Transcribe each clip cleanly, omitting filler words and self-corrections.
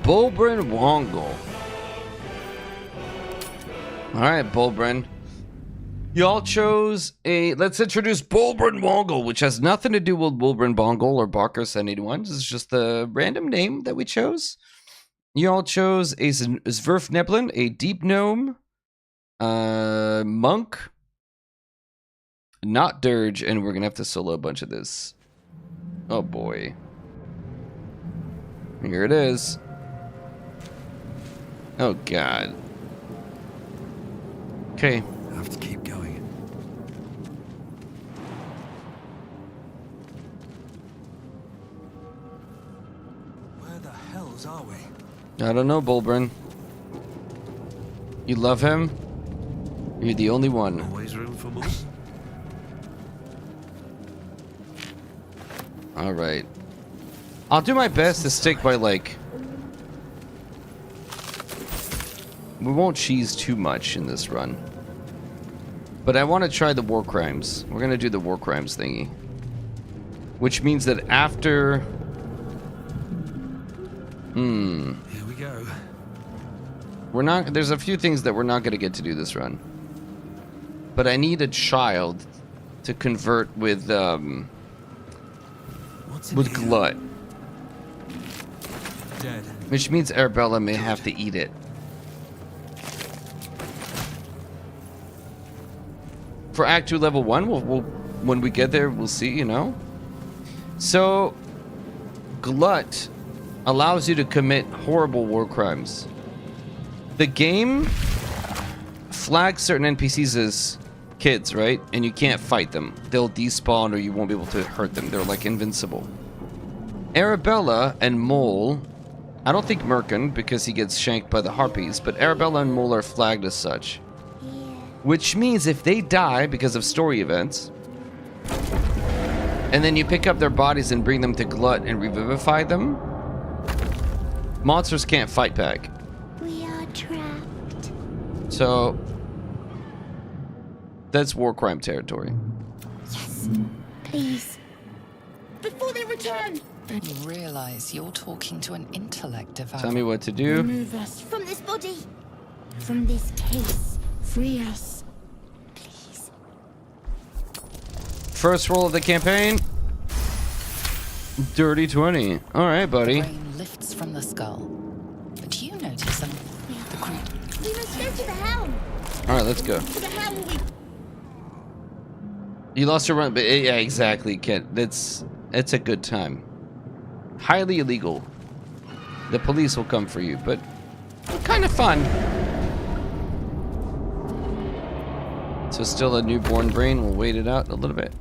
Bulbrin Wongle. Alright, Bulbrin. Y'all chose a... Let's introduce Bulbrin Wongle, which has nothing to do with Bulbrin Bongle or Barker 71. This is just the random name that we chose. Y'all chose a Zwerfneblin, a Deep Gnome, Monk, not Dirge, and we're gonna have to solo a bunch of this. Oh boy. Here it is. Oh god. Okay. I have to keep going. Where the hells are we? I don't know, Bulbrin. You love him? You're the only one. Always room for more. Alright. I'll do my best to stick by, like... We won't cheese too much in this run. But I want to try the war crimes. We're going to do the war crimes thingy. Which means that after... Here we go. We're not... There's a few things that we're not going to get to do this run. But I need a child to convert with Glut. Dead. Which means Arabella may have to eat it. For Act 2 Level 1, we'll when we get there, we'll see, you know? So, Glut allows you to commit horrible war crimes. The game flags certain NPCs as kids, right? And you can't fight them. They'll despawn or you won't be able to hurt them. They're like invincible. Arabella and Mole, I don't think Merkin because he gets shanked by the Harpies, but Arabella and Mole are flagged as such. Which means if they die because of story events, and then you pick up their bodies and bring them to Glut and revivify them, monsters can't fight back. We are trapped. So, that's war crime territory. Yes, please. Before they return, You realize you're talking to an intellect devourer. Tell me what to do. remove us from this body, from this case. Free us, please. First roll of the campaign. Dirty 20. Alright, buddy. Brain lifts from the skull. But you notice the creep. We must go to the helm. Alright, let's go. To the helm, You lost your run, but yeah, exactly, Kent. It's a good time. Highly illegal. The police will come for you, but kind of fun. So still a newborn brain. We'll wait it out a little bit.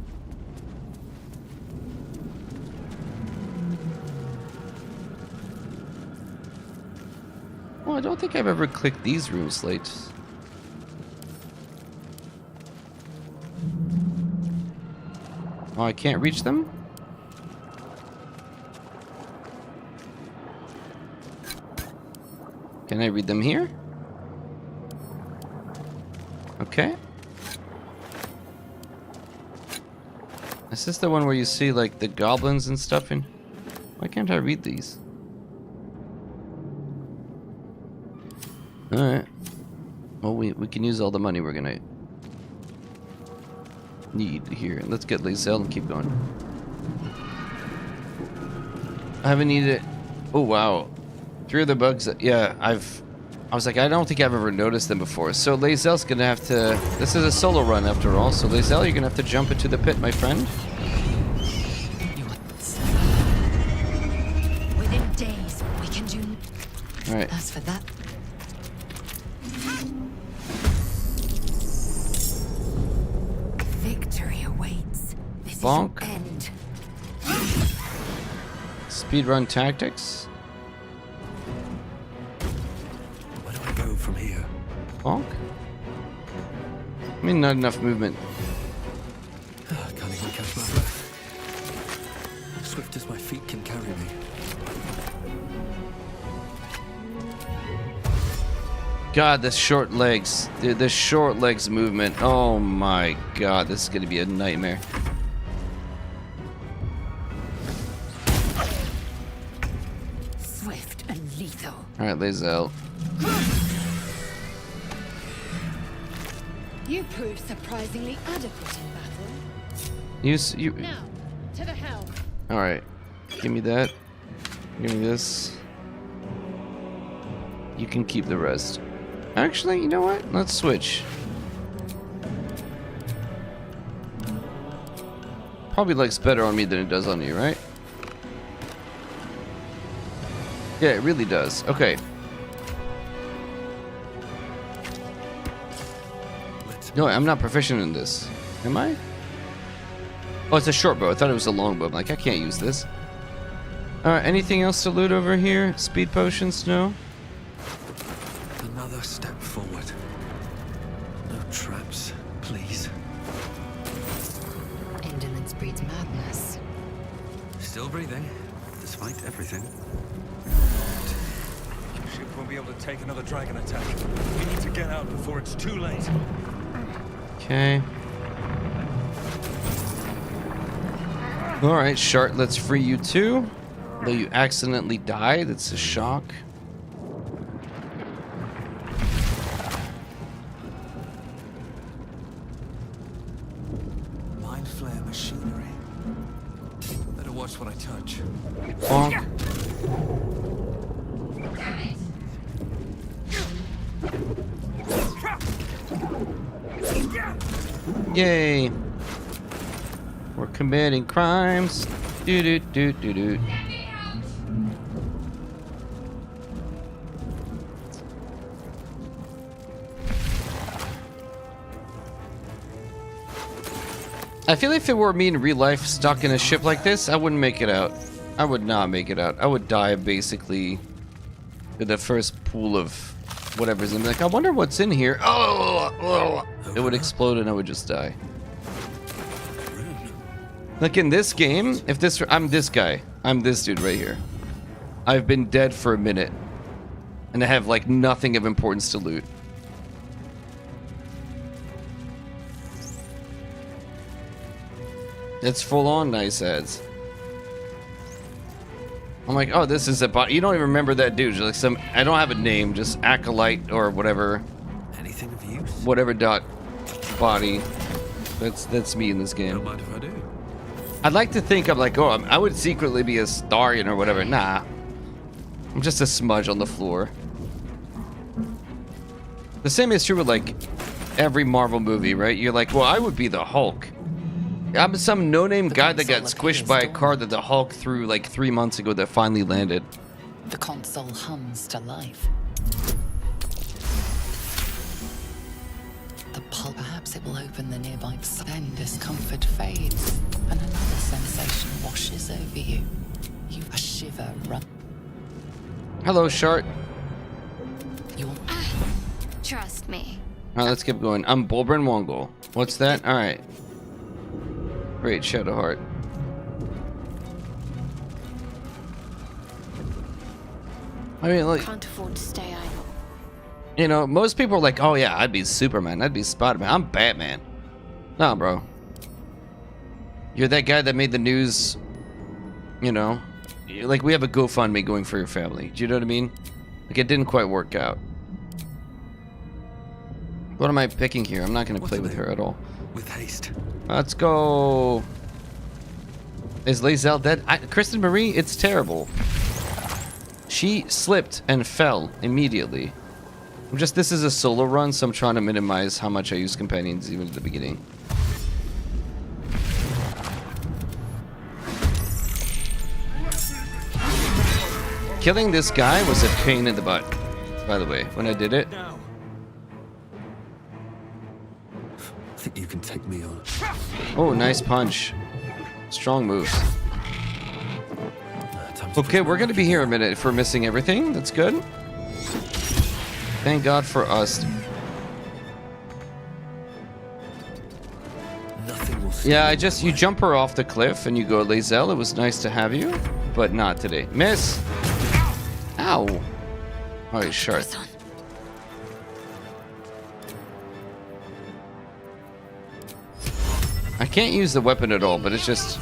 Well, I don't think I've ever clicked these room slates. Oh, I can't reach them? Can I read them here? Okay. Is this the one where you see like the goblins and stuff in? Why can't I read these? Alright. Well, we can use all the money we're gonna need here. Let's get Lae'zel and keep going. I haven't needed it. Oh wow. 3 of the bugs that, yeah, I was like, I don't think I've ever noticed them before. So Lae'zel's gonna have to, this is a solo run after all, so Lae'zel, you're gonna have to jump into the pit, my friend. Within days, we can do. Alright. As for that, victory awaits. This Bonk. is your end. Speedrun tactics. Where do I go from here? Bonk. I mean, not enough movement. I can't even catch my breath. Swift as my feet can carry me. God, the short legs. Dude, the short legs movement. Oh my god, this is gonna be a nightmare. Swift and lethal. Alright, Lae'zel. You proved surprisingly adequate in battle. You. Now, to the helm. Alright. Give me that. Give me this. You can keep the rest. Actually, you know what? Let's switch. Probably looks better on me than it does on you, right? Yeah, it really does. Okay. No, I'm not proficient in this. Am I? Oh, it's a short bow. I thought it was a long bow. I'm like, I can't use this. Alright, anything else to loot over here? Speed potions? No? Another step forward. No traps, please. Indolence breeds madness. Still breathing, despite everything. Ship won't be able to take another dragon attack. We need to get out before it's too late. Okay. Alright, Shart, let's free you too. Though you accidentally die, that's a shock. Mind flare machinery. Better watch what I touch. Bonk. Yay. We're committing crimes. Do do do do do. I feel like if it were me in real life stuck in a ship like this, I wouldn't make it out. I would not make it out. I would die basically in the first pool of whatever's in. Like, I wonder what's in here. Oh, it would explode and I would just die. Like in this game, if this, I'm this guy. I'm this dude right here. I've been dead for a minute, and I have like nothing of importance to loot. It's full on nice ads. I'm like, oh, this is a bot. You don't even remember that dude. Like some, I don't have a name, just acolyte or whatever. Anything of use? Whatever dot body. That's me in this game. Don't mind if I do. I'd like to think I'm like, oh, I would secretly be a Starian or whatever. Nah. I'm just a smudge on the floor. The same is true with like every Marvel movie, right? You're like, well, I would be the Hulk. I'm some no-name guy that got squished by a car that the Hulk threw like 3 months ago that finally landed. The console hums to life. The pulp, perhaps it will open the nearby. Then discomfort fades, and another sensation washes over you. You a shiver run. Hello, Shart. Your Trust me. Alright, let's keep going. I'm Bulbrin Wongol. What's that? Alright. Great, Shadowheart. I mean, like, Can't afford to stay idle. you know, most people are like, oh yeah, I'd be Superman, I'd be Spider-Man, I'm Batman. Nah, bro. You're that guy that made the news, you know? Like, we have a GoFundMe going for your family. Do you know what I mean? Like, it didn't quite work out. What am I picking here? I'm not going to play with her at all. With haste. Let's go. Is Lae'zel dead? Kristen Marie, it's terrible. She slipped and fell immediately. This is a solo run, so I'm trying to minimize how much I use companions even at the beginning. Killing this guy was a pain in the butt, by the way, when I did it. Now. Think you can take me on? Oh, nice punch. Strong moves. Time to Okay, we're gonna be here a minute if we're missing everything. That's good. Thank God for us. Nothing will. Yeah, you jump her off the cliff and you go, Lae'zel, it was nice to have you, but not today. Miss! Ow! Alright, Shart. Son. I can't use the weapon at all, but it's just...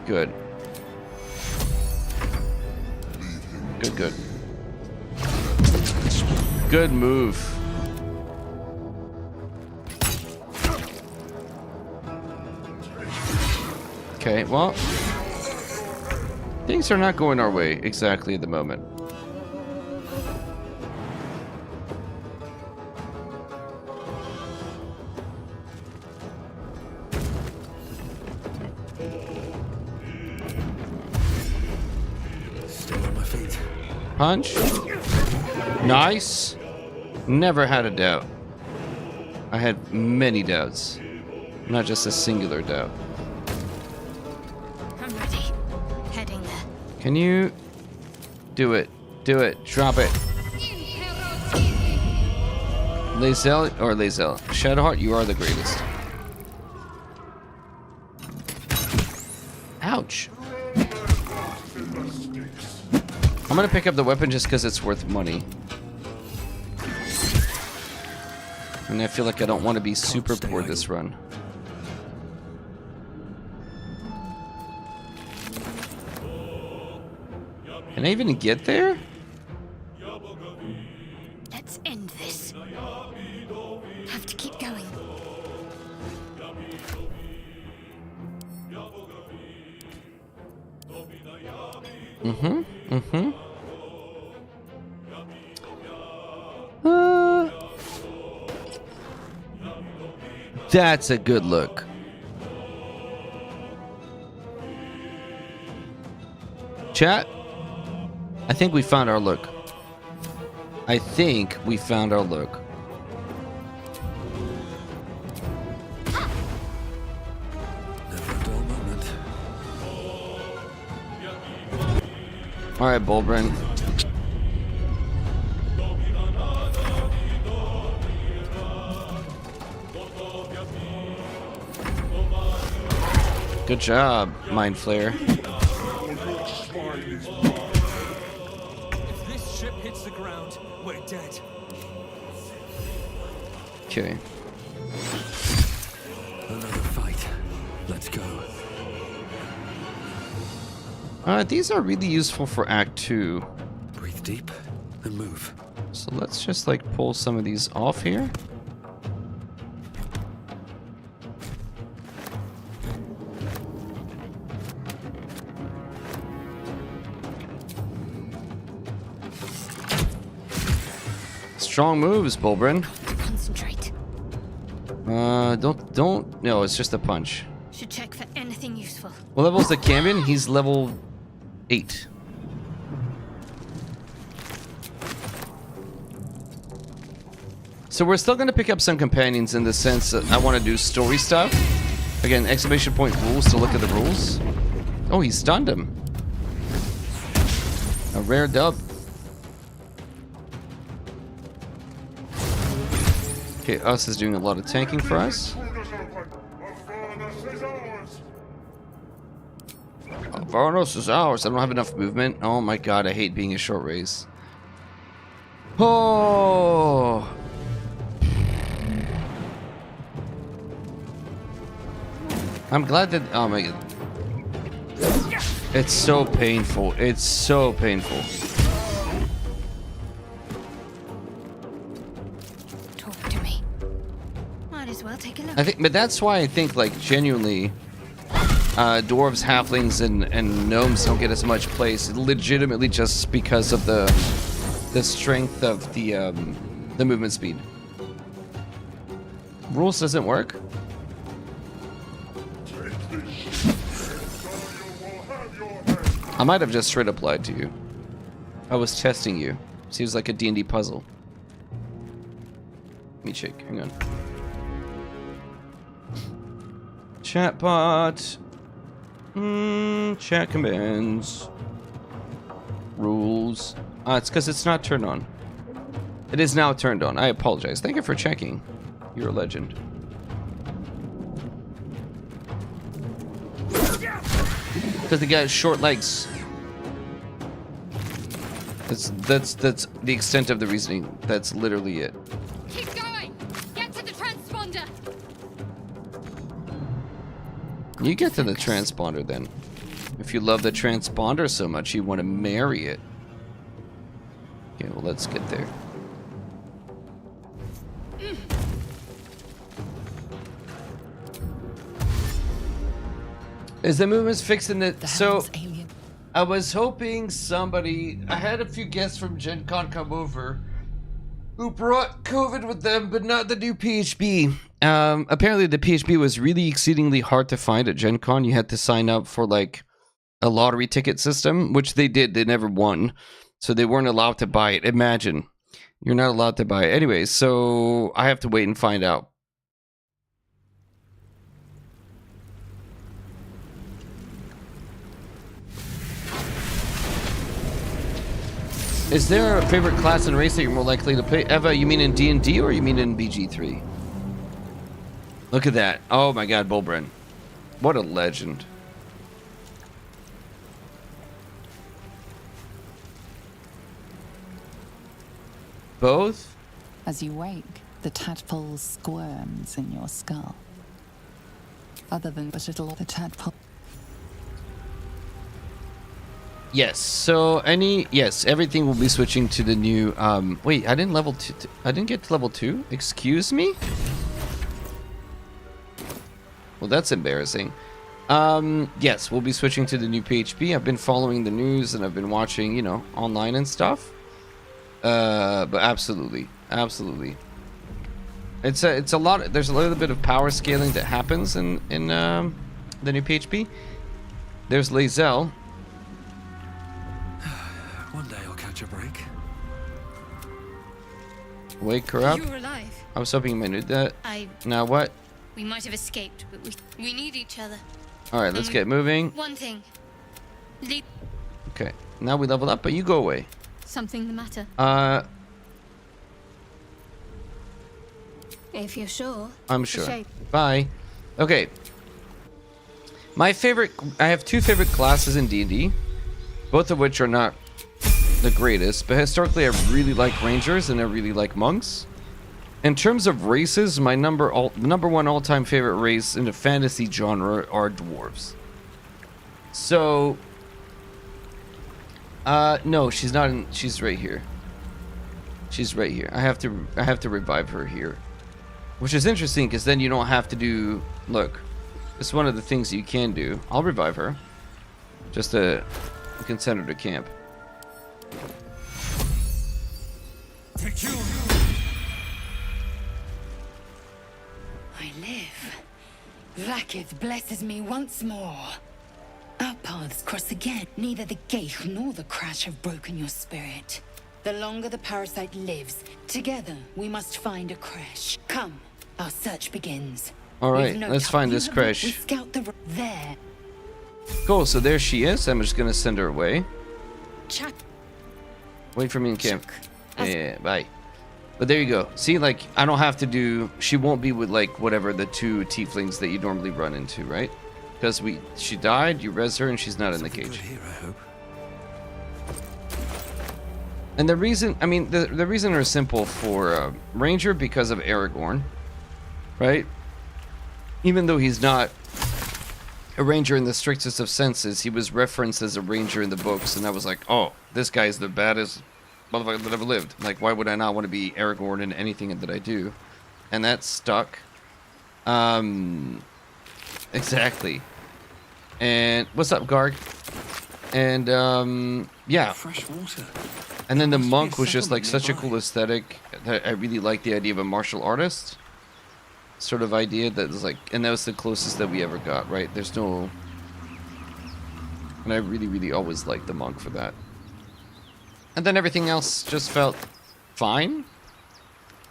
good. Good, good. Good move. Okay, well, things are not going our way exactly at the moment. Still on my feet. Punch. Nice. Never had a doubt. I had many doubts. Not just a singular doubt. I'm ready. Heading there. Can you do it? Do it. Drop it. Lae'zel or Lae'zel. Shadowheart, you are the greatest. Ouch. I'm gonna pick up the weapon just because it's worth money. And I feel like I don't want to be super poor this run. Can I even get there? Let's end this. Have to keep going. That's a good look. Chat, I think we found our look. I think we found our look. Never a dull moment. All right, Bolbrin. Good job, Mind Flayer. If this ship hits the ground, we're dead. Okay. Another fight. Let's go. These are really useful for Act 2. Breathe deep and move. So let's just like pull some of these off here. Strong moves, Bolbrin. Concentrate. Don't. No, it's just a punch. Should check for anything useful. What level's the Cambion? He's level 8. So we're still going to pick up some companions in the sense that I want to do story stuff. Again, exclamation point rules to look at the rules. Oh, he stunned him. A rare dub. Okay, us is doing a lot of tanking for us. Varnos is ours. I don't have enough movement. Oh my god, I hate being a short race. Oh! I'm glad that... Oh my god. It's so painful. It's so painful. Talk to me. Might as well take a look. I think, but that's why I think, like, genuinely, dwarves, halflings, and gnomes don't get as much place. Legitimately, just because of the strength of the movement speed. Rules doesn't work. I might have just straight up lied to you. I was testing you. Seems like a D&D puzzle. Let me check. Hang on. Chatbot. Chat commands. Rules. It's because it's not turned on. It is now turned on. I apologize. Thank you for checking. You're a legend. Because the guy has short legs. That's the extent of the reasoning. That's literally it. Keep going. Get to the transponder. You get to the transponder then. If you love the transponder so much, you want to marry it. Okay, well, let's get there. Is the movements fixing it? The So Helm's alien. I was hoping somebody. I had a few guests from Gen Con come over who brought COVID with them, but not the new PHB. Apparently, the PHB was really exceedingly hard to find at Gen Con. You had to sign up for like a lottery ticket system, which they did. They never won, so they weren't allowed to buy it. Imagine. You're not allowed to buy it. Anyway, so I have to wait and find out. Is there a favorite class and race that you're more likely to play? Eva, you mean in D&D or you mean in BG3? Look at that. Oh my god, Bulbrin. What a legend. Both? As you wake, the tadpole squirms in your skull. Other than but it'll the tadpole. Yes. So yes, everything will be switching to the new wait, I didn't level 2. I didn't get to level 2. Excuse me? Well, that's embarrassing. Yes, we'll be switching to the new PHP. I've been following the news and I've been watching, you know, online and stuff. But absolutely. It's a lot. There's a little bit of power scaling that happens in the new PHP. There's Lae'zel. One day I'll catch a break. Wake her up. You're alive. I was hoping you might do that. Now what? We might have escaped, but we need each other. All right, let's get moving. One thing. Okay, now we leveled up, but you go away. Something the matter? If you're sure. I'm For sure. shame. Bye. Okay. My favorite. I have two favorite classes in D&D, both of which are not the greatest, but historically I really like Rangers and I really like Monks. In terms of races, my number one all-time favorite race in the fantasy genre are dwarves. So, no, she's not in. She's right here. She's right here. I have to revive her here, which is interesting because then you don't have to do. Look, it's one of the things you can do. I'll revive her. Just you can send her to camp. I live. Vlaakith blesses me once more. Our paths cross again. Neither the Geich nor the crash have broken your spirit. The longer the parasite lives, together we must find a crash. Come, our search begins. All right, We've no let's time. find this We crash. scout the there. Cool. So there she is. I'm just gonna send her away. Chat. Wait for me in camp. As- Yeah, bye. But there you go. See, like, I don't have to do. She won't be with like whatever the two tieflings that you normally run into, right? Because she died. You res her, and she's not in the Something good cage. here, I hope. And the reason, I mean, the reason are simple for Ranger because of Aragorn, right? Even though he's not a Ranger in the strictest of senses, he was referenced as a Ranger in the books, and I was like, oh, this guy's the baddest motherfucker that ever lived. Like, why would I not want to be Aragorn in anything that I do? And that stuck. Exactly. And what's up, Garg? And yeah. Fresh water. And then the Must be monk a was just like settlement such a nearby. cool aesthetic. That I really like the idea of a martial artist sort of idea that was like, and that was the closest that we ever got, right? There's no, and I really, really always liked the monk for that. And then everything else just felt fine.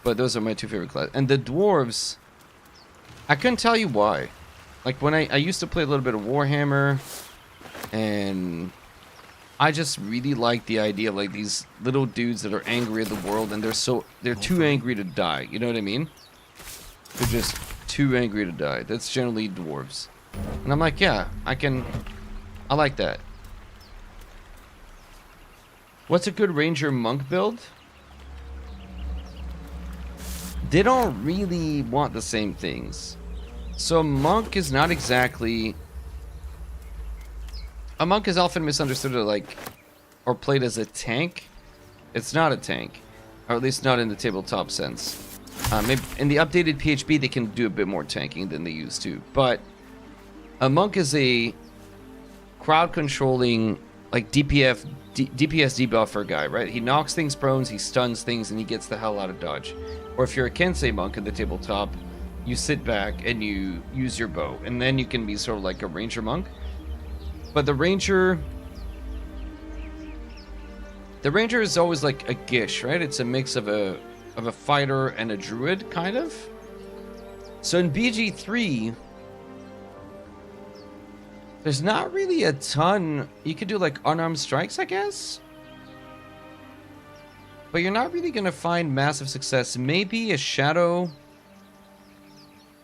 But those are my two favorite classes. And the dwarves, I couldn't tell you why. Like when I used to play a little bit of Warhammer, and I just really like the idea of like these little dudes that are angry at the world, and they're too angry to die. You know what I mean? They're just too angry to die. That's generally dwarves. And I'm like, yeah, I like that. What's a good Ranger monk build? They don't really want the same things. So monk is not exactly. A monk is often misunderstood as like, or played as a tank. It's not a tank, or at least not in the tabletop sense. Maybe in the updated PHB they can do a bit more tanking than they used to, but a monk is a crowd controlling, like DPS debuffer guy, right? He knocks things prone, he stuns things, and he gets the hell out of dodge. Or if you're a Kensei monk in the tabletop, you sit back and you use your bow, and then you can be sort of like a ranger monk. But the ranger is always like a Gish, right? It's a mix of a fighter and a druid, kind of. So in BG3, there's not really a ton. You could do like unarmed strikes, I guess. But you're not really going to find massive success. Maybe a shadow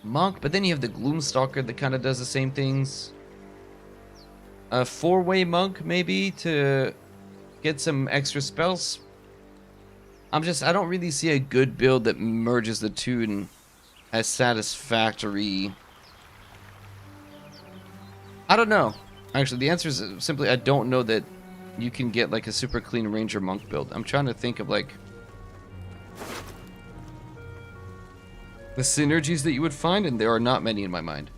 monk, but then you have the Gloomstalker that kind of does the same things. A four-way monk, maybe, to get some extra spells. I don't really see a good build that merges the two in as satisfactory. I don't know. Actually, the answer is simply I don't know that you can get like a super clean ranger monk build. I'm trying to think of like the synergies that you would find, and there are not many in my mind.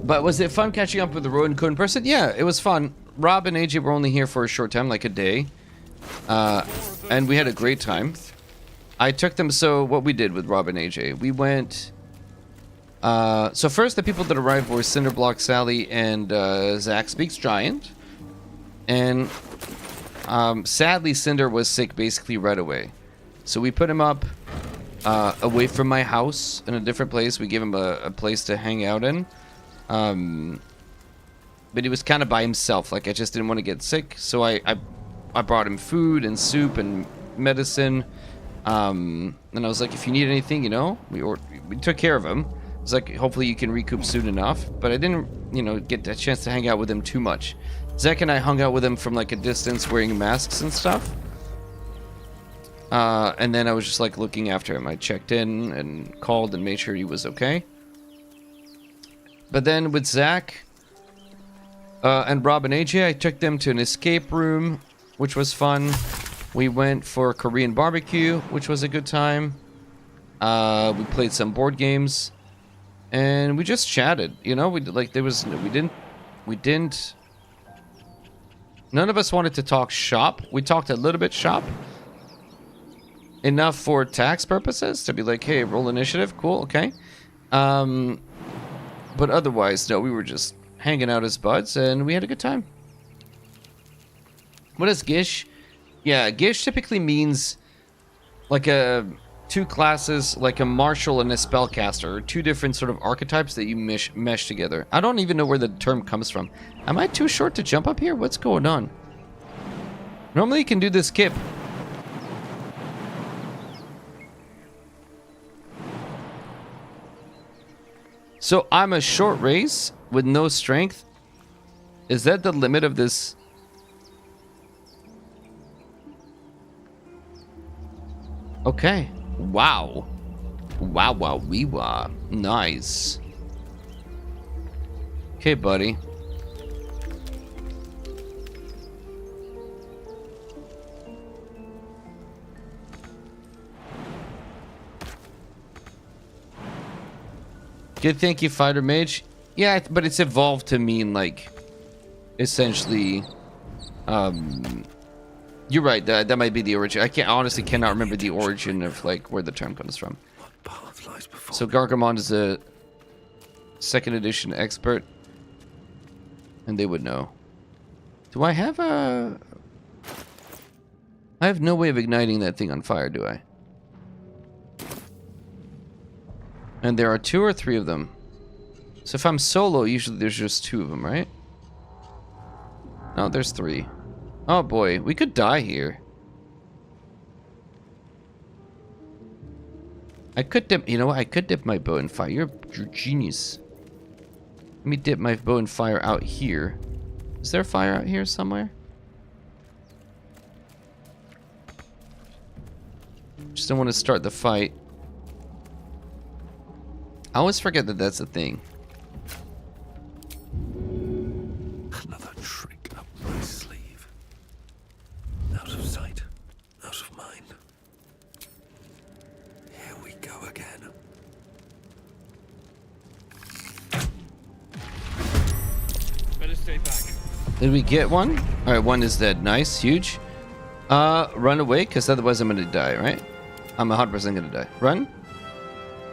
But was it fun catching up with the Rowan Code in person? Yeah, it was fun. Rob and AJ were only here for a short time, like a day. And we had a great time. I took them, so what we did with Rob and AJ, we went... so first, the people that arrived were Cinderblock Sally and Zach Speaks Giant. And sadly, Cinder was sick basically right away. So we put him up away from my house in a different place. We gave him a place to hang out in. But he was kind of by himself. Like, I just didn't want to get sick, so I brought him food and soup and medicine. And I was like, if you need anything, you know, we took care of him. It was like, hopefully you can recoup soon enough. But I didn't, you know, get a chance to hang out with him too much. Zach and I hung out with him from like a distance, wearing masks and stuff. And then I was just like looking after him. I checked in and called and made sure he was okay. But then with Zach and Rob and AJ, I took them to an escape room, which was fun. We went for Korean barbecue, which was a good time. We played some board games, and we just chatted. You know, we didn't. None of us wanted to talk shop. We talked a little bit shop, enough for tax purposes to be like, hey, roll initiative, cool, okay. But otherwise, no, we were just hanging out as buds, and we had a good time. What is Gish? Yeah, Gish typically means like two classes, like a martial and a spellcaster, or two different sort of archetypes that you mesh together. I don't even know where the term comes from. Am I too short to jump up here? What's going on? Normally you can do this kip. So I'm a short race with no strength. Is that the limit of this? Okay. Wow. Wow, wow, wee wah. Nice. Okay, buddy. Good, thank you, Fighter Mage. Yeah, but it's evolved to mean, like, essentially, you're right, that might be the origin. I honestly cannot remember the origin of, like, where the term comes from. Path lies before So Gargamon is a 2nd edition expert, and they would know. Do I have a... I have no way of igniting that thing on fire, do I? And there are 2 or 3 of them. So if I'm solo, usually there's just 2 of them, right? No, there's 3. Oh boy, we could die here. I could dip, you know what? I could dip my bow in fire. You're genius. Let me dip my bow in fire out here. Is there fire out here somewhere? Just don't want to start the fight. I always forget that that's a thing. Another trick up my sleeve. Out of sight, out of mind. Here we go again. Better stay back. Did we get one? All right, one is dead. Nice, huge. Run away, because otherwise I'm gonna die, right? I'm 100% gonna die. Run.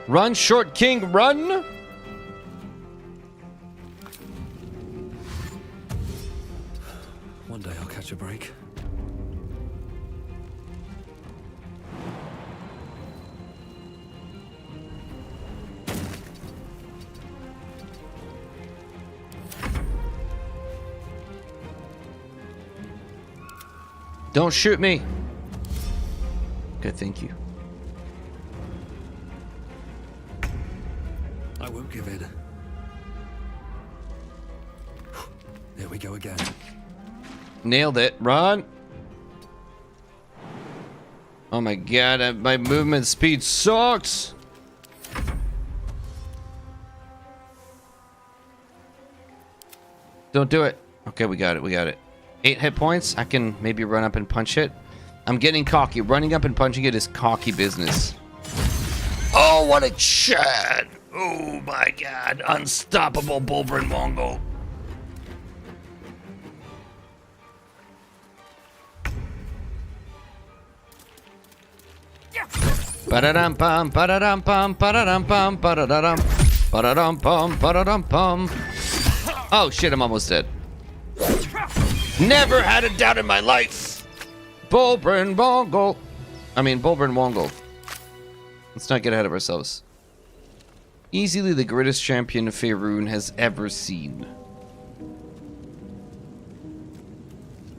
Run, short king, run! One day I'll catch a break. Don't shoot me. Good, thank you. I won't give in. There we go again. Nailed it. Run. Oh my god, my movement speed sucks. Don't do it. Okay, we got it. We got it. 8 hit points. I can maybe run up and punch it. I'm getting cocky. Running up and punching it is cocky business. Oh, what a Chad. Oh my god. Unstoppable Bulbrin Mongol. Ba-da-dum pum, ba-da-dum pum, ba-da-dum pum, ba-da-dum, ba-da-dum pum, ba-da-dum pum. Oh shit, I'm almost dead. Never had a doubt in my life. Bulbrin Mongol. Bulbrin Mongol. Let's not get ahead of ourselves. Easily the greatest champion Faerun has ever seen.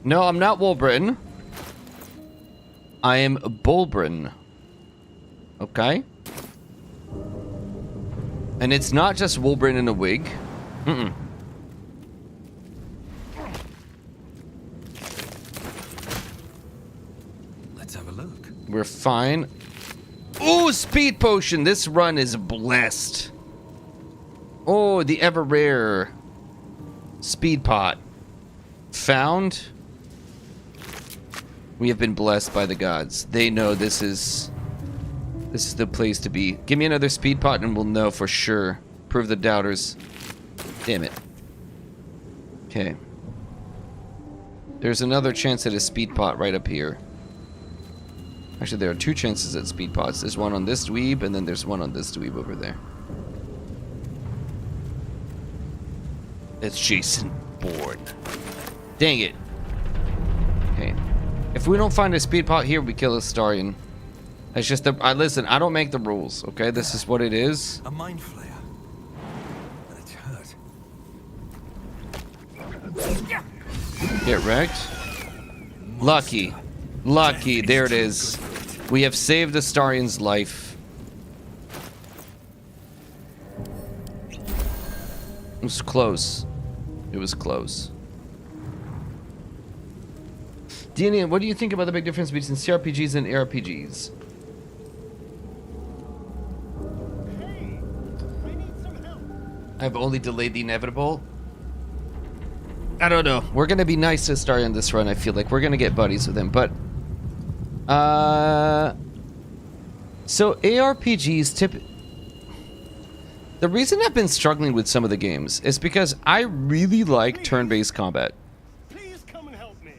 No, I'm not Wolbrin. I am Bulbrin. Okay? And it's not just Wolbrin in a wig. Mm-mm. Let's have a look. We're fine. Ooh, speed potion. This run is blessed. Oh, the ever rare speed pot. Found. We have been blessed by the gods. They know this is the place to be. Give me another speed pot and we'll know for sure. Prove the doubters. Damn it. Okay. There's another chance at a speed pot right up here. Actually, there are 2 chances at speed pots. There's one on this dweeb, and then there's one on this dweeb over there. It's Jason Bourne. Dang it. Okay. If we don't find a speed pot here, we kill a Astarion. That's just the... listen, I don't make the rules, okay? This is what it is. A mind flayer. And it's hurt. Get wrecked. Lucky. Lucky. There it is. We have saved Astarion's life. It was close. It was close. Dean, what do you think about the big difference between CRPGs and ARPGs? I've only delayed the inevitable. I don't know. We're gonna be nice to Astarion this run. I feel like we're gonna get buddies with him, but so ARPGs the reason I've been struggling with some of the games is because I really like turn-based combat. Please come and help me.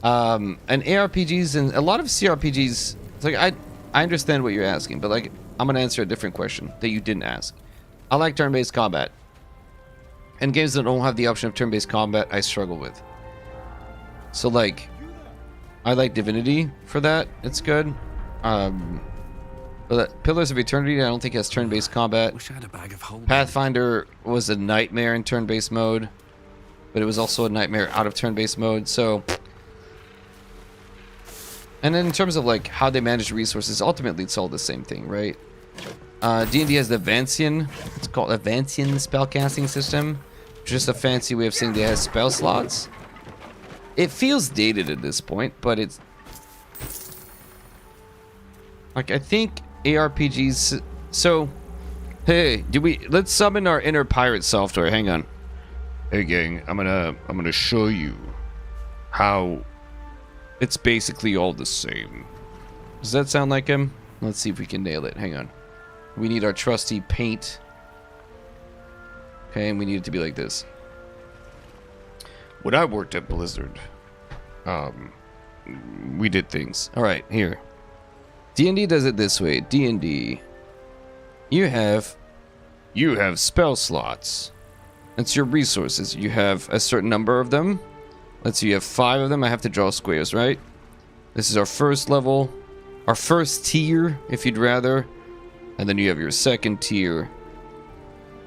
And ARPGs and a lot of CRPGs, it's like I understand what you're asking, but like I'm gonna answer a different question that you didn't ask. I like turn-based combat. And games that don't have the option of turn-based combat, I struggle with. So like, I like Divinity for that. It's good. But Pillars of Eternity, I don't think has turn-based combat. Wish I had a bag of holding. Pathfinder was a nightmare in turn-based mode, but it was also a nightmare out of turn-based mode. So, and then in terms of like how they manage resources, ultimately it's all the same thing, right? D&D has the Vancian. It's called a Vancian spellcasting system. Just a fancy way of saying they have spell slots. It feels dated at this point, but it's like I think ARPGs. So Hey, let's summon our inner pirate software. Hang on. Hey gang, I'm gonna show you how it's basically all the same. Does that sound like him? Let's see if we can nail it. Hang on. We need our trusty paint. Okay, and we need it to be like this. When I worked at Blizzard, we did things. All right, here. D&D does it this way. D&D, you have spell slots. That's your resources. You have a certain number of them. Let's see, you have 5 of them. I have to draw squares, right? This is our first level, our first tier, if you'd rather. And then you have your second tier,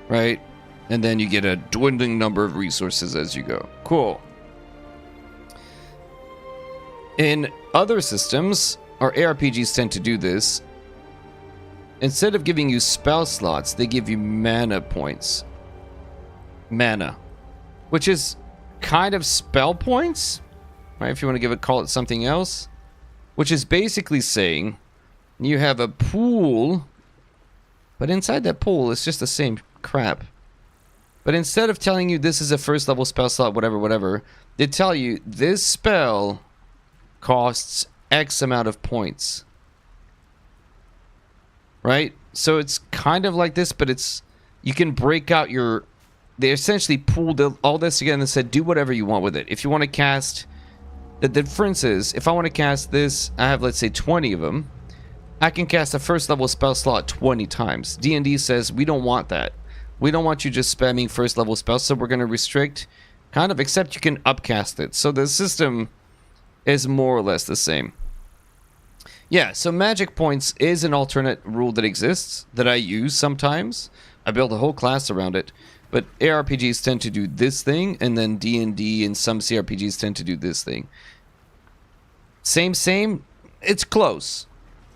right? And then you get a dwindling number of resources as you go. Cool. In other systems, or ARPGs tend to do this, instead of giving you spell slots, they give you mana points. Mana. Which is kind of spell points, right? If you want to call it something else. Which is basically saying you have a pool, but inside that pool it's just the same crap. But instead of telling you this is a first level spell slot, whatever, they tell you this spell costs X amount of points. Right? So it's kind of like this, but it's, you can break out your, they essentially pooled all this together and said do whatever you want with it. If you want to cast, the difference is, if I want to cast this, I have, let's say, 20 of them. I can cast a first level spell slot 20 times. D&D says we don't want that. We don't want you just spamming first level spells, so we're going to restrict, kind of, except you can upcast it. So the system is more or less the same. Yeah, so magic points is an alternate rule that exists, that I use sometimes. I build a whole class around it. But ARPGs tend to do this thing, and then D&D and some CRPGs tend to do this thing. Same. It's close.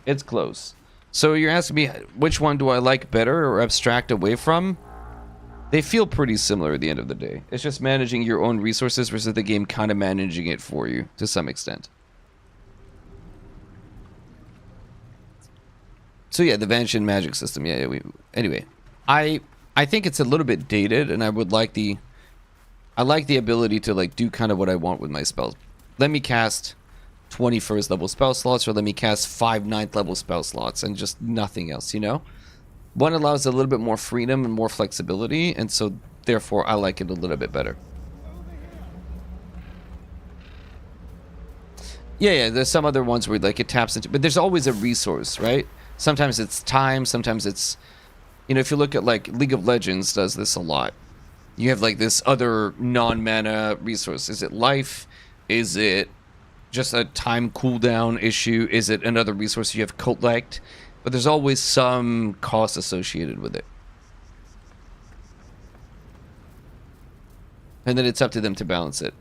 It's close. So you're asking me, which one do I like better or abstract away from? They feel pretty similar at the end of the day. It's just managing your own resources versus the game kind of managing it for you to some extent. So yeah, the Vanishing Magic system. Yeah. Anyway, I think it's a little bit dated, and I like the ability to like do kind of what I want with my spells. Let me cast 20 first level spell slots, or let me cast 5 9th level spell slots, and just nothing else, you know? One allows a little bit more freedom and more flexibility, and so therefore I like it a little bit better. Yeah, there's some other ones where like it taps into, but there's always a resource, right? Sometimes it's time, sometimes it's, you know, if you look at like League of Legends does this a lot. You have like this other non-mana resource. Is it life? Is it just a time cooldown issue? Is it another resource you have collect? But there's always some cost associated with it. And then it's up to them to balance it.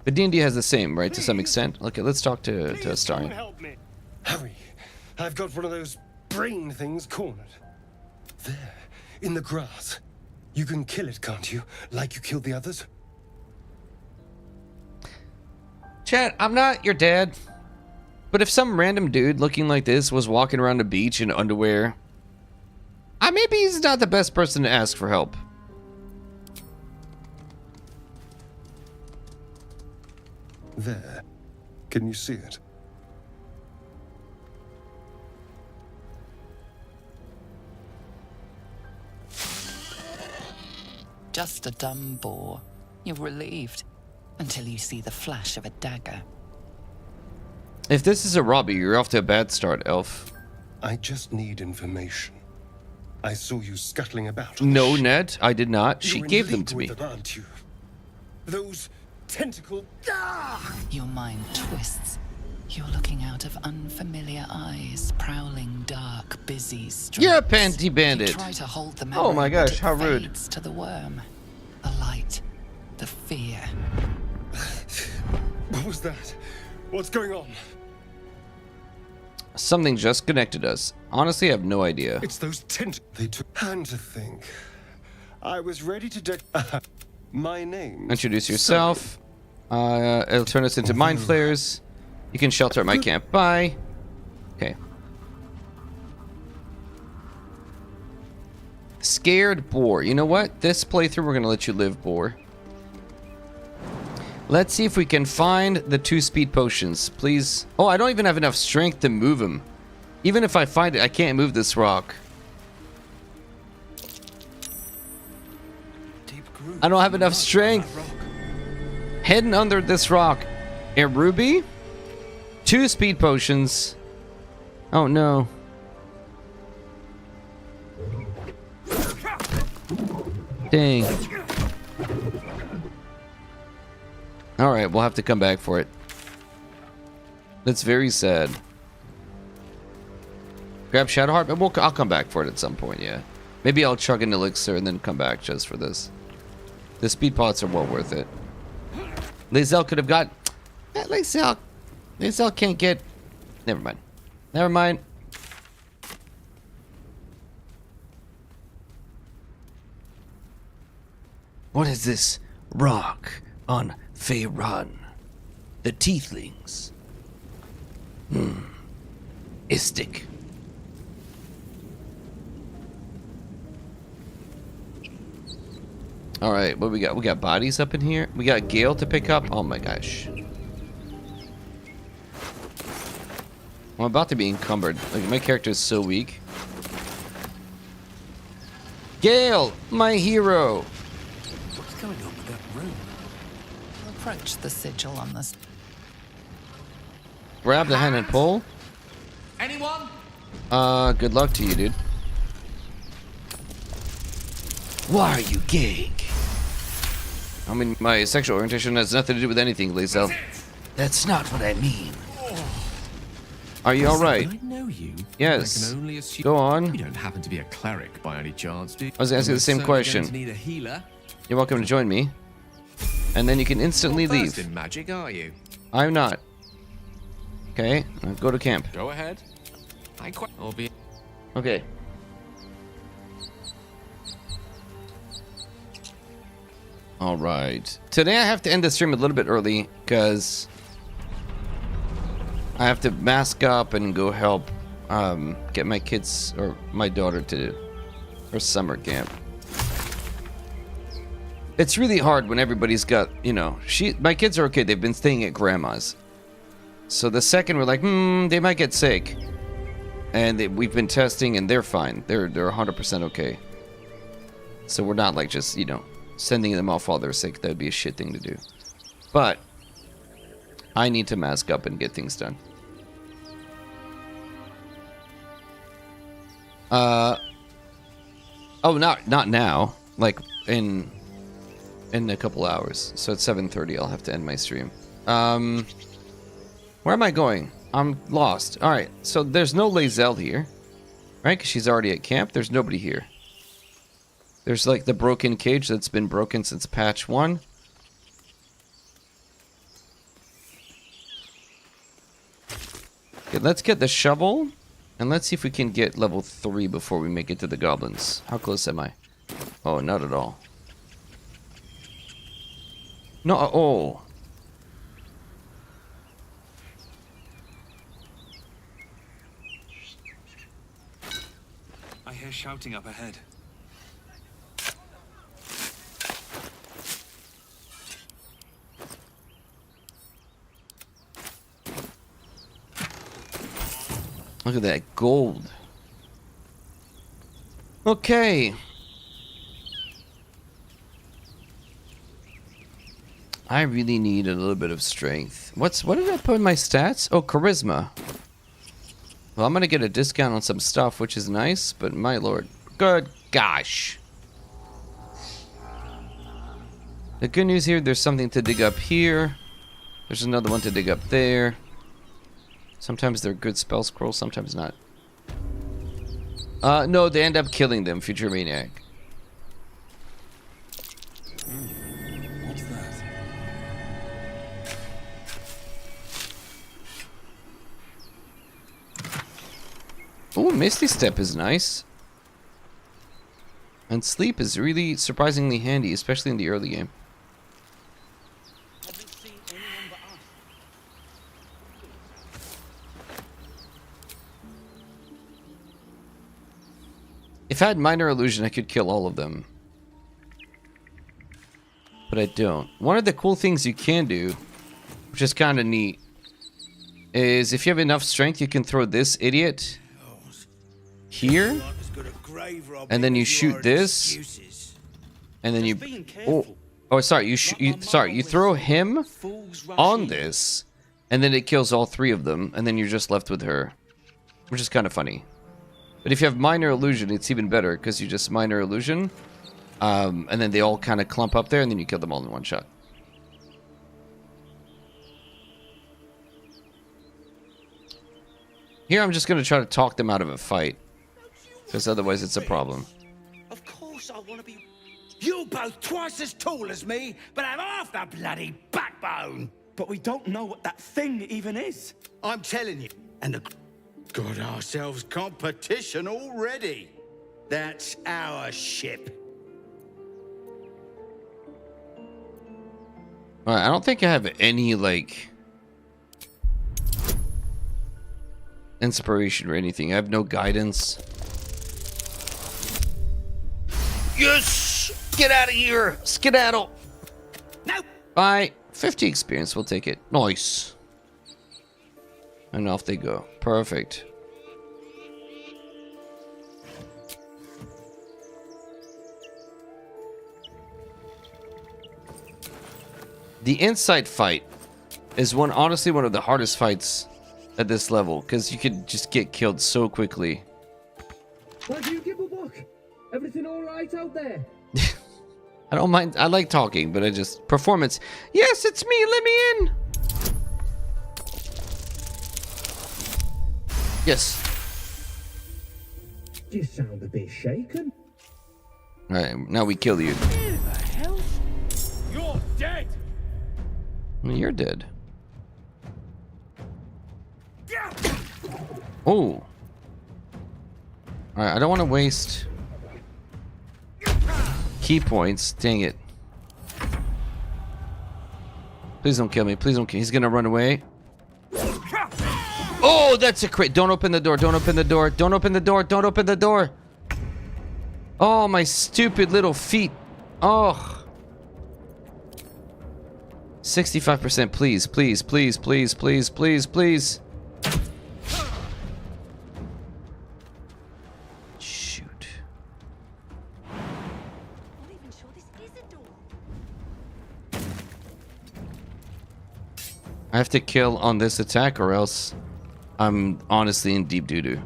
But D&D has the same, right, to some extent. Okay, let's talk to Astarion. Help me. Hurry. I've got one of those brain things cornered. There, in the grass. You can kill it, can't you? Like you killed the others? Chat, I'm not your dad. But if some random dude looking like this was walking around the beach in underwear, maybe he's not the best person to ask for help. There. Can you see it? Just a dumb boar. You're relieved until you see the flash of a dagger. If this is a robbery, you're off to a bad start, Elf. I just need information. I saw you scuttling about. On No, the Ned, I did not. She You're in gave them league to with me. them, aren't you? Those tentacle. Your mind twists. You're looking out of unfamiliar eyes, prowling dark, busy streets. You're a panty bandit. You try to hold the Oh my memory, but gosh, it how rude. fades to the worm. The light, the fear. What was that? What's going on? Something just connected us. Honestly, I have no idea. It's those they took. And to think, I was ready to my name. Introduce yourself. It'll turn us into mind flayers. You can shelter at my camp. Bye. Okay. Scared boar. You know what? This playthrough, we're going to let you live, boar. Let's see if we can find the 2 speed potions. Please. Oh, I don't even have enough strength to move him. Even if I find it, I can't move this rock. I don't have enough strength. Hidden under this rock. A ruby. 2 speed potions. Oh, no. Dang. Alright, we'll have to come back for it. That's very sad. Grab Shadowheart, but I'll come back for it at some point, yeah. Maybe I'll chug an elixir and then come back just for this. The speed pots are well worth it. Lae'zel could have got... Lae'zel can't get... Never mind. Never mind. What is this rock on Faerun? The Teethlings. Istik. Alright, what we got? We got bodies up in here. We got Gale to pick up. Oh my gosh. I'm about to be encumbered. Like, my character is so weak. Gale, my hero. What's going on with that room? Approach the sigil on this. Grab the hand and pull. Anyone? Good luck to you, dude. Why are you gay? I mean, my sexual orientation has nothing to do with anything, Lae'zel. That's not what I mean. Are you alright? I know you. Yes. I can only assume Go on. You don't happen to be a cleric by any chance, do you? I was asking the same You're certainly question. going to need a healer. You're welcome to join me. And then you can instantly Not versed leave. in magic, are you? I'm not. Okay, go to camp. Go ahead. I'll be. Okay. Alright. Today I have to end the stream a little bit early because I have to mask up and go help get my kids or my daughter to her summer camp. It's really hard when everybody's got, you know, my kids are okay. They've been staying at grandma's. So the second we're like, they might get sick. And we've been testing and they're fine. They're 100% okay. So we're not like just, you know, sending them off while they're sick. That would be a shit thing to do. But I need to mask up and get things done. Oh, not now. Like in a couple hours. So at 7:30 I'll have to end my stream. Where am I going? I'm lost. All right. So there's no Lae'zel here, right? Because she's already at camp. There's nobody here. There's like the broken cage that's been broken since patch 1. Okay, let's get the shovel. And let's see if we can get level 3 before we make it to the goblins. How close am I? Oh, not at all. No, oh. I hear shouting up ahead. Look at that gold. Okay. I really need a little bit of strength. What did I put in my stats? Oh, charisma. Well, I'm gonna get a discount on some stuff, which is nice, but my lord. Good gosh. The good news here, there's something to dig up here. There's another one to dig up there. Sometimes they're good spell scrolls, sometimes not. No, they end up killing them, Future Maniac. What's that? Oh, Misty Step is nice. And Sleep is really surprisingly handy, especially in the early game. If I had minor illusion, I could kill all of them. But I don't. One of the cool things you can do, which is kind of neat, is if you have enough strength, you can throw this idiot here, and then you shoot this, and then you you throw him on this, and then it kills all three of them, and then you're just left with her, which is kind of funny. But if you have minor illusion, it's even better because you just minor illusion, and then they all kind of clump up there, and then you kill them all in one shot. Here I'm just going to try to talk them out of a fight, because otherwise it's a problem. Of course I want to be... You both twice as tall as me, but have half the bloody backbone. But we don't know what that thing even is. I'm telling you. And got ourselves competition already. That's our ship. Alright, I don't think I have any, like, inspiration or anything. I have no guidance. Yes! Get out of here! Skedaddle! No! Bye. 50 experience, we'll take it. Nice. And off they go. Perfect. The insight fight is honestly one of the hardest fights at this level, because you could just get killed so quickly. Why do you give a fuck? Everything all right out there? I don't mind. I like talking, but I just performance. Yes, it's me. Let me in. Yes. You sound a bit shaken. All right, now we kill you. What the hell? You're dead. Well, you're dead. Oh. All right, I don't want to waste key points. Dang it. Please don't kill me. Please don't kill me. He's gonna run away. Oh, that's a crit. Don't open the door. Don't open the door. Don't open the door. Don't open the door. Oh, my stupid little feet. Oh. 65%, please, please, please, please, please, please, please. Shoot. Not even sure this is a door. I have to kill on this attack or else I'm honestly in deep doo-doo.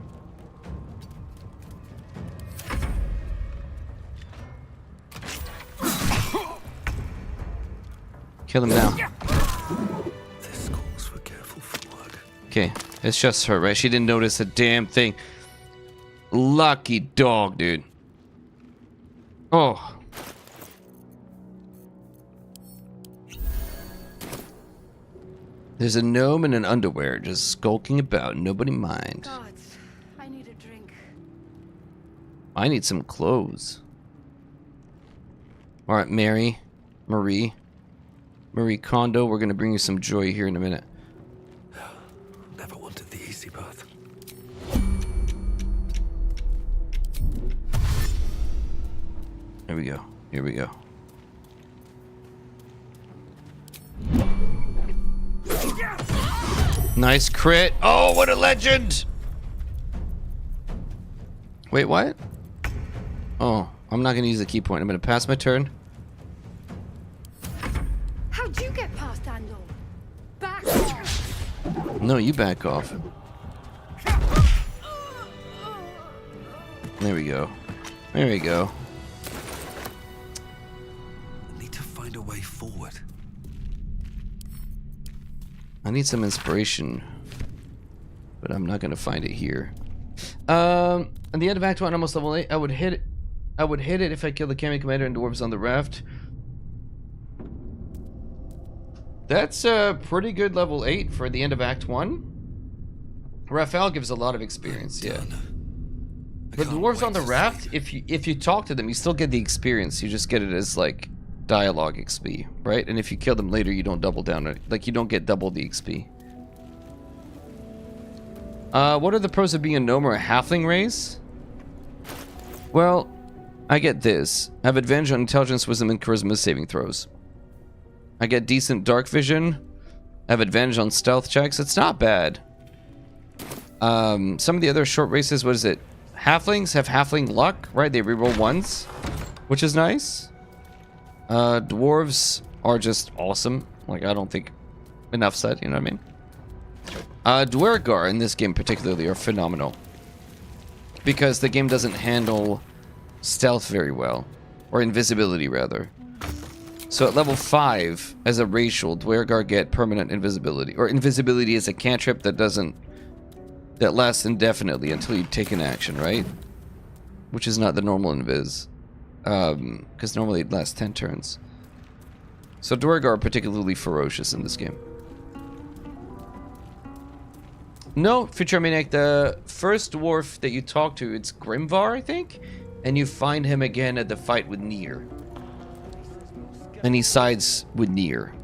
Kill him now. This calls for careful footwork. Okay, it's just her, right? She didn't notice a damn thing. Lucky dog, dude. Oh. There's a gnome in an underwear just skulking about. Nobody mind. Gods, I need a drink. I need some clothes. Alright, Marie Kondo, we're gonna bring you some joy here in a minute. Never wanted the easy path. Here we go. Here we go. Nice crit. Oh, what a legend! Wait, what? Oh, I'm not gonna use the key point. I'm gonna pass my turn. How'd you get past Andor? Back off! No, you back off. There we go. There we go. I need to find a way forward. I need some inspiration, but I'm not gonna find it here. At the end of Act 1, almost level 8, I would hit it. I would hit it if I killed the Kami commander and dwarves on the raft. That's a pretty good level 8 for the end of Act 1. Raphael gives a lot of experience, yeah. But dwarves on the raft, if you talk to them, you still get the experience. You just get it as like dialogue XP, right? And if you kill them later, you don't double down it. Like you don't get double the XP. What are the pros of being a gnome or a halfling race? Well, I get this. I have advantage on intelligence, wisdom, and charisma saving throws. I get decent dark vision. I have advantage on stealth checks. It's not bad. Some of the other short races, what is it? Halflings have halfling luck, right? They reroll ones, which is nice. Dwarves are just awesome. Like, I don't think enough said, you know what I mean? Duergar in this game particularly are phenomenal. Because the game doesn't handle stealth very well. Or invisibility, rather. So at level 5, as a racial, Duergar get permanent invisibility. Or invisibility is a cantrip that lasts indefinitely until you take an action, right? Which is not the normal invis. Because normally it lasts 10 turns. So Duergar are particularly ferocious in this game. No, Future Maniac, the first dwarf that you talk to, it's Grimvar, I think? And you find him again at the fight with Nier. And he sides with Nier.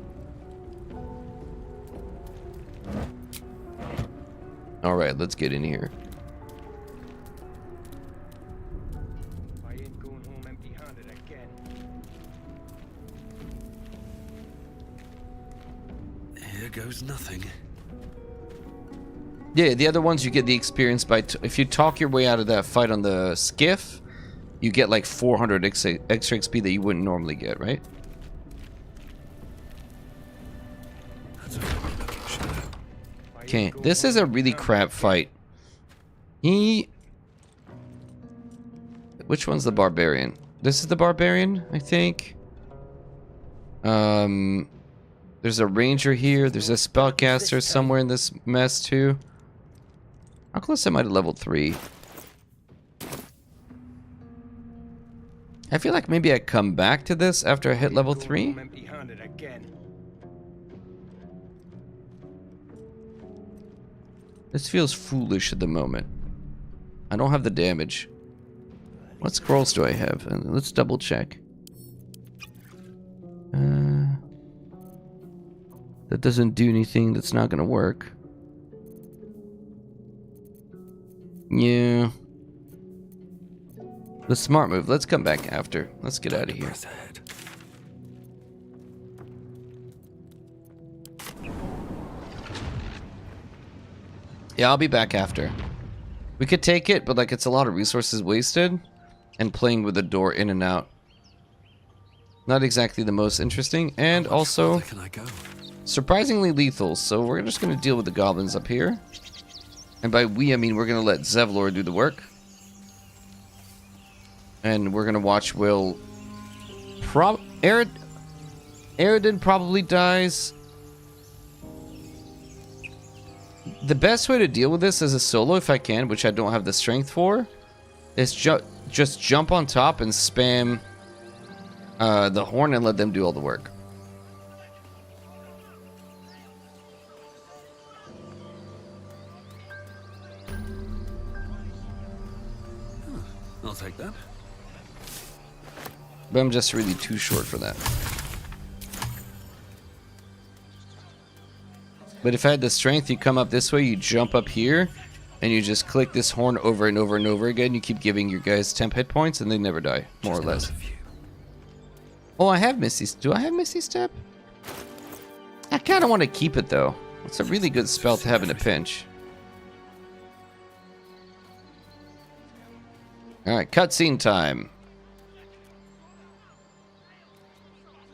Alright, let's get in here. I ain't going home empty-handed again. Here goes nothing. Yeah, the other ones you get the experience by... if you talk your way out of that fight on the skiff, you get like 400 extra XP that you wouldn't normally get, right? Okay, this is a really crap fight. Which one's the barbarian? This is the barbarian, I think. There's a ranger here. There's a spellcaster somewhere in this mess too. How close am I to level 3? I feel like maybe I come back to this after I hit level 3. This feels foolish at the moment. I don't have the damage. What scrolls do I have? Let's double check. That doesn't do anything. That's not gonna work. Yeah. The smart move. Let's come back after. Let's get out of here. Yeah, I'll be back after. We could take it, but like it's a lot of resources wasted. And playing with the door in and out. Not exactly the most interesting. And also surprisingly lethal. So we're just going to deal with the goblins up here. And by we, I mean we're going to let Zevlor do the work. And we're going to watch Will... Aridin probably dies. The best way to deal with this as a solo, if I can, which I don't have the strength for, is just jump on top and spam the horn and let them do all the work. I'll take that. But I'm just really too short for that. But if I had the strength, you come up this way, you jump up here, and you just click this horn over and over and over again. You keep giving your guys temp hit points, and they never die, more or less. Oh, I have Misty. Do I have Misty Step? I kind of want to keep it, though. It's a really good spell to have in a pinch. Alright, cutscene time.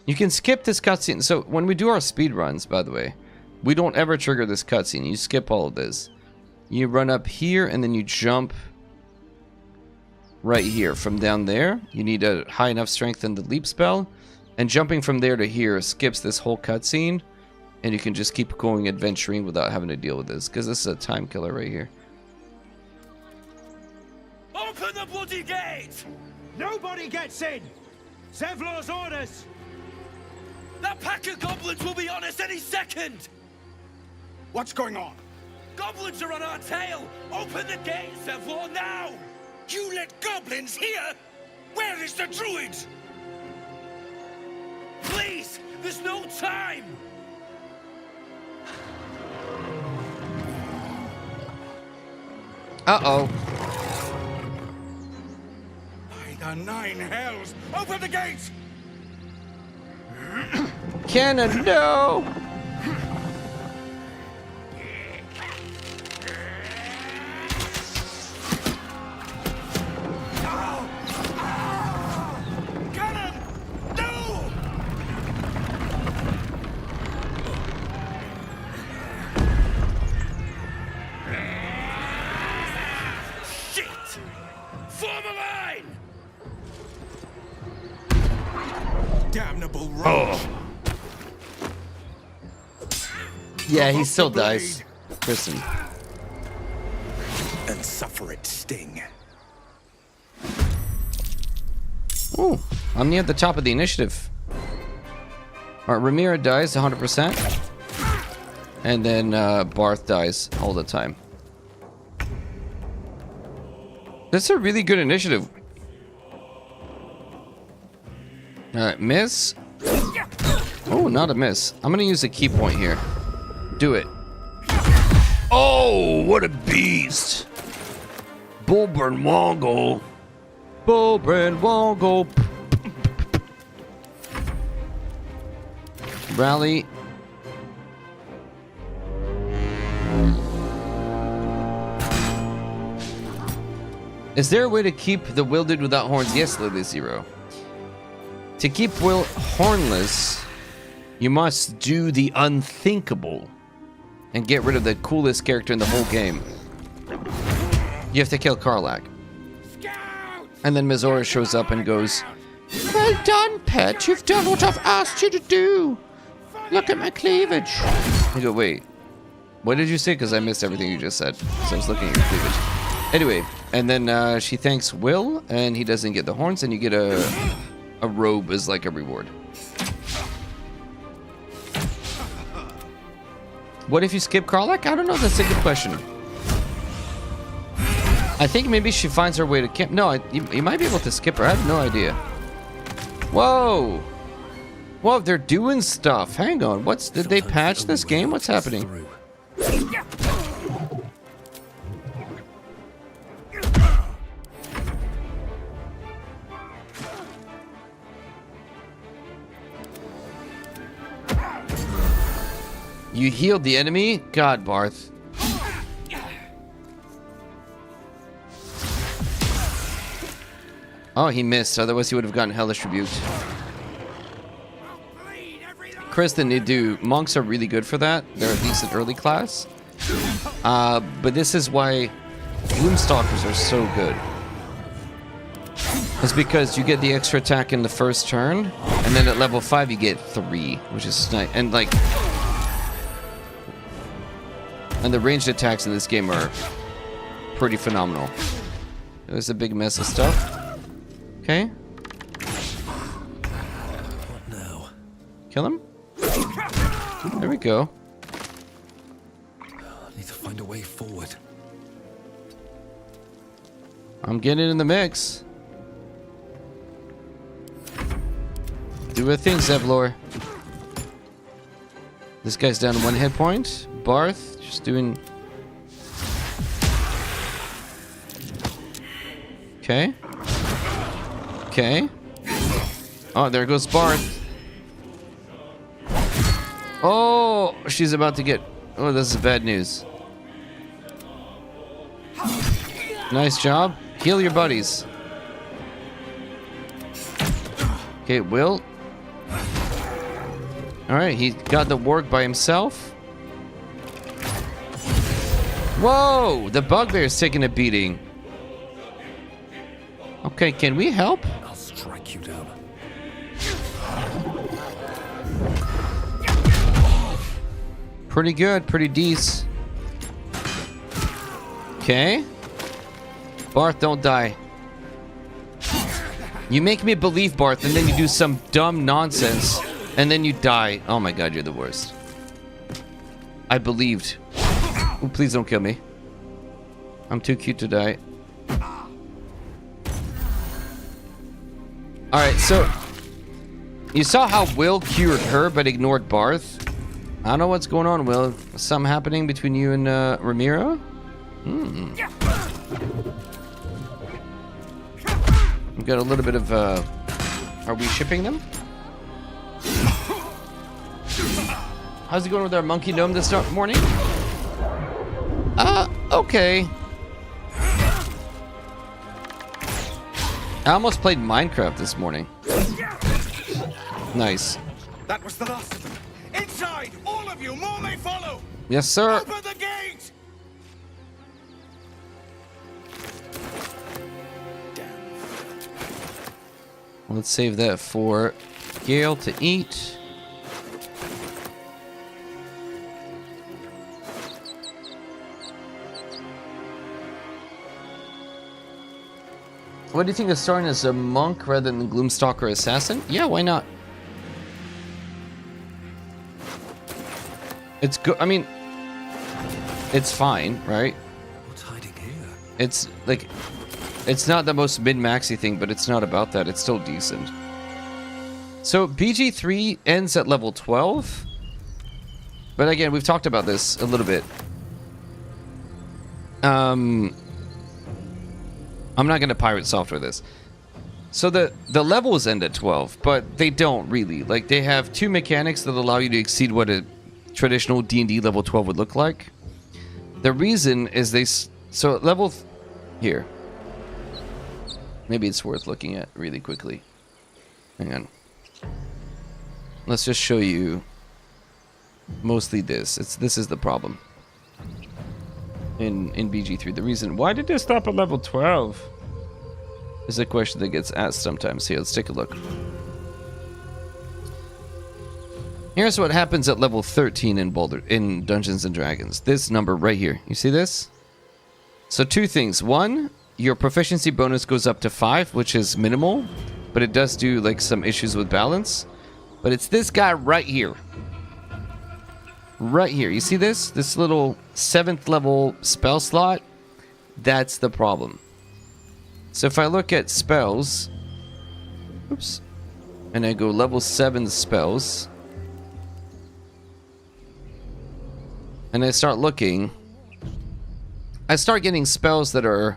You can skip this cutscene. So, when we do our speed runs, by the way, we don't ever trigger this cutscene. You skip all of this. You run up here, and then you jump right here. From down there, you need a high enough strength in the leap spell. And jumping from there to here skips this whole cutscene. And you can just keep going adventuring without having to deal with this. Because this is a time killer right here. Open the bloody gate! Nobody gets in! Zevlor's orders! That pack of goblins will be on us any second! What's going on? Goblins are on our tail! Open the gate, Zevlor, now! You let goblins here? Where is the druid? Please! There's no time! Uh-oh. to 9 hells! Open the gates! Cannon, no! Cannon! No! Shit! Form a line! Damnable rogue! Yeah, he still dies. Kristen. And suffer its sting. Ooh, I'm near the top of the initiative. Alright, Ramira dies 100%. And then Barth dies all the time. This is a really good initiative. Alright, miss. Oh, not a miss. I'm gonna use a key point here. Do it. Oh, what a beast! Bulburn Wongle. Bulburn Wongle. Rally. Is there a way to keep the wielded without horns? Yes, Lily Zero. To keep Will hornless, you must do the unthinkable and get rid of the coolest character in the whole game. You have to kill Karlach. And then Mizora shows up and goes, "Well done, pet. You've done what I've asked you to do. Look at my cleavage." I go, wait. What did you say? Because I missed everything you just said. So I was looking at your cleavage. Anyway, and then she thanks Will, and he doesn't get the horns, and you get a robe as like a reward. What if you skip Karlach? I don't know. That's a good question. I think maybe she finds her way to camp. No, you might be able to skip her. I have no idea. Whoa. Whoa, they're doing stuff. Hang on. Did they patch this game? What's happening? You healed the enemy? God, Barth. Oh, he missed. Otherwise, he would have gotten Hellish Rebuke. Kristen, they do. Monks are really good for that. They're a decent early class. But this is why Gloomstalkers are so good. It's because you get the extra attack in the first turn, and then at level 5 you get 3, which is nice. And like... And the ranged attacks in this game are pretty phenomenal. There's a big mess of stuff. Okay. What now? Kill him. There we go. I need to find a way forward. I'm getting in the mix. Do a thing, Zevlor. This guy's down 1 hit point. Barth, just doing... Okay. Okay. Oh, there goes Barth. Oh, she's about to get... Oh, this is bad news. Nice job. Heal your buddies. Okay, Will. Alright, he got the work by himself. Whoa! The bugbear's taking a beating. Okay, can we help? I'll strike you down. Pretty good, pretty decent. Okay. Barth, don't die. You make me believe, Barth, and then you do some dumb nonsense, and then you die. Oh my god, you're the worst. I believed. Ooh, please don't kill me. I'm too cute to die. Alright, so... You saw how Will cured her, but ignored Barth? I don't know what's going on, Will. Something happening between you and got a little bit of, are we shipping them? How's it going with our monkey gnome this morning? Okay. I almost played Minecraft this morning. Nice. That was the last of them. Inside! All of you! More may follow! Yes, sir. Open the gate! Let's save that for Gale to eat. What do you think of starting as a monk rather than Gloomstalker Assassin? Yeah, why not? It's good. I mean, it's fine, right? What's hiding here? It's like, it's not the most min-maxy thing, but it's not about that. It's still decent. So BG3 ends at level 12. But again, we've talked about this a little bit. I'm not going to pirate software this. So the levels end at 12, but they don't really. Like, they have two mechanics that allow you to exceed what a traditional D&D level 12 would look like. The reason is so level here. Maybe it's worth looking at really quickly. Hang on. Let's just show you mostly this. This is the problem. In BG3, the reason why did they stop at level 12 is a question that gets asked sometimes. Here, let's take a look. Here's what happens at level 13 in Dungeons and Dragons. This number right here. You see this? So two things. One, your proficiency bonus goes up to 5, which is minimal, but it does do like some issues with balance. But it's this guy right here. Right here. You see this? This little 7th level spell slot? That's the problem. So if I look at spells, oops, and I go level 7 spells, and I start looking, I start getting spells that are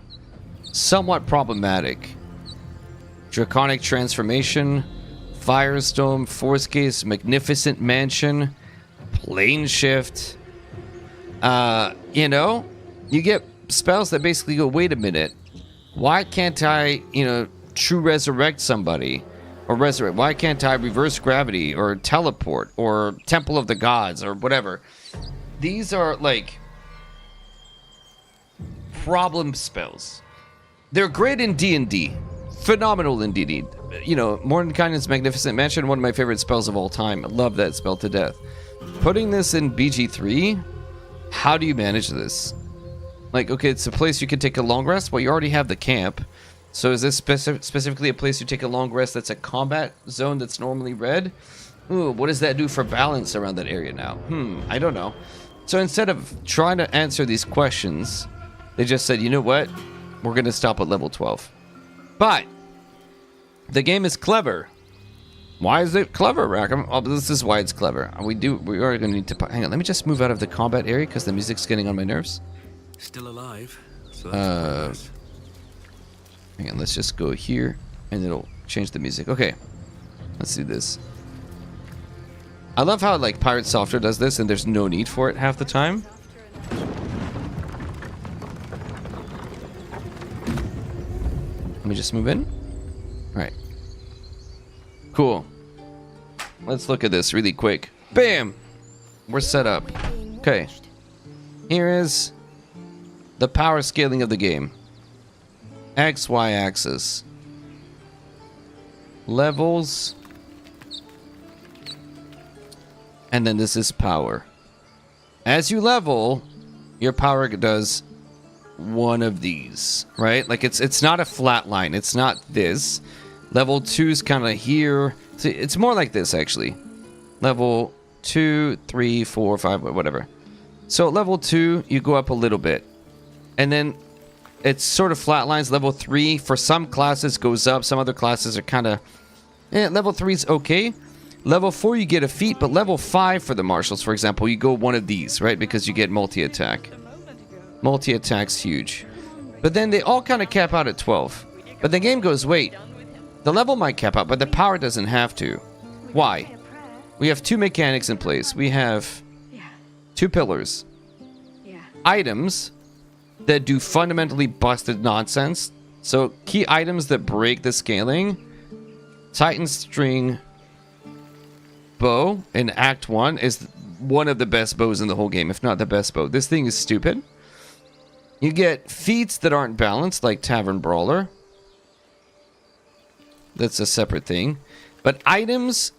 somewhat problematic. Draconic Transformation, Firestorm, Force Case, Magnificent Mansion, Plane Shift. You know, you get spells that basically go, wait a minute, why can't I, true resurrect somebody? Or resurrect, why can't I reverse gravity or teleport or Temple of the Gods or whatever? These are like problem spells. They're great in D&D. Phenomenal in D&D. Mordenkainen's Magnificent Mansion, one of my favorite spells of all time. I love that spell to death. Putting this in BG3, how do you manage this? Like, okay, it's a place you can take a long rest. Well, you already have the camp. So is this specifically a place you take a long rest that's a combat zone that's normally red? Ooh, what does that do for balance around that area now? I don't know. So instead of trying to answer these questions, they just said, you know what? We're going to stop at level 12. But the game is clever. Why is it clever, Rackham? Oh, this is why it's clever. We are going to need to... Hang on, let me just move out of the combat area because the music's getting on my nerves. Still alive. So that's hang on, let's just go here and it'll change the music. Okay, let's do this. I love how like Pirate Software does this and there's no need for it half the time. Let me just move in. All right. Cool. Let's look at this really quick. Bam! We're set up. Okay. Here is the power scaling of the game. X, Y axis. Levels. And then this is power. As you level, your power does one of these, right? Like it's not a flat line. It's not this. Level 2 is kind of here. It's more like this, actually. Level 2, 3, 4, 5, whatever. So at level 2, you go up a little bit. And then it's sort of flat lines. Level 3, for some classes, goes up. Some other classes are kind of... level 3 is okay. Level 4, you get a feat. But level 5 for the marshals, for example, you go one of these, right? Because you get multi-attack. Multi-attack's huge. But then they all kind of cap out at 12. But the game goes, wait, The level might cap out, but the power doesn't have to. Why? We have two mechanics in place. We have two pillars. Items that do fundamentally busted nonsense. So key items that break the scaling. Titan String bow in Act 1 is one of the best bows in the whole game, if not the best bow. This thing is stupid. You get feats that aren't balanced, like Tavern Brawler. That's a separate thing. But items,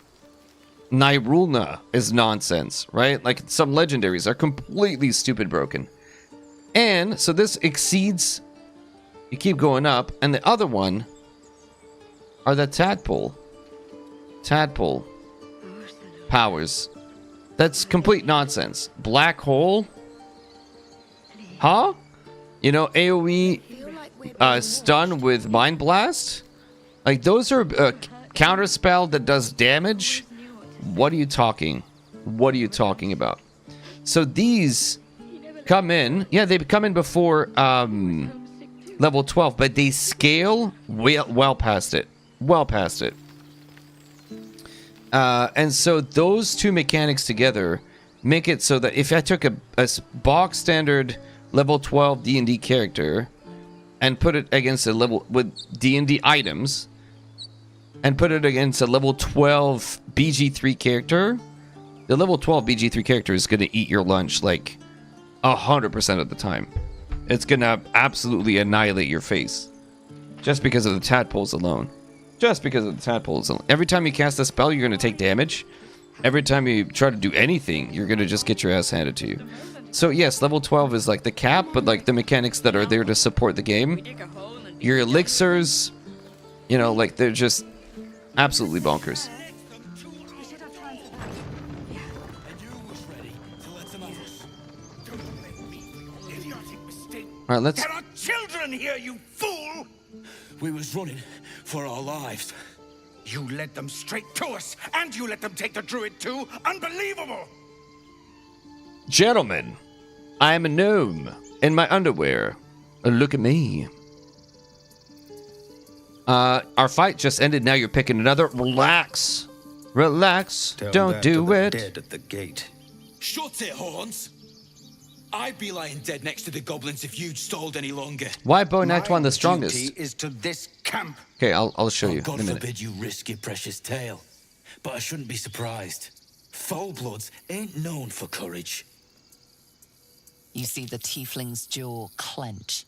Nirulna is nonsense, right? Like some legendaries are completely stupid broken. And so this exceeds, you keep going up, and the other one are the tadpole powers. That's complete nonsense. Black hole? Huh? You know, AoE stun with Mind Blast? Like, those are a counter spell that does damage? What are you talking? What are you talking about? So these come in. Yeah, they come in before level 12, but they scale well past it. Well past it. And so those two mechanics together make it so that if I took a box standard level 12 D&D character and put it against a level with D&D items and put it against a level 12 BG3 character, the level 12 BG3 character is going to eat your lunch like 100% of the time. It's going to absolutely annihilate your face just because of the tadpoles alone. Just because of the tadpoles alone. Every time you cast a spell, you're going to take damage. Every time you try to do anything, you're going to just get your ass handed to you. So yes, level 12 is like the cap, but like the mechanics that are there to support the game. Your elixirs, you know, like they're just absolutely bonkers. All right, let's... There are children here, you fool! We was running for our lives. You led them straight to us, and you let them take the druid too? Unbelievable! Gentlemen, I am a gnome in my underwear. Look at me. Our fight just ended. Now you're picking another. Relax. Relax. Don't do it. Dead at the gate. Shut it, Horns! I'd be lying dead next to the goblins if you'd stalled any longer. Why Bo Act 1 the strongest? Duty is to this camp. Okay, I'll show you God in a minute. forbid you risk your precious tail. But I shouldn't be surprised. Foulbloods ain't known for courage. You see the tiefling's jaw clench.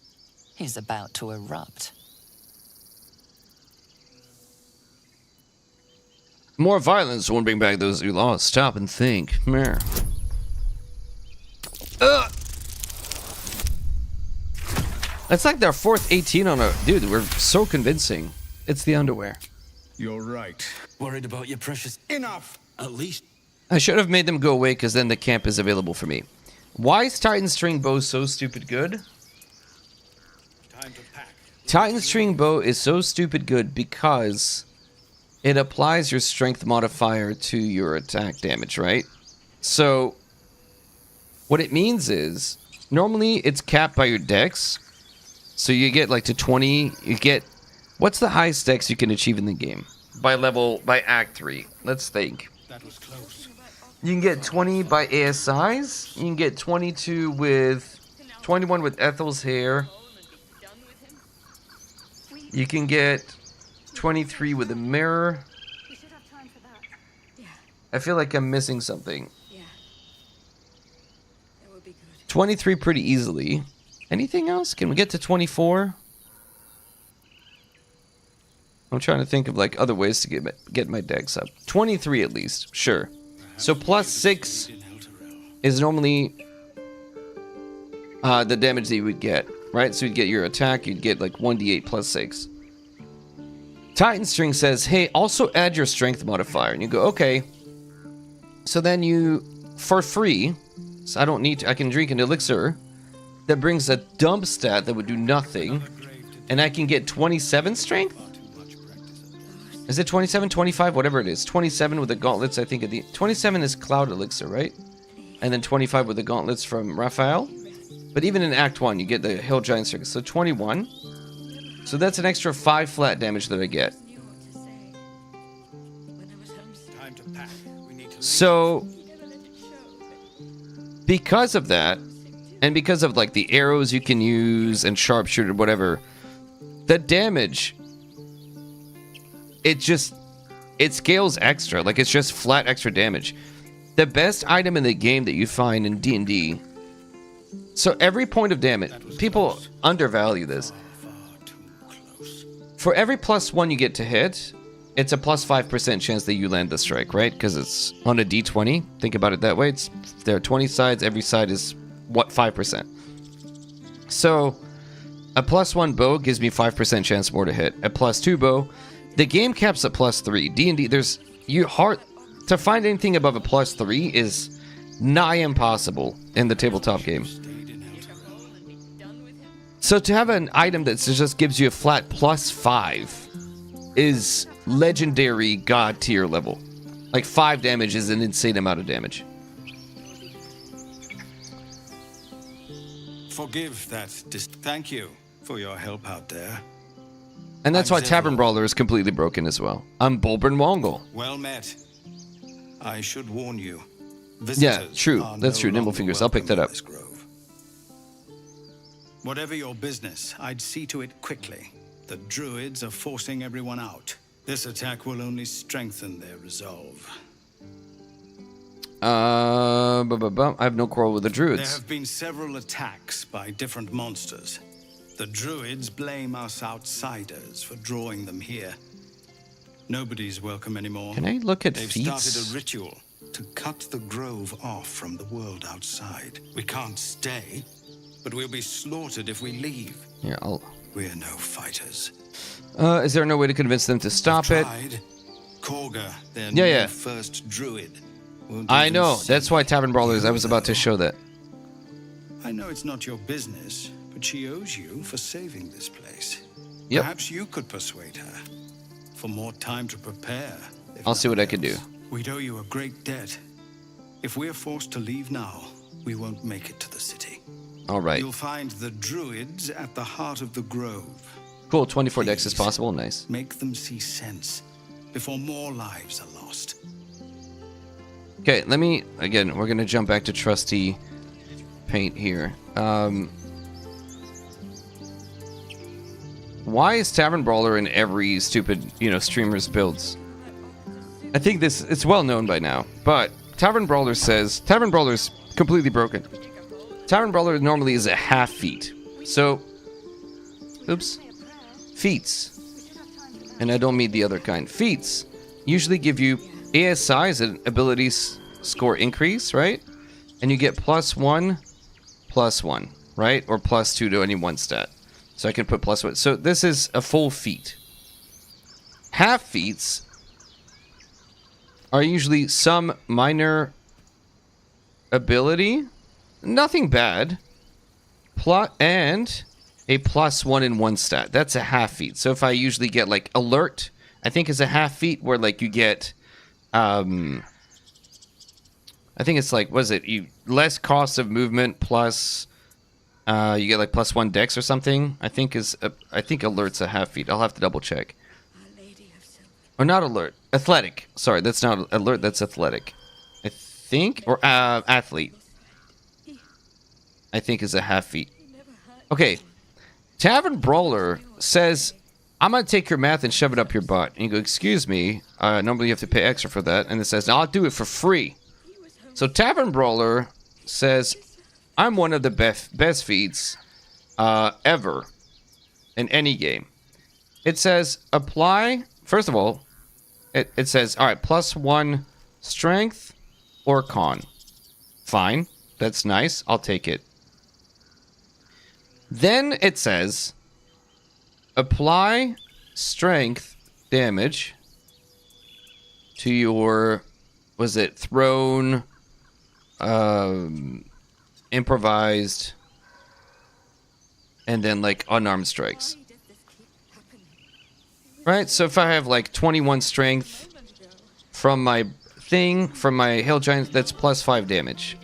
He's about to erupt. More violence won't bring back those you lost. Stop and think. Meh. That's like their fourth 18 on a... Dude, we're so convincing. It's the underwear. You're right. Worried about your precious... Enough! At least... I should have made them go away because then the camp is available for me. Why is Titan String Bow so stupid good? Titan String Bow is so stupid good because it applies your strength modifier to your attack damage, right? So what it means is normally it's capped by your dex. So you get like to 20, you get, what's the highest dex you can achieve in the game? By Act 3. Let's think. That was close. You can get 20 by ASIs. You can get 22 with... 21 with Ethel's hair. You can get 23 with a mirror. I feel like I'm missing something. 23 pretty easily. Anything else? Can we get to 24? I'm trying to think of like other ways to get my dex up. 23 at least, sure. So plus 6 is normally the damage that you would get, right? So you'd get your attack, you'd get like 1d8 plus 6. Titan String says, hey, also add your strength modifier. And you go, okay. So then you, for free, so I don't need to, I can drink an elixir that brings a dump stat that would do nothing. And I can get 27 strength? Is it 27, 25, whatever it is? 27 with the gauntlets, I think. 27 is Cloud Elixir, right? And then 25 with the gauntlets from Raphael. But even in Act 1, you get the Hill Giant Circus. So 21. So that's an extra 5 flat damage that I get. So because of that, and because of like the arrows you can use and sharpshooter, whatever, the damage, it scales extra. Like it's just flat extra damage. The best item in the game that you find in D&D. So every point of damage, people undervalue this. For every +1 you get to hit, it's a +5% chance that you land the strike, right? Because it's on a D20. Think about it that way. There are 20 sides. Every side is, 5%. So a +1 bow gives me 5% chance more to hit. A +2 bow, the game caps at +3. D&D, to find anything above a +3 is nigh impossible in the tabletop game. So to have an item that just gives you a flat +5 is legendary god tier level. Like 5 damage is an insane amount of damage. Forgive that. Thank you for your help out there. And that's I'm why Tavern Zevlor. Brawler is completely broken as well. I'm Bulbrin Wongle. Well met. I should warn you. Yeah, Visitors true. are That's no true. longer Nimblefingers. I'll pick that welcome up. in this grove. Whatever your business, I'd see to it quickly. The druids are forcing everyone out. This attack will only strengthen their resolve. I have no quarrel with the There druids. have been several attacks by different monsters. The druids blame us outsiders for drawing them here. Nobody's welcome anymore. Can I look at They've feats? started a ritual to cut the grove off from the world outside. We can't stay, but we'll be slaughtered if we leave. Here, We're no fighters. Is there no way to convince them to stop it? Tried. Korga, their Yeah. new first druid. won't I even know. see That's why Tavern Brawlers. I was about to show that. I know it's not your business, but she owes you for saving this place. Yep. Perhaps you could persuade her for more time to prepare. if I'll see what I nothing can do. else. We'd owe you a great debt. If we're forced to leave now, we won't make it to the city. All right. You'll find the druids at the heart of the grove. Cool. 24 decks is Please. possible. Nice. Make them see sense before more lives are lost. Okay, we're going to jump back to trusty paint here. Why is Tavern Brawler in every stupid, streamer's builds? I think it's well known by now, but Tavern Brawler says Tavern Brawler's completely broken. Tavern Brawler normally is a half feat. So, feats. And I don't mean the other kind. Feats usually give you ASI as an abilities score increase, right? And you get +1/+1, right? Or +2 to any one stat. So I can put +1. So this is a full feat. Half feats are usually some minor ability, nothing bad, and a +1 in one stat. That's a half feat. So if I usually get like alert, I think is a half feat where like you get, I think it's like, less cost of movement plus, you get like +1 dex or something. I think alert's a half feat. I'll have to double check. Or not alert, athletic. Sorry, that's not alert. That's athletic. I think, or athlete. I think is a half feat. Okay, Tavern Brawler says, I'm going to take your math and shove it up your butt. And you go, excuse me, normally you have to pay extra for that. And it says, no, I'll do it for free. So Tavern Brawler says, I'm one of the best feats ever in any game. It says, apply, first of all, it says, all right, +1 strength or con. Fine, that's nice, I'll take it. Then it says, apply strength damage to your, thrown, improvised, and then like unarmed strikes. Right, so if I have like 21 strength from my Hail Giant, that's +5 damage.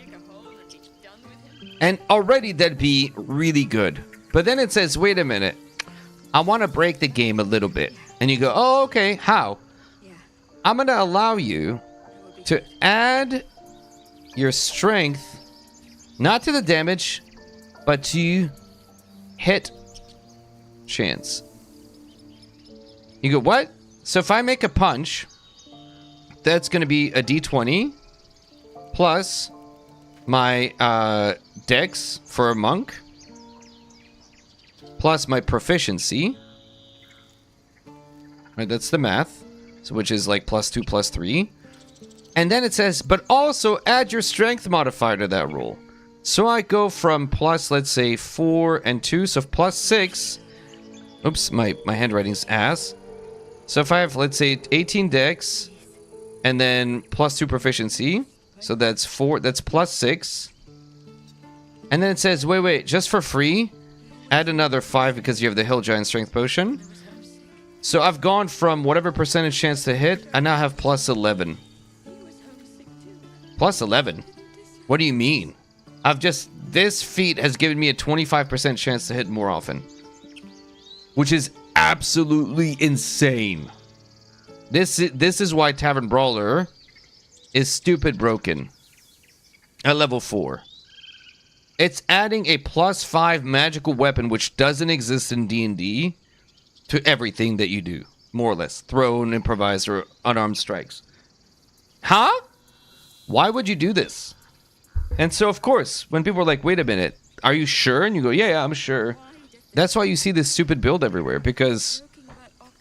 And already that'd be really good. But then it says, wait a minute, I want to break the game a little bit. And you go, oh, okay, how? I'm going to allow you to add your strength, not to the damage, but to hit chance. You go, what? So if I make a punch, that's going to be a d20 plus my dex for a monk plus my proficiency. Right, that's the math. So which is like +2 +3. And then it says, but also add your strength modifier to that roll. So I go from plus, let's say, 4 and 2, so +6. Oops, my handwriting's ass. So if I have, let's say, 18 dex, and then +2 proficiency, so that's 4, that's +6. And then it says, wait, just for free, add another 5 because you have the Hill Giant Strength Potion. So I've gone from whatever percentage chance to hit, I now have +11. +11? What do you mean? This feat has given me a 25% chance to hit more often. Which is absolutely insane. This is why Tavern Brawler is stupid broken. At level 4. It's adding a +5 magical weapon which doesn't exist in D&D to everything that you do. More or less. Thrown, improvise, or unarmed strikes. Huh? Why would you do this? And so, of course, when people are like, wait a minute, are you sure? And you go, yeah, I'm sure. That's why you see this stupid build everywhere, because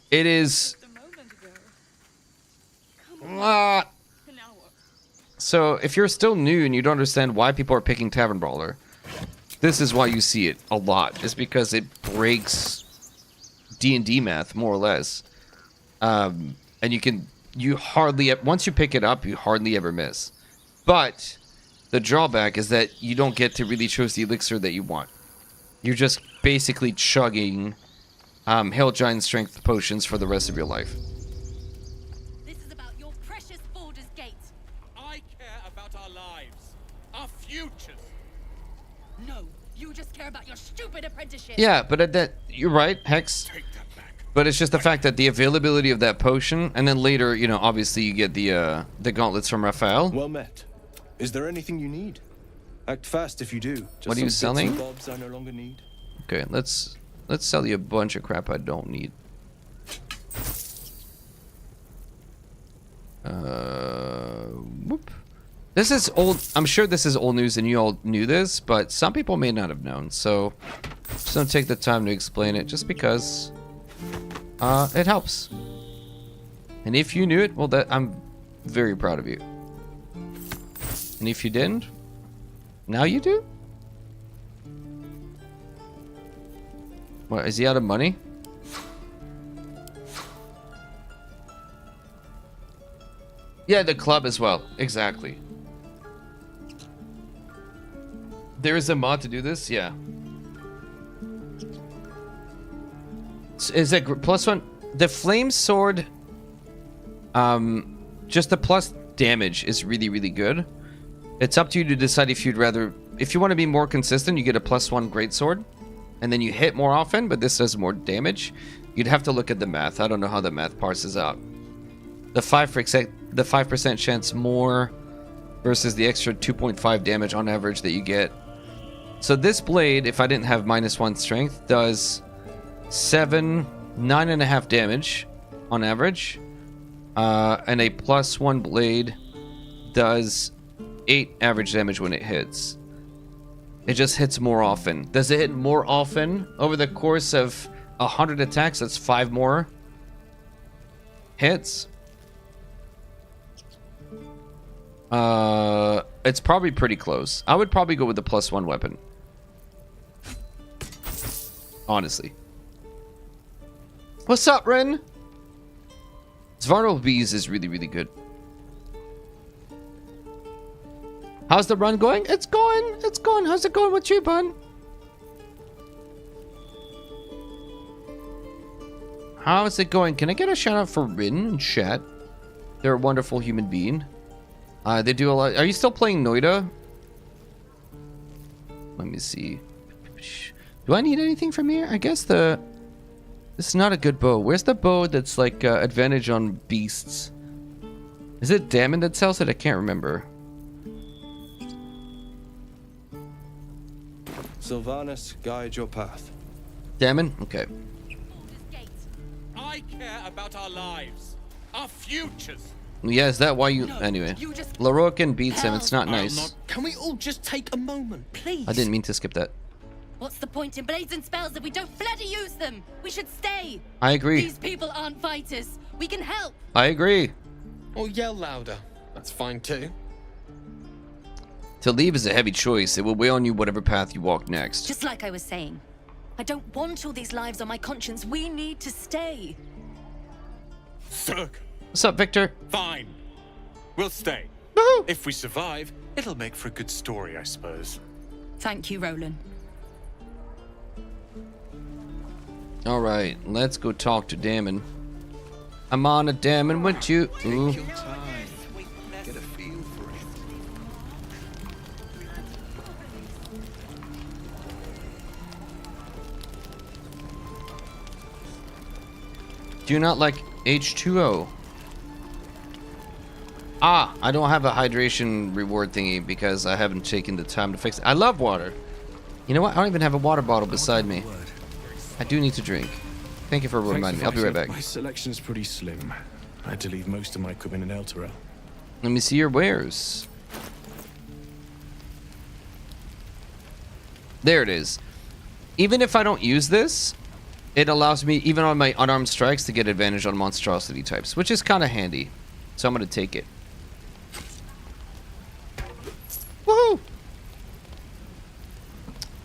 it is... So, if you're still new and you don't understand why people are picking Tavern Brawler, this is why you see it a lot. It's because it breaks D&D math, more or less. And you hardly... Once you pick it up, you hardly ever miss. But the drawback is that you don't get to really choose the elixir that you want. You're just basically chugging Hill Giant Strength potions for the rest of your life. This is about your precious Baldur's Gate. I care about our lives, our futures. No, you just care about your stupid apprenticeship. Yeah, but you're right, Hex. Take that back. But it's just the fact that the availability of that potion, and then later, you know, obviously you get the gauntlets from Raphael. Well met. Is there anything you need? Act fast if you do. Just What are you some bits and selling? bobs I no longer need. Okay, let's sell you a bunch of crap I don't need. Whoop. This is old. I'm sure this is old news and you all knew this, but some people may not have known. So just don't take the time to explain it just because it helps. And if you knew it, well, I'm very proud of you. And if you didn't, now you do? What, is he out of money? Yeah, the club as well. Exactly. There is a mod to do this? Yeah. Is it +1? The flame sword, just the plus damage is really, really good. It's up to you to decide if you'd rather... If you want to be more consistent, you get a +1 greatsword. And then you hit more often, but this does more damage. You'd have to look at the math. I don't know how the math parses out. The 5% chance more versus the extra 2.5 damage on average that you get. So this blade, if I didn't have -1 strength, does 9.5 damage on average. And a +1 blade does 8 average damage when it hits. It just hits more often. Does it hit more often over the course of 100 attacks? That's 5 more hits. It's probably pretty close. I would probably go with the +1 weapon. Honestly. What's up, Ren? Svarno Bees is really, really good. How's the run going? It's going. It's going. How's it going with you, bud? How's it going? Can I get a shout out for Rin in chat? They're a wonderful human being. They do a lot. Are you still playing Noida? Let me see. Do I need anything from here? I guess this is not a good bow. Where's the bow that's like advantage on beasts? Is it Damon that sells it? I can't remember. Sylvanas, guide your path. Damon? Okay. I care about our lives, our futures. Yeah, is that why you... Anyway. Lorroakan beats him. It's not nice. Can we all just take a moment, please? I didn't mean to skip that. What's the point in blazing spells if we don't bloody use them? We should stay. I agree. These people aren't fighters. We can help. I agree. Or yell louder. That's fine too. To leave is a heavy choice. It will weigh on you whatever path you walk next. Just like I was saying, I don't want all these lives on my conscience. We need to stay. Zerg. What's up, Victor? Fine. We'll stay. If we survive, it'll make for a good story, I suppose. Thank you, Roland. All right, let's go talk to Damon. I'm on a Damon with you. Ooh. Take your time. Get a feel for it. Do you not like H2O? Ah, I don't have a hydration reward thingy because I haven't taken the time to fix it. I love water. You know what? I don't even have a water bottle beside me. I do need to drink. Thank you for reminding me. I'll be right back. My selection's pretty slim. I had to leave most of my equipment in Elturel. Let me see your wares. There it is. Even if I don't use this, it allows me, even on my unarmed strikes, to get advantage on monstrosity types, which is kind of handy. So I'm going to take it. Woohoo!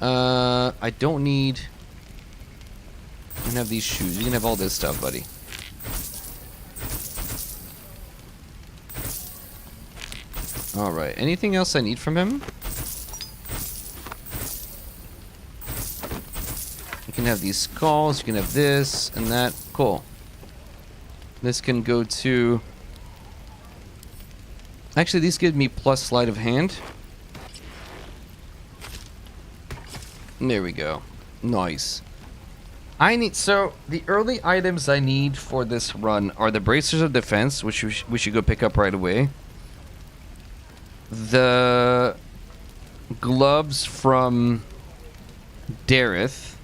I don't need... You can have these shoes. You can have all this stuff, buddy. Alright, anything else I need from him? You can have these skulls, you can have this and that. Cool. This can go to... Actually, these give me plus sleight of hand. There we go. Nice. I need... So, the early items I need for this run are the Bracers of Defense, which we should go pick up right away. The gloves from Dareth.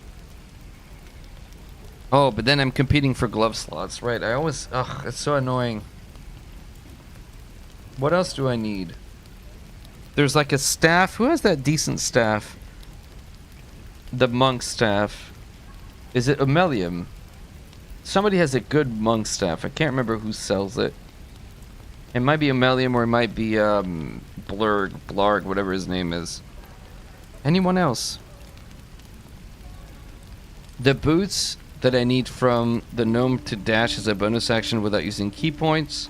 Oh, but then I'm competing for glove slots, right? I always... Ugh, it's so annoying. What else do I need? There's like a staff. Who has that decent staff? The monk staff. Is it Omelium? Somebody has a good monk staff. I can't remember who sells it. It might be Omelium or it might be Blarg, whatever his name is. Anyone else? The boots that I need from the gnome to dash as a bonus action without using key points.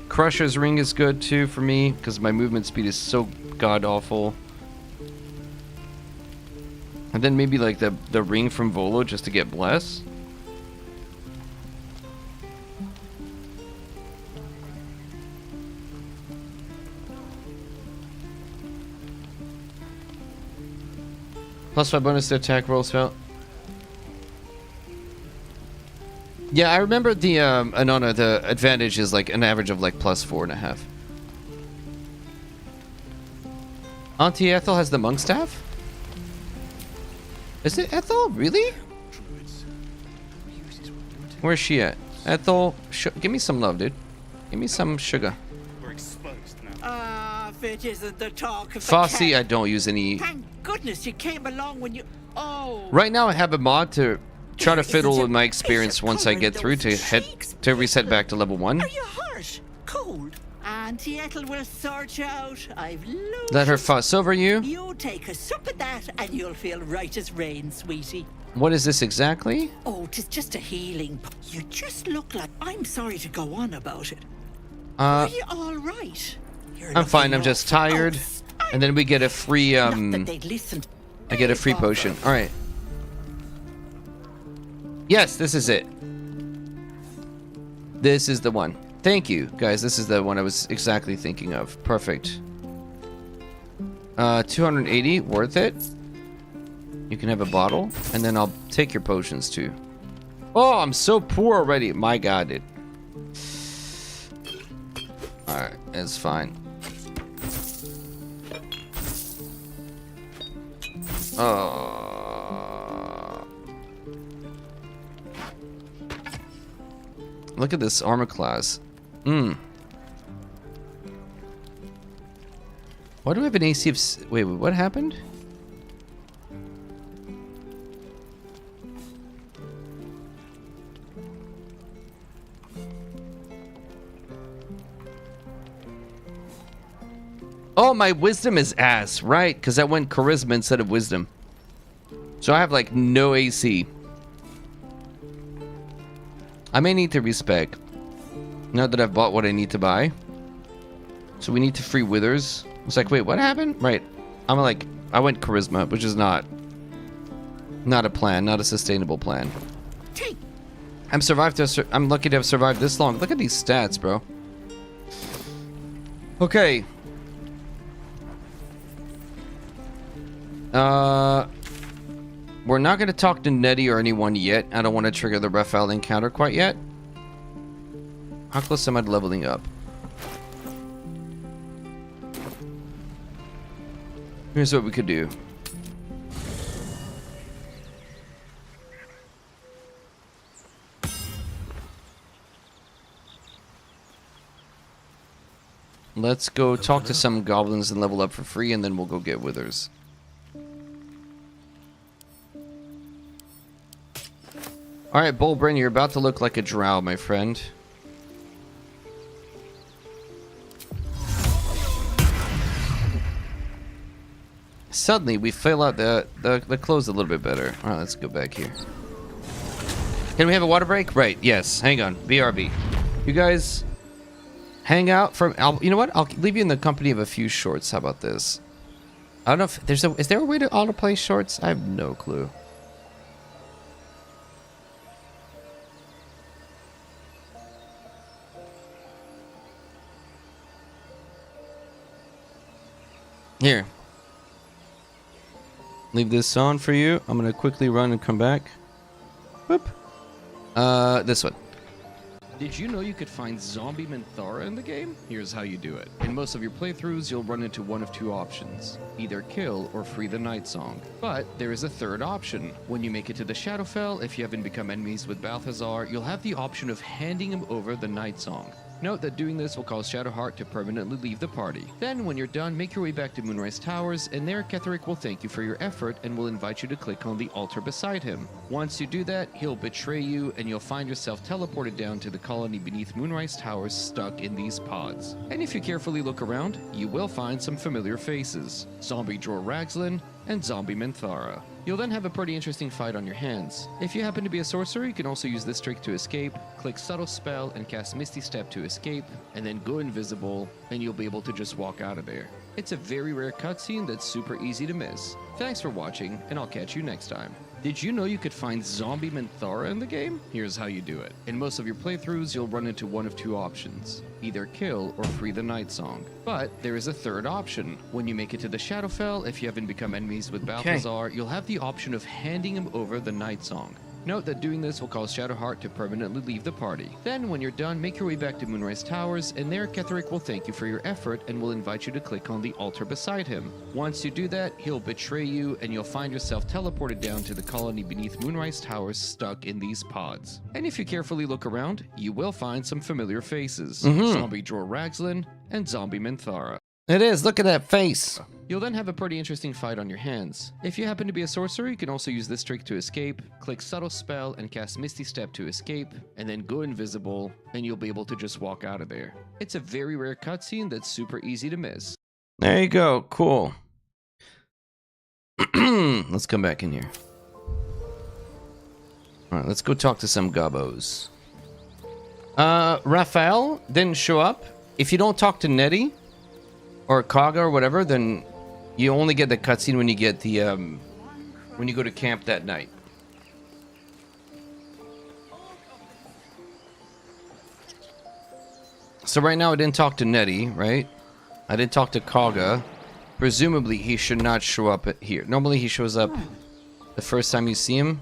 Crusher's ring is good too for me because my movement speed is so god awful. And then maybe like the ring from Volo just to get bless. +5 bonus to attack rolls felt. Yeah, I remember the Anona, the advantage is like an average of like +4.5. Auntie Ethel has the monk staff? Is it Ethel? Really? Where's she at? Ethel, give me some love, dude. Give me some sugar. We're exposed now. Ah, if it isn't the talk of the Fossey, cat. I don't use any. Thank goodness you came along when you... Oh. Right now I have a mod to try to fiddle with my experience once I get through to reset back to level 1. Are you hurt? Cold? Auntie Ethel will sort you out. I've loads. Let her fuss over you? You take a sup of that and you'll feel right as rain, sweetie. What is this exactly? Oh, 'tis just a healing. You just look like... I'm sorry to go on about it. Are you all right? I'm fine. I'm just tired. And then we get a free I get a free potion. All right. Yes, this is it. This is the one. Thank you, guys. This is the one I was exactly thinking of. Perfect. 280, worth it. You can have a bottle, and then I'll take your potions too. Oh, I'm so poor already. My God, dude. Alright, it's fine. Look at this armor class. Why do I have an AC of... Wait, what happened? Oh, my wisdom is ass, right? Because I went charisma instead of wisdom. So I have like no AC. I may need to respec. Now that I've bought what I need to buy. So we need to free withers. It's like, wait, what happened? Right. I went charisma, which is not a plan, not a sustainable plan. I'm lucky to have survived this long. Look at these stats, bro. Okay. We're not going to talk to Nettie or anyone yet. I don't want to trigger the Raphael encounter quite yet. How close am I to leveling up? Here's what we could do. Let's go talk to some goblins and level up for free, and then we'll go get withers. Alright, Bullbrain, you're about to look like a drow, my friend. Suddenly, we fill out the clothes a little bit better. Alright, let's go back here. Can we have a water break? Right, yes. Hang on. BRB. You guys hang out from... you know what? I'll leave you in the company of a few shorts. How about this? I don't know if there's a... Is there a way to autoplay shorts? I have no clue. Here. Leave this on for you. I'm gonna quickly run and come back. Whoop. This one. Did you know you could find Zombie Minthara in the game? Here's how you do it. In most of your playthroughs, you'll run into one of two options. Either kill or free the Night Song. But there is a third option. When you make it to the Shadowfell, if you haven't become enemies with Balthazar, you'll have the option of handing him over the Night Song. Note that doing this will cause Shadowheart to permanently leave the party. Then, when you're done, make your way back to Moonrise Towers, and there Ketheric will thank you for your effort and will invite you to click on the altar beside him. Once you do that, he'll betray you, and you'll find yourself teleported down to the colony beneath Moonrise Towers stuck in these pods. And if you carefully look around, you will find some familiar faces. Zombie Dror Ragzlin and Zombie Minthara. You'll then have a pretty interesting fight on your hands. If you happen to be a sorcerer, you can also use this trick to escape. Click Subtle Spell and cast Misty Step to escape, and then go invisible, and you'll be able to just walk out of there. It's a very rare cutscene that's super easy to miss. Thanks for watching, and I'll catch you next time. Did you know you could find Zombie Minthara in the game? Here's how you do it. In most of your playthroughs, you'll run into one of two options. Either kill or free the Night Song. But there is a third option. When you make it to the Shadowfell, if you haven't become enemies with Balthazar, you'll have the option of handing him over the Night Song. Note that doing this will cause Shadowheart to permanently leave the party. Then, when you're done, make your way back to Moonrise Towers, and there Ketheric will thank you for your effort and will invite you to click on the altar beside him. Once you do that, he'll betray you, and you'll find yourself teleported down to the colony beneath Moonrise Towers stuck in these pods. And if you carefully look around, you will find some familiar faces. Zombie Dror Ragzlin and Zombie Minthara. It is. Look at that face. You'll then have a pretty interesting fight on your hands. If you happen to be a sorcerer, you can also use this trick to escape. Click Subtle Spell and cast Misty Step to escape, and then go invisible, and you'll be able to just walk out of there. It's a very rare cutscene that's super easy to miss. There you go. Cool. Let's come back in here. Alright, let's go talk to some gobbos. Raphael didn't show up. If you don't talk to Nettie or Kaga or whatever, then you only get the cutscene when you get the when you go to camp that night. So right now I didn't talk to Nettie, right? I didn't talk to Kaga. Presumably he should not show up here. Normally he shows up the first time you see him.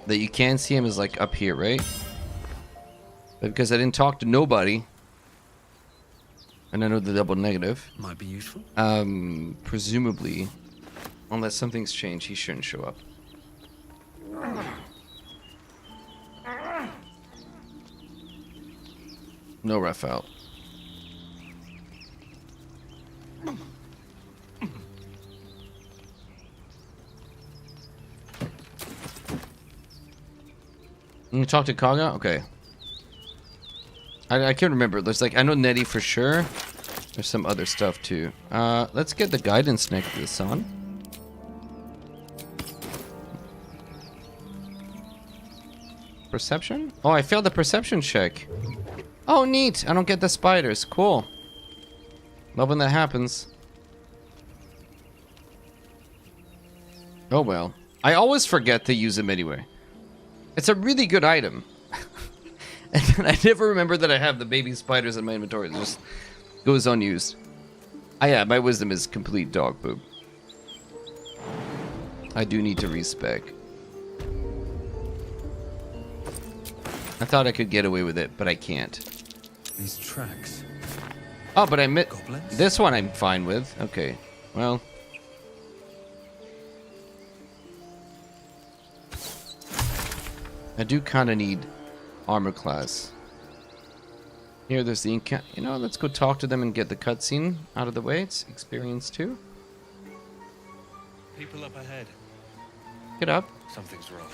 that you can see him is like up here, right? But because I didn't talk to nobody, and I know the double negative, Might be useful. presumably, unless something's changed, he shouldn't show up. No Raphael. You talk to Kaga? Okay. I can't remember. There's like, I know Nettie for sure. There's some other stuff too. Let's get the guidance necklace on. Perception? Oh, I failed the perception check. Oh, neat. I don't get the spiders. Cool. Love when that happens. Oh well. I always forget to use them anyway. It's a really good item. And then I never remember that I have the baby spiders in my inventory. It just goes unused. Yeah, my wisdom is complete dog poop. I do need to respec. I thought I could get away with it, but I can't. These tracks. Oh, but I admit this one I'm fine with. Okay, well. I do kind of need armor class. Here, there's the encounter. You know, let's go talk to them and get the cutscene out of the way. It's experience too. People up ahead. Get up. Something's wrong.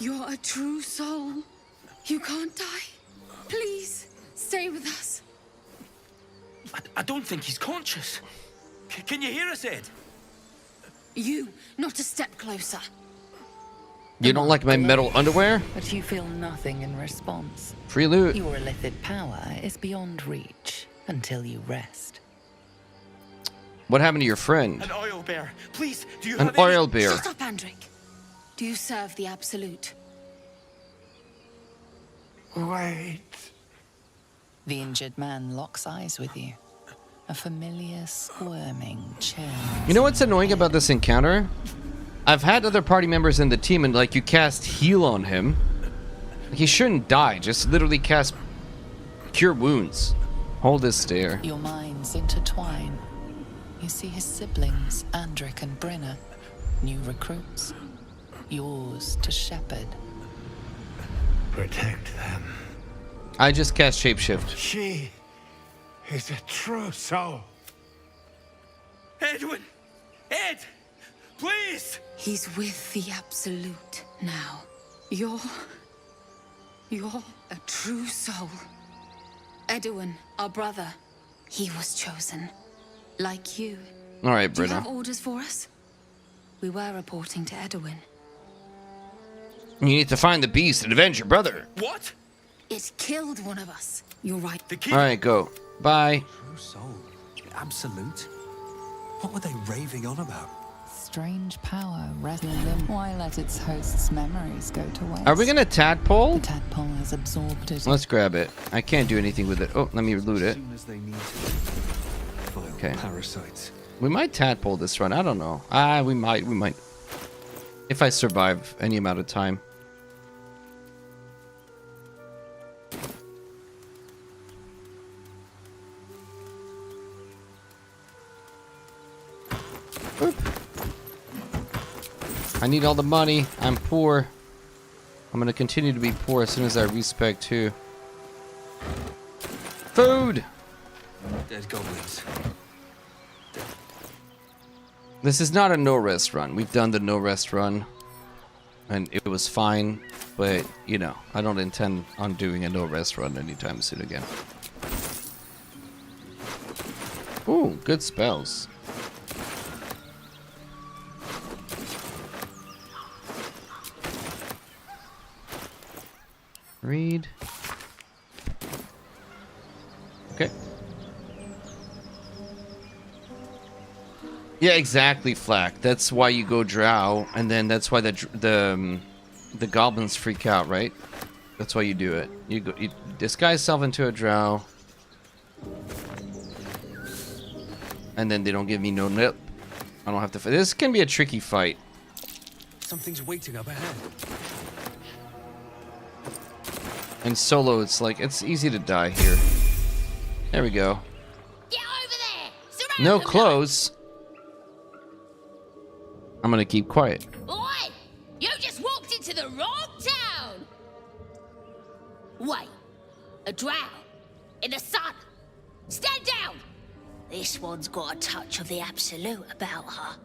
You're a true soul. You can't die. Please, stay with us. I don't think he's conscious. Can you hear us, Ed? You, not a step closer. You don't like my metal underwear? But you feel nothing in response. Free loot. Your illithid power is beyond reach until you rest. What happened to your friend? An oil bear. Please, do you An have any... oil bear. Shut up, Andric. Do you serve the Absolute? Wait. The injured man locks eyes with you. A familiar squirming chill. You know what's annoying about this encounter? I've had other party members in the team and like you cast heal on him. Like, he shouldn't die, just literally cast cure wounds. Hold this stare. Your minds intertwine. You see his siblings, Andric and Brenna. New recruits. Yours to shepherd. Protect them. I just cast shapeshift. She is a true soul. Edwin! Ed! Please! He's with the Absolute now. You're a true soul. Edwin, our brother, he was chosen. Like you. All right, Do you have Brenna. orders for us? We were reporting to Edwin. You need to find the beast and avenge your brother. What? It killed one of us. You're right. The kid. All right, go. Bye. True soul. Absolute. What were they raving on about? Strange power rests in them. Why let its host's memories go to waste? Are we gonna tadpole? The tadpole has absorbed it. Let's grab it. I can't do anything with it. Oh, let me loot it. As soon as they need to. Vile Okay. parasites. We might tadpole this run. I don't know. We might. If I survive any amount of time. Oop. I need all the money. I'm poor. I'm gonna continue to be poor as soon as I respec too. Food! Dead goblins. This is not a no rest run. We've done the no rest run and it was fine, but you know, I don't intend on doing a no rest run anytime soon again. Ooh, good spells. Read. Okay. Yeah, exactly, Flack. That's why you go drow, and then that's why the goblins freak out, right? That's why you do it. You disguise yourself into a drow. And then they don't give me no nip. I don't have to. This can be a tricky fight. Something's waiting up ahead. In solo, it's like it's easy to die here. There we go. Get over there! Surround No them, clothes. I'm gonna keep quiet. Oi! You just walked into the wrong town! Wait. A drow. In the sun. Stand down! This one's got a touch of the absolute about her.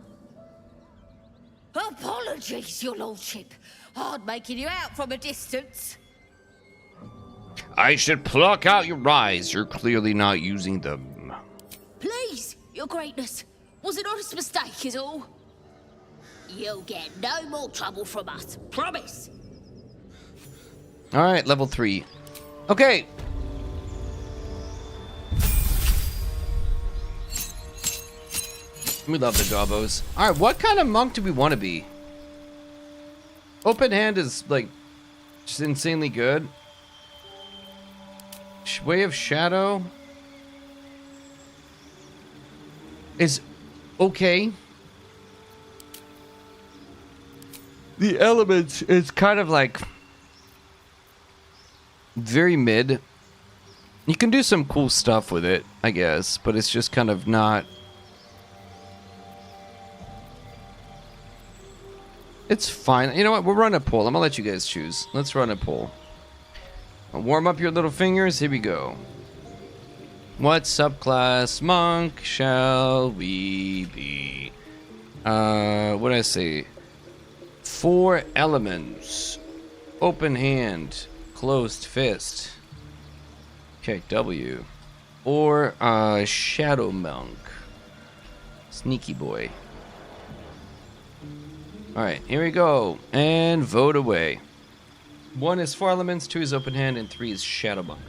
Apologies, your lordship. Hard making you out from a distance. I should pluck out your eyes. You're clearly not using them. Please, your greatness. Was an honest mistake is all. You'll get no more trouble from us. Promise. All right, level 3. Okay. We love the Gobbos. All right, what kind of monk do we want to be? Open hand is like just insanely good. Way of Shadow is okay. The Elements is kind of like very mid. You can do some cool stuff with it, I guess, but it's just kind of not. It's fine. You know what? We'll run a poll. I'm gonna let you guys choose. Let's run a poll. Warm up your little fingers. Here we go. What subclass monk shall we be? What did I say? 4 elements. Open hand. Closed fist. Okay, W. Or shadow monk. Sneaky boy. Alright, here we go. And vote away. 1 is 4 elements, 2 is open hand, and 3 is shadow monk.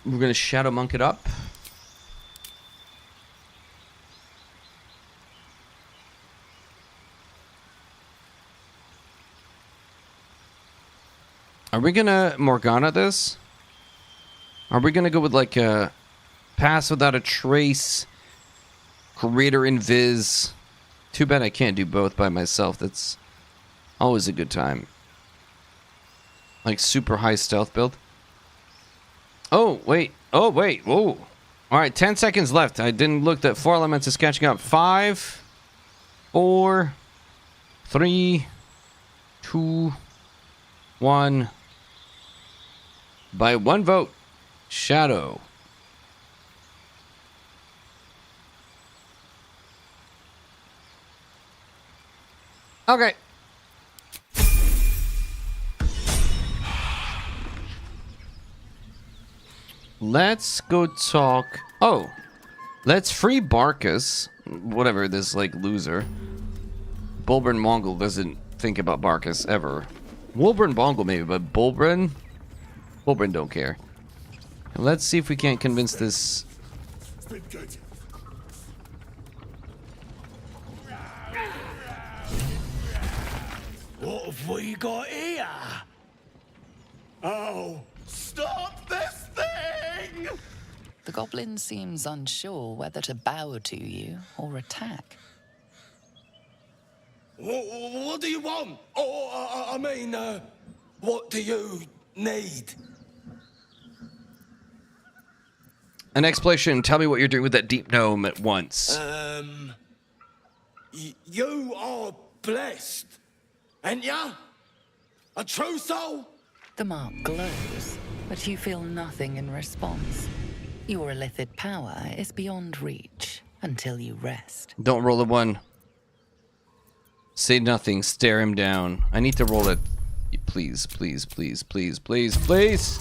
We're gonna shadow monk it up. Are we gonna Morgana this? Are we gonna go with like a pass without a trace, greater invis? Too bad I can't do both by myself. That's always a good time. Like super high stealth build. Oh wait, whoa. All right, 10 seconds left. I didn't look that 4 elements is catching up. 5, 4, 3, 2, 1. By 1 vote, Shadow. Okay. Let's go talk. Oh, let's free Barkus. Whatever this like loser. Bulbrin Mongol doesn't think about Barkus ever. Wolbrin Mongol maybe, but Bulbrin don't care. Let's see if we can't convince this. It's been good. What have we got here? Oh, stop this thing! The goblin seems unsure whether to bow to you or attack. What do you want? Oh, I mean, what do you need? An explanation. Tell me what you're doing with that deep gnome at once. You are blessed, ain't ya? A true soul? The mark glows, but you feel nothing in response. Your illithid power is beyond reach until you rest. Don't roll a 1. Say nothing. Stare him down. I need to roll it. Please, please, please, please, please, please.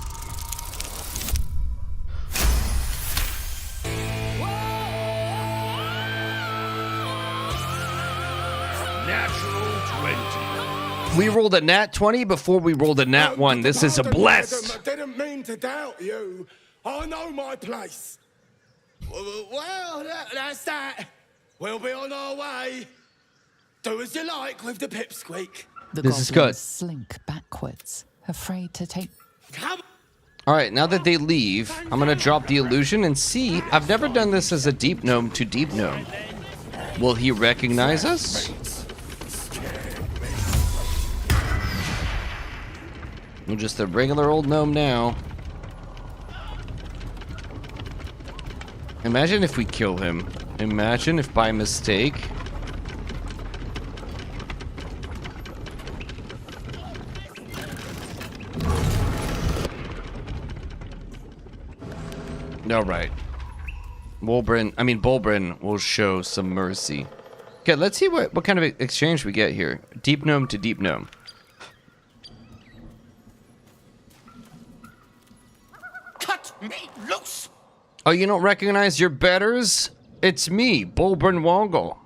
Natural 20. We rolled a nat 20 before we rolled a nat 1. This is a bless. I didn't mean to doubt you. I know my place. Well, that's that. We'll be on our way. Do as you like with the pipsqueak. The This is goblins good. slink backwards, afraid to take. Come. All right, now that they leave, I'm gonna drop the illusion and see. I've never done this as a deep gnome to deep gnome. Will he recognize us? We're just a regular old gnome now. Imagine if we kill him. Imagine if by mistake. All right. Bolbrin will show some mercy. Okay, let's see what kind of exchange we get here. Deep gnome to deep gnome. Cut me loose. Oh, you don't recognize your betters? It's me, Bolbrin Wongle.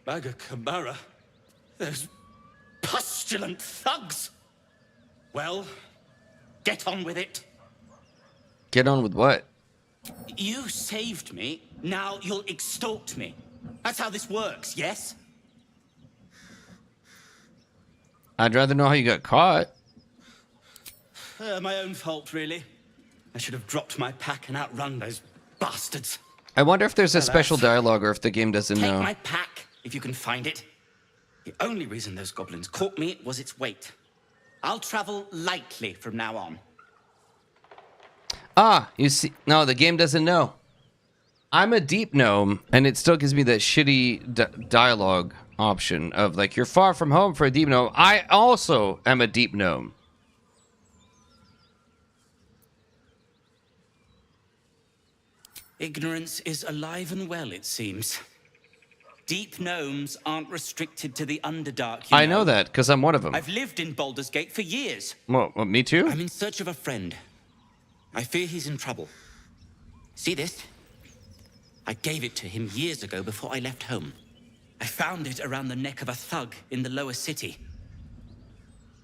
Maga Kamara. Those pustulant thugs. Well, get on with it. Get on with what? You saved me. Now you'll extort me. That's how this works, yes? I'd rather know how you got caught. My own fault, really. I should have dropped my pack and outrun those bastards. I wonder if there's a Alas. special dialogue or if the game doesn't Take know. my pack, if you can find it. The only reason those goblins caught me was its weight. I'll travel lightly from now on. Ah, you see, no, the game doesn't know. I'm a deep gnome, and it still gives me that shitty dialogue option of like, you're far from home for a deep gnome. I also am a deep gnome. Ignorance is alive and well, it seems. Deep gnomes aren't restricted to the Underdark, you I know that, because I'm one of them. I've lived in Baldur's Gate for years. Well, me too? I'm in search of a friend. I fear he's in trouble. See this? I gave it to him years ago before I left home. I found it around the neck of a thug in the lower city.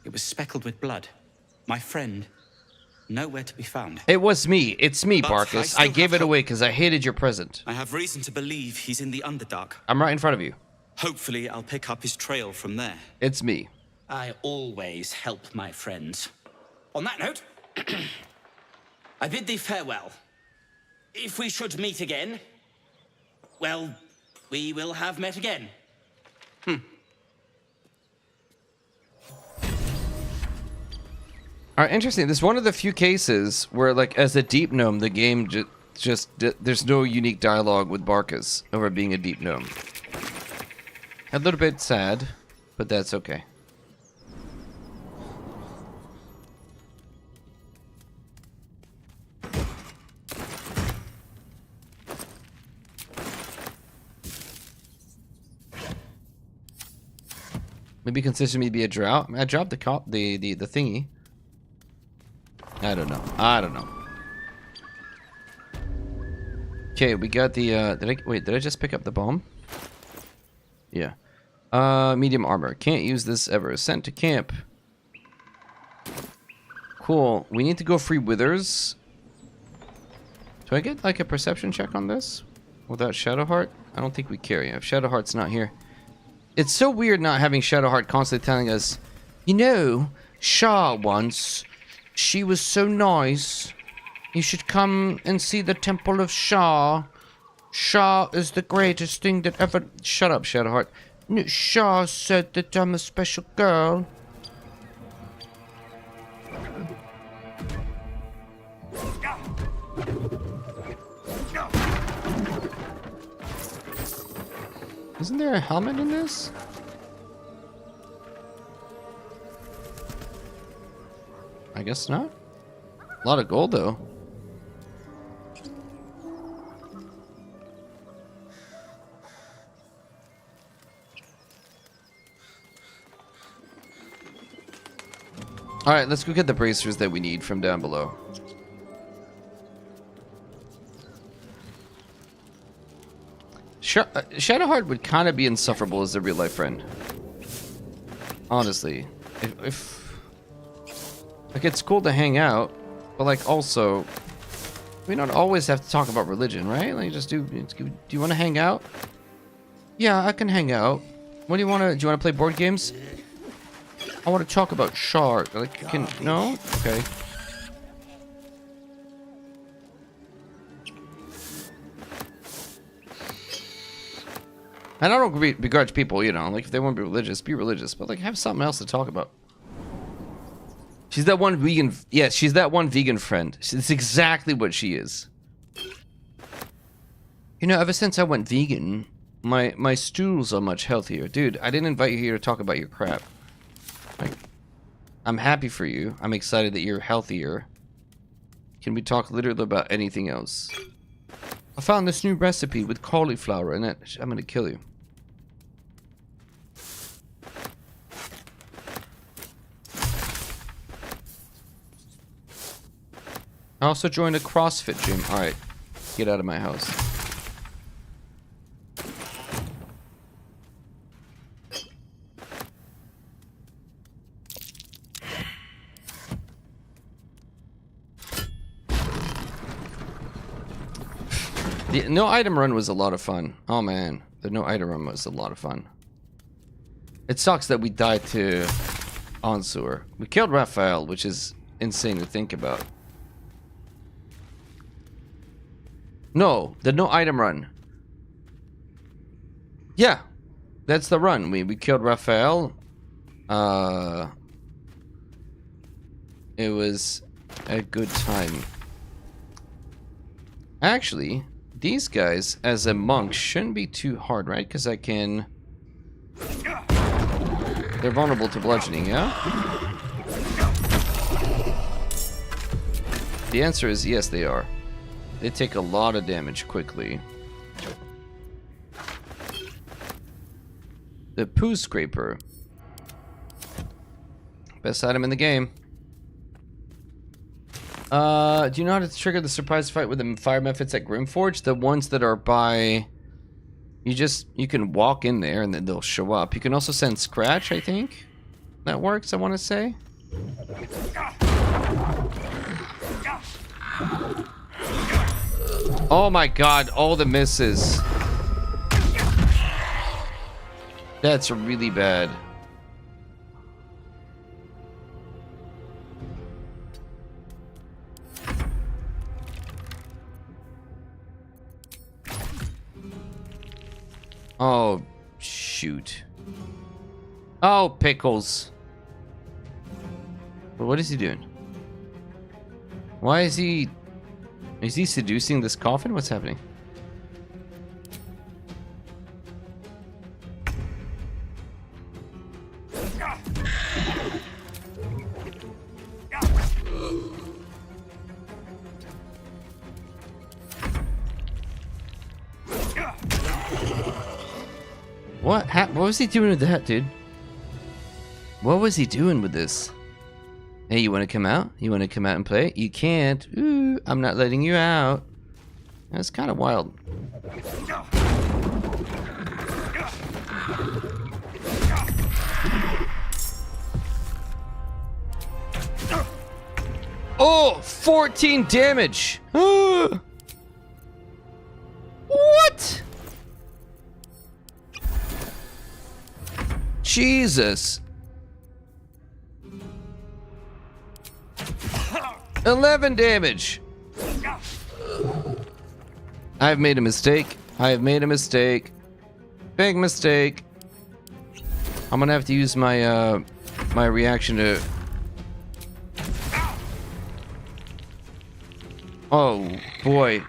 It was speckled with blood. My friend, nowhere to be found. It was me. It's me, But Barkus. I I still gave have it away because I hated your present. I have reason to believe he's in the Underdark. I'm right in front of you. Hopefully, I'll pick up his trail from there. It's me. I always help my friends. On that note, I bid thee farewell. If we should meet again, well, we will have met again. All right, interesting. This is one of the few cases where, like, as a deep gnome, the game there's no unique dialogue with Barkus over being a deep gnome. A little bit sad, but that's okay. Maybe consider me to be a drought. I dropped the thingy. I don't know. Okay, we got the did I just pick up the bomb? Yeah. Medium armor. Can't use this ever. Sent to camp. Cool. We need to go free withers. Do I get like a perception check on this? Without Shadowheart? I don't think we carry. If Shadowheart's not here. It's so weird not having Shadowheart constantly telling us, you know, Shah once, she was so nice. You should come and see the Temple of Shah. Shah is the greatest thing that ever... Shut up, Shadowheart. No, Shah said that I'm a special girl. Isn't there a helmet in this? I guess not. A lot of gold, though. Alright, let's go get the bracers that we need from down below. Shadowheart would kind of be insufferable as a real-life friend. Honestly. If Like, it's cool to hang out, but like also, we don't always have to talk about religion, right? Like, just do you want to hang out? Yeah, I can hang out. What do you want to? Do you want to play board games? I want to talk about shark. Like, no? Okay. And I don't begrudge people, you know, like if they want to be religious, but like have something else to talk about. She's that one vegan. Yeah, she's that one vegan friend. It's exactly what she is. You know, ever since I went vegan, my stools are much healthier. Dude, I didn't invite you here to talk about your crap. Like, I'm happy for you. I'm excited that you're healthier. Can we talk literally about anything else? I found this new recipe with cauliflower in it. I'm gonna kill you. I also joined a CrossFit gym. Alright, get out of my house. The no item run was a lot of fun. Oh man, the no item run was a lot of fun. It sucks that we died to Onsur. We killed Raphael, which is insane to think about. No, the no item run. Yeah, that's the run. We killed Raphael. It was a good time. Actually, these guys as a monk shouldn't be too hard, right? Because I can... They're vulnerable to bludgeoning, yeah? The answer is yes, they are. They take a lot of damage quickly. The Poo Scraper. Best item in the game. Do you know how to trigger the surprise fight with the fire methods at Grimforge? The ones that are by... You can walk in there and then they'll show up. You can also send Scratch, I think. That works, I want to say. Oh my god, all the misses. That's really bad. Oh, shoot. Oh, pickles. But what is he doing? Why is he... Is he seducing this coffin? What's happening? What was he doing with that, dude? What was he doing with this? Hey, you want to come out? You want to come out and play? You can't. Ooh, I'm not letting you out. That's kind of wild. Oh, 14 damage. What? Jesus. 11 damage. I've made a mistake. I have made a mistake. Big mistake. I'm gonna have to use my my reaction to... Oh boy.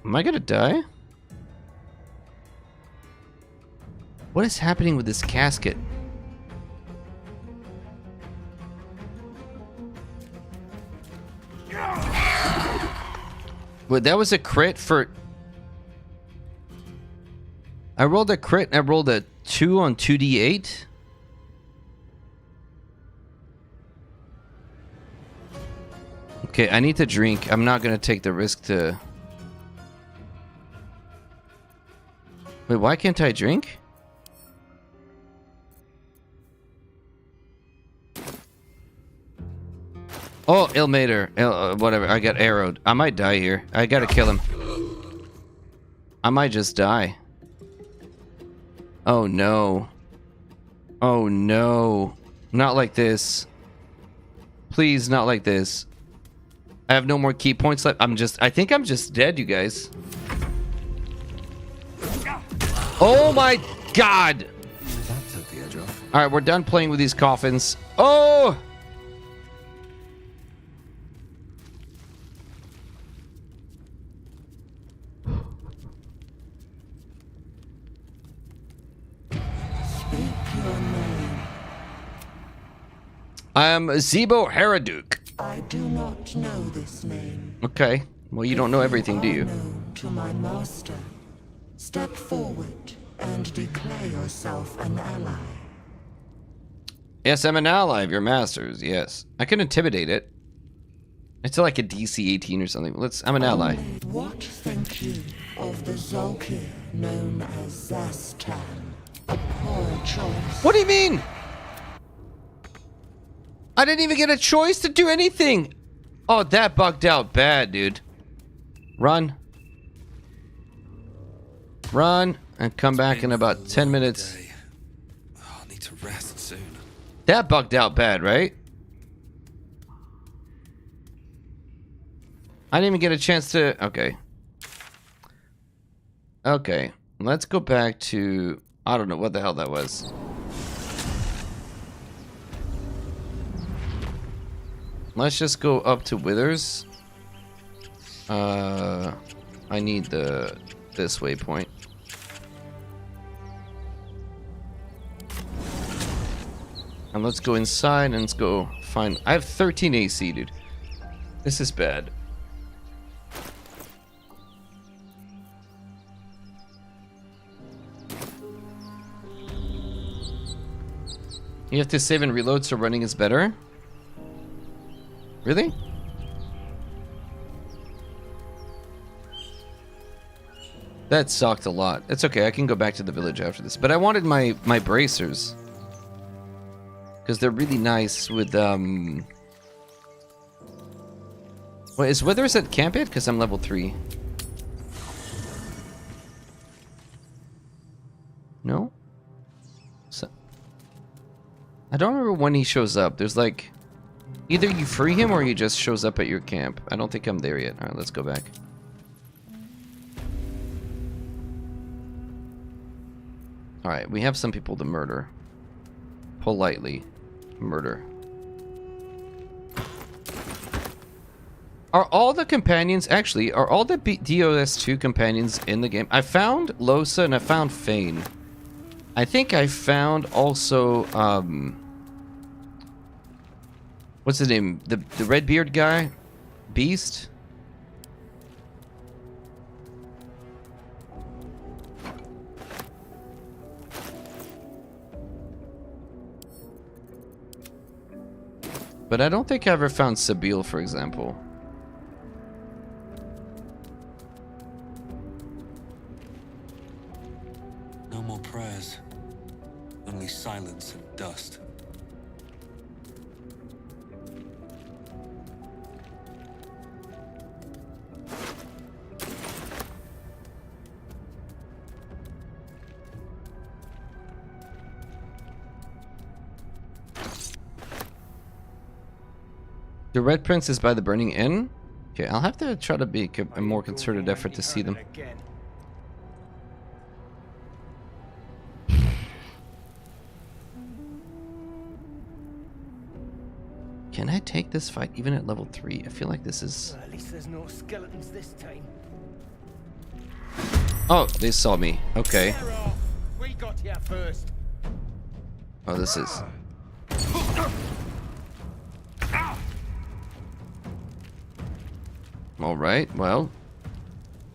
Am I gonna die? What is happening with this casket? Wait, that was a crit for... I rolled a crit and I rolled a 2 on 2d8? Okay, I need to drink. I'm not gonna take the risk to... Wait, why can't I drink? Oh, Ilmater. Whatever. I got arrowed. I might die here. I gotta kill him. I might just die. Oh no. Oh no. Not like this. Please, not like this. I have no more key points left. I think I'm just dead, you guys. Oh my god! That took the edge off. Alright, we're done playing with these coffins. Oh! I am Zebo Haraduk. I do not know this name. Okay. Well, you don't know everything, do you? Known to my master. Step forward and declare yourself an ally. Yes, I'm an ally of your master's. Yes. I can intimidate it. It's like a DC 18 or something. I'm an ally. What think you of the Zolkir known as Zastan? A poor choice. What do you mean? I didn't even get a choice to do anything. Oh, that bugged out bad, dude. Run. Run and come back in about 10 minutes. I'll need to rest soon. That bugged out bad, right? I didn't even get a chance to... Okay. Okay. Let's go back to... I don't know what the hell that was. Let's just go up to Withers. I need this waypoint. And let's go inside and let's go find... I have 13 AC, dude. This is bad. You have to save and reload so running is better? Really? That sucked a lot. It's okay, I can go back to the village after this. But I wanted my bracers. Because they're really nice with, Wait, is Withers at camp yet? Because I'm level 3. No? So... I don't remember when he shows up. There's like... Either you free him or he just shows up at your camp. I don't think I'm there yet. Alright, let's go back. Alright, we have some people to murder. Politely murder. Are all the companions... Actually, are all the DOS2 companions in the game? I found Lohse and I found Fane. I think I found also... What's his name? The Redbeard guy? Beast? But I don't think I ever found Sabine, for example. No more prayers. Only silence and dust. The Red Prince is by the Burning Inn? Okay, I'll have to try to make a more concerted effort to see them. Can I take this fight even at level 3? I feel like this is... At least there's no skeletons this time. Oh, they saw me. Okay. We got here first. Oh, this is... Alright, well...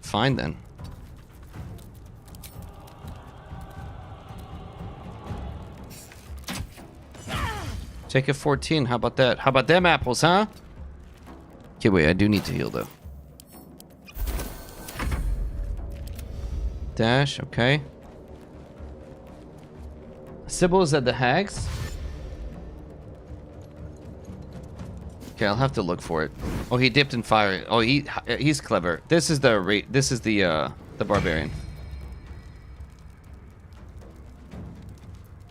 Fine then. Take a 14, how about that? How about them apples, huh? Okay, wait, I do need to heal though. Dash, okay. Sybil's at the Hags. Okay, I'll have to look for it. Oh, he dipped in fire. Oh, he's clever. This is the barbarian.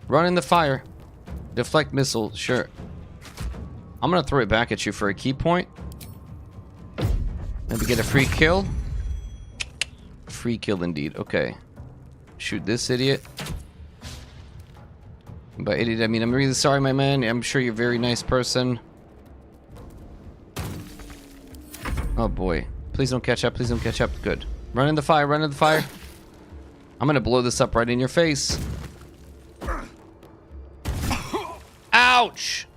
Run in the fire. Deflect missile. Sure. I'm gonna throw it back at you for a key point. Maybe get a free kill. Free kill indeed. Okay. Shoot this idiot. By idiot, I mean I'm really sorry, my man. I'm sure you're a very nice person. Oh boy. Please don't catch up. Please don't catch up. Good. Run in the fire. Run in the fire. I'm gonna blow this up right in your face. Ouch!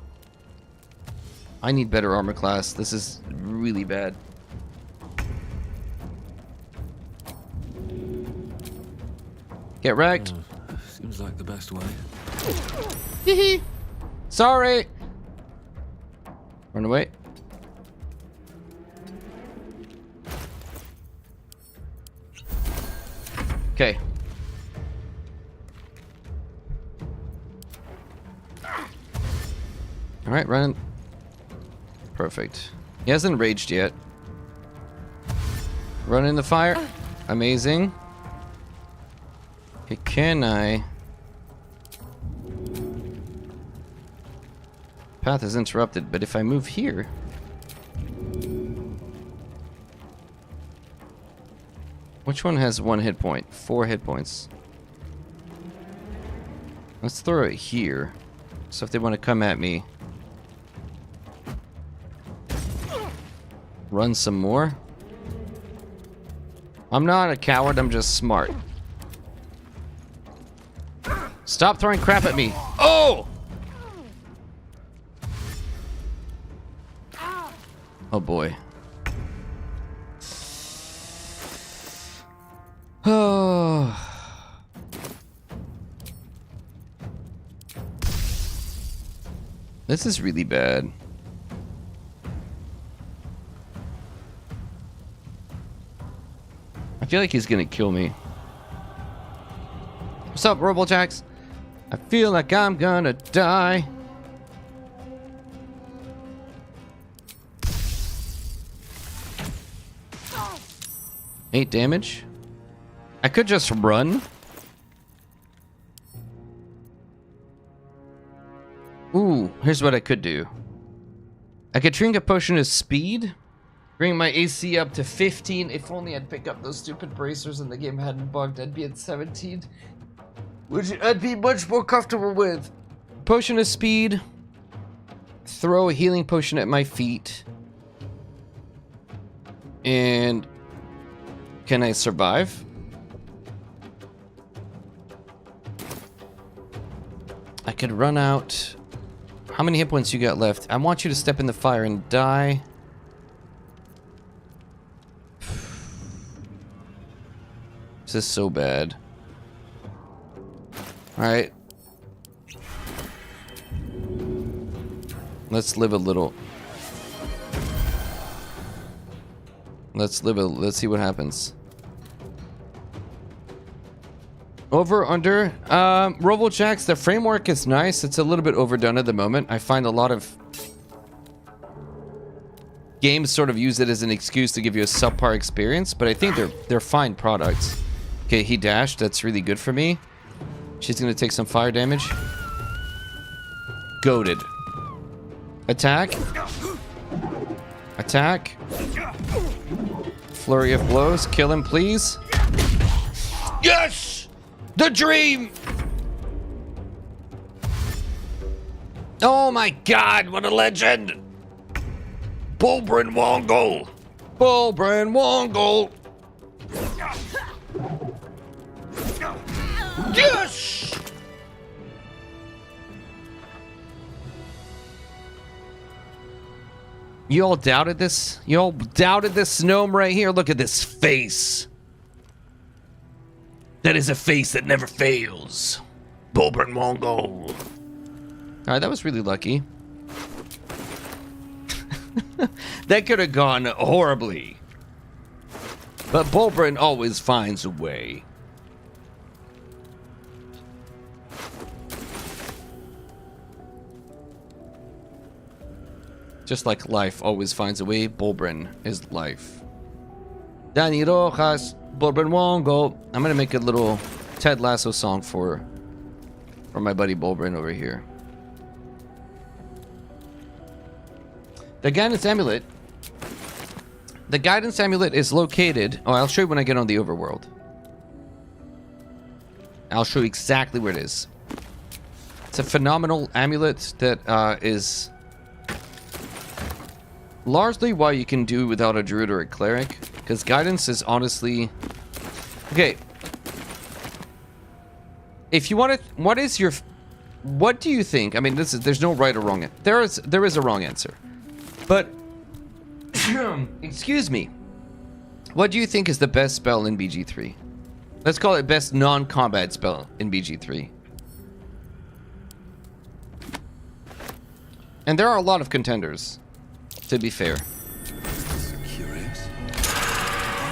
I need better armor class. This is really bad. Get wrecked. Seems like the best way. Hee Sorry. Run away. Okay. All right, run. Perfect. He hasn't raged yet. Run in the fire. Amazing. Okay, can I? Path is interrupted, but if I move here. Which one has 1 hit point? 4 hit points. Let's throw it here. So if they want to come at me. Run some more. I'm not a coward, I'm just smart. Stop throwing crap at me. Oh! Oh boy. Oh. This is really bad. I feel like he's gonna kill me. What's up, Robojax? I feel like I'm gonna die. Eight damage. I could just run. Ooh, here's what I could do. I could drink a potion of speed. Bring my AC up to 15. If only I'd pick up those stupid bracers and the game hadn't bugged, I'd be at 17. Which I'd be much more comfortable with. Potion of speed. Throw a healing potion at my feet. And can I survive? I could run out. How many hit points you got left? I want you to step in the fire and die. This is so bad. Alright. Let's live a little. Let's see what happens. Over, under. Robojax, the framework is nice. It's a little bit overdone at the moment. I find a lot of games sort of use it as an excuse to give you a subpar experience, but I think they're fine products. Okay, he dashed. That's really good for me. She's gonna take some fire damage. Goated. Attack. Attack. Flurry of blows. Kill him, please. Yes! The dream! Oh my god, what a legend! Bulbrin Wongol! Bulbrin Wongol! Yes! You all doubted this? You all doubted this gnome right here? Look at this face. That is a face that never fails. Bulbrin Wongol. Alright, that was really lucky. That could have gone horribly. But Bulbrin always finds a way. Just like life always finds a way, Bulbrin is life. Danny Rojas, Bulbrin won't go. I'm gonna make a little Ted Lasso song for my buddy Bulbrin over here. The Guidance Amulet. The Guidance Amulet is located... Oh, I'll show you when I get on the overworld. I'll show you exactly where it is. It's a phenomenal amulet that is largely what you can do without a druid or a cleric, because guidance is honestly... Okay. If you want to... What do you think? I mean, there's no right or wrong. There is a wrong answer. But... excuse me. What do you think is the best spell in BG3? Let's call it best non-combat spell in BG3. And there are a lot of contenders, to be fair. Curious.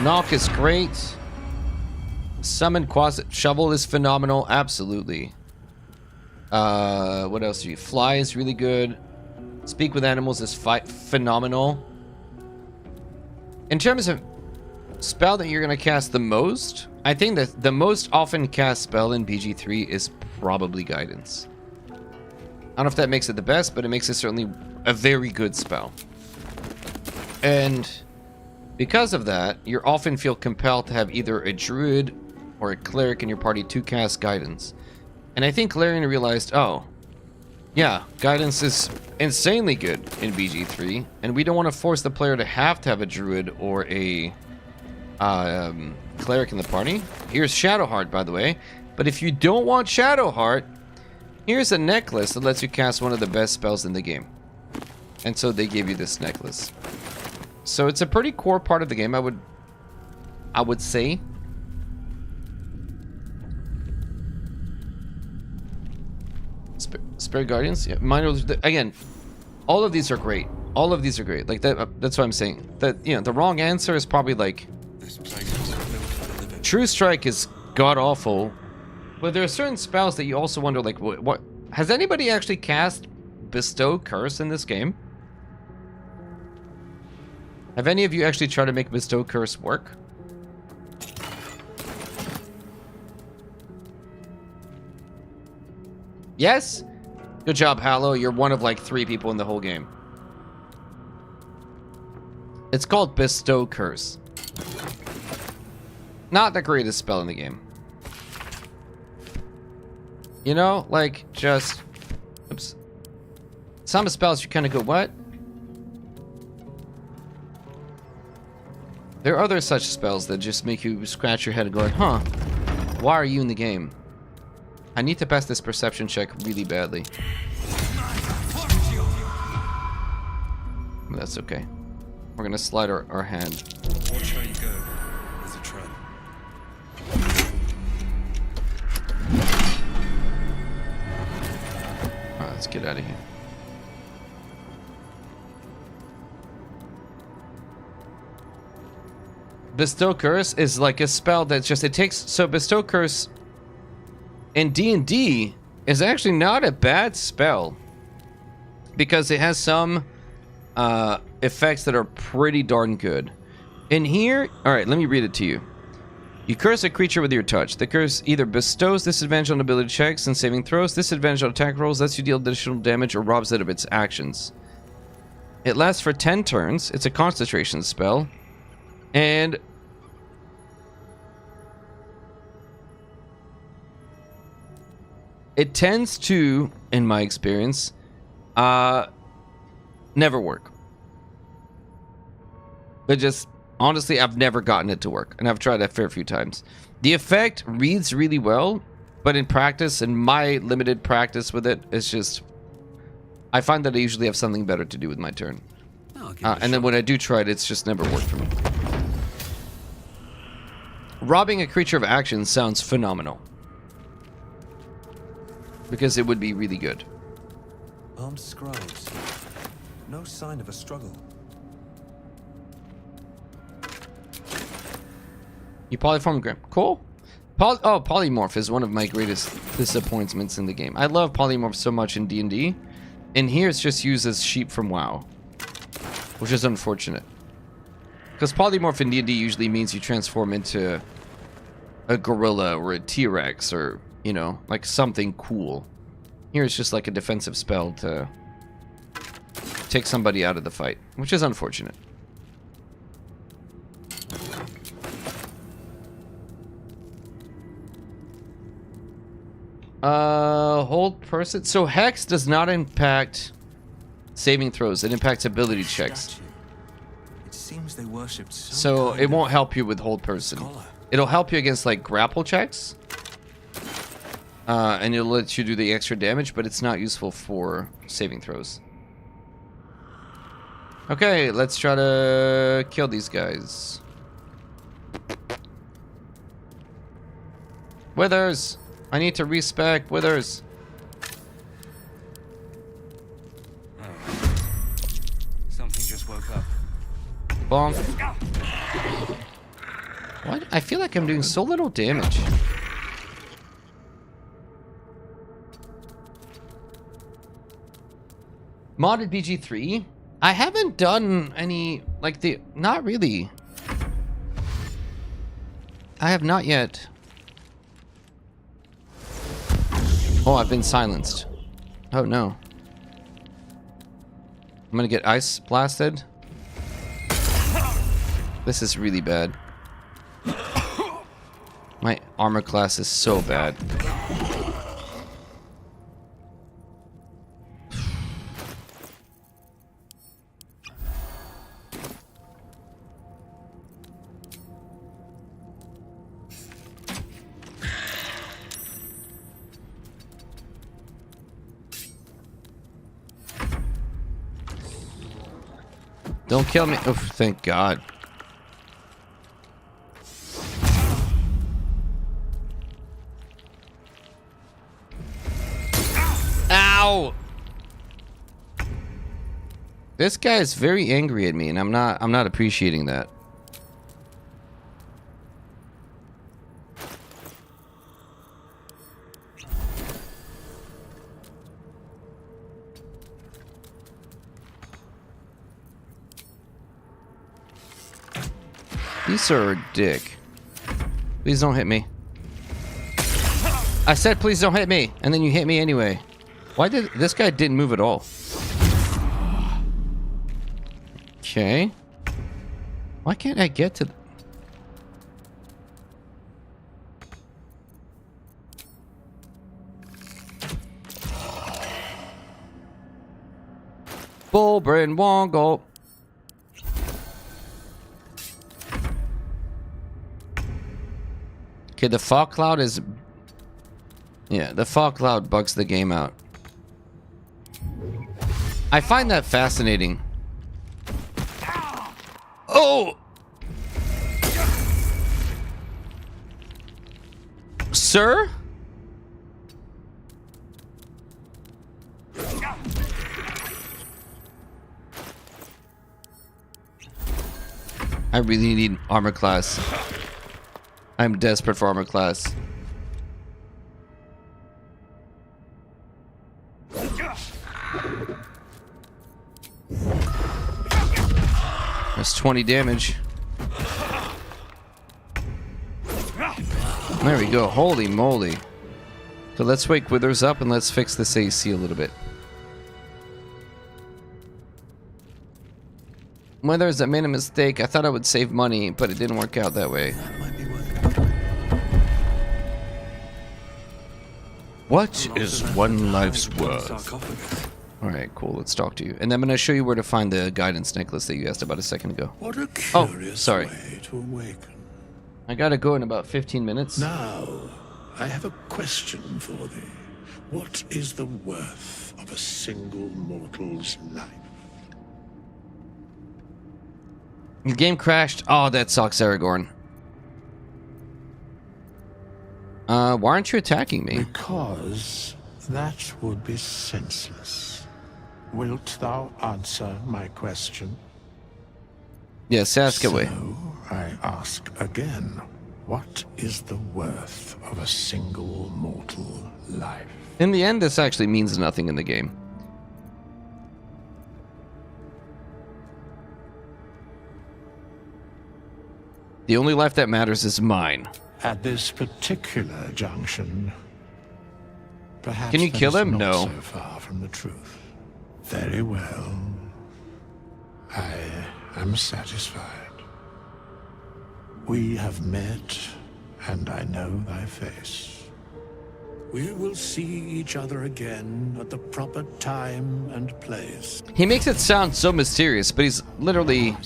Knock is great. Summon Quasi Shovel is phenomenal, absolutely. What else do you? Fly is really good. Speak with Animals is phenomenal. In terms of spell that you're gonna cast the most, I think that the most often cast spell in BG3 is probably Guidance. I don't know if that makes it the best, but it makes it certainly a very good spell. And because of that, you often feel compelled to have either a druid or a cleric in your party to cast Guidance. And I think Larian realized, oh, yeah, Guidance is insanely good in BG3, and we don't want to force the player to have a druid or a cleric in the party. Here's Shadowheart, by the way. But if you don't want Shadowheart, here's a necklace that lets you cast one of the best spells in the game. And so they gave you this necklace. So it's a pretty core part of the game, I would say. Spirit Guardians, yeah, again, all of these are great. All of these are great. Like that. That's what I'm saying. That, you know, the wrong answer is probably like True Strike is god awful, but there are certain spells that you also wonder, like, what has anybody actually cast Bestow Curse in this game? Have any of you actually tried to make Bestow Curse work? Yes? Good job, Hallow. You're one of like 3 people in the whole game. It's called Bestow Curse. Not the greatest spell in the game. You know, like, just... Oops. Some spells you kind of go, what? There are other such spells that just make you scratch your head and go, huh? Why are you in the game? I need to pass this perception check really badly. That's okay. We're gonna slide our hand. Watch how you go. There's a trap. Alright, let's get out of here. Bestow Curse is like a spell that's just, it takes, so Bestow Curse in D&D is actually not a bad spell because it has some effects that are pretty darn good. In here, alright, let me read it to you. You curse a creature with your touch. The curse either bestows disadvantage on ability checks and saving throws, disadvantage on attack rolls, lets you deal additional damage, or robs it of its actions. It lasts for 10 turns. It's a concentration spell. And it tends to, in my experience, never work. But just, honestly, I've never gotten it to work. And I've tried a fair few times. The effect reads really well, but in practice, in my limited practice with it, it's just... I find that I usually have something better to do with my turn. And then when I do try it, it's just never worked for me. Robbing a creature of action sounds phenomenal. Because it would be really good. Armed scribes. No sign of a struggle. You polyform Grim. Cool. Polymorph is one of my greatest disappointments in the game. I love Polymorph so much in D&D. And here it's just used as sheep from WoW. which is unfortunate. Because polymorph in D&D usually means you transform into a gorilla or a T-Rex or, you know, like something cool. Here it's just like a defensive spell to take somebody out of the fight, which is unfortunate. Hold person. So Hex does not impact saving throws. It impacts ability checks. It seems they worshipped So it won't help you with hold person. It'll help you against like grapple checks. And it'll let you do the extra damage, but it's not useful for saving throws. Okay, let's try to kill these guys. Withers! I need to respec Withers. Something just woke up. Bonk. What? I feel like I'm doing so little damage. Modded BG3? I haven't done any, like the, not really. I have not yet. Oh, I've been silenced. Oh no. I'm gonna get ice blasted. This is really bad. My armor class is so bad. Don't kill me. Oh, thank God. Ow! This guy is very angry at me, and I'm not appreciating that. You sir are a dick. Please don't hit me. I said please don't hit me, and then you hit me anyway. Why did this guy didn't move at all? Okay. Why can't I get to Bullbrain Wongle. Okay, the fog cloud is... Yeah, the fog cloud bugs the game out. I find that fascinating. Oh! Sir? I really need armor class. I'm desperate for armor class. That's 20 damage. There we go. Holy moly. So let's wake Withers up and let's fix this AC a little bit. Withers, I made a mistake. I thought I would save money, but it didn't work out that way. What is one life's worth? Alright, cool. Let's talk to you. And I'm going to show you where to find the guidance necklace that you asked about a second ago. What a curious way to awaken. I gotta go in about 15 minutes. Now, I have a question for thee. What is the worth of a single mortal's life? The game crashed. Oh, that sucks, Aragorn. Why aren't you attacking me? Because that would be senseless. Wilt thou answer my question? Yes, ask away. So, I ask again, what is the worth of a single mortal life? In the end, this actually means nothing in the game. The only life that matters is mine. At this particular junction, perhaps Can you that kill is him? not No. so far from the truth. Very well. I am satisfied. We have met, and I know thy face. We will see each other again at the proper time and place. He makes it sound so mysterious, but he's literally...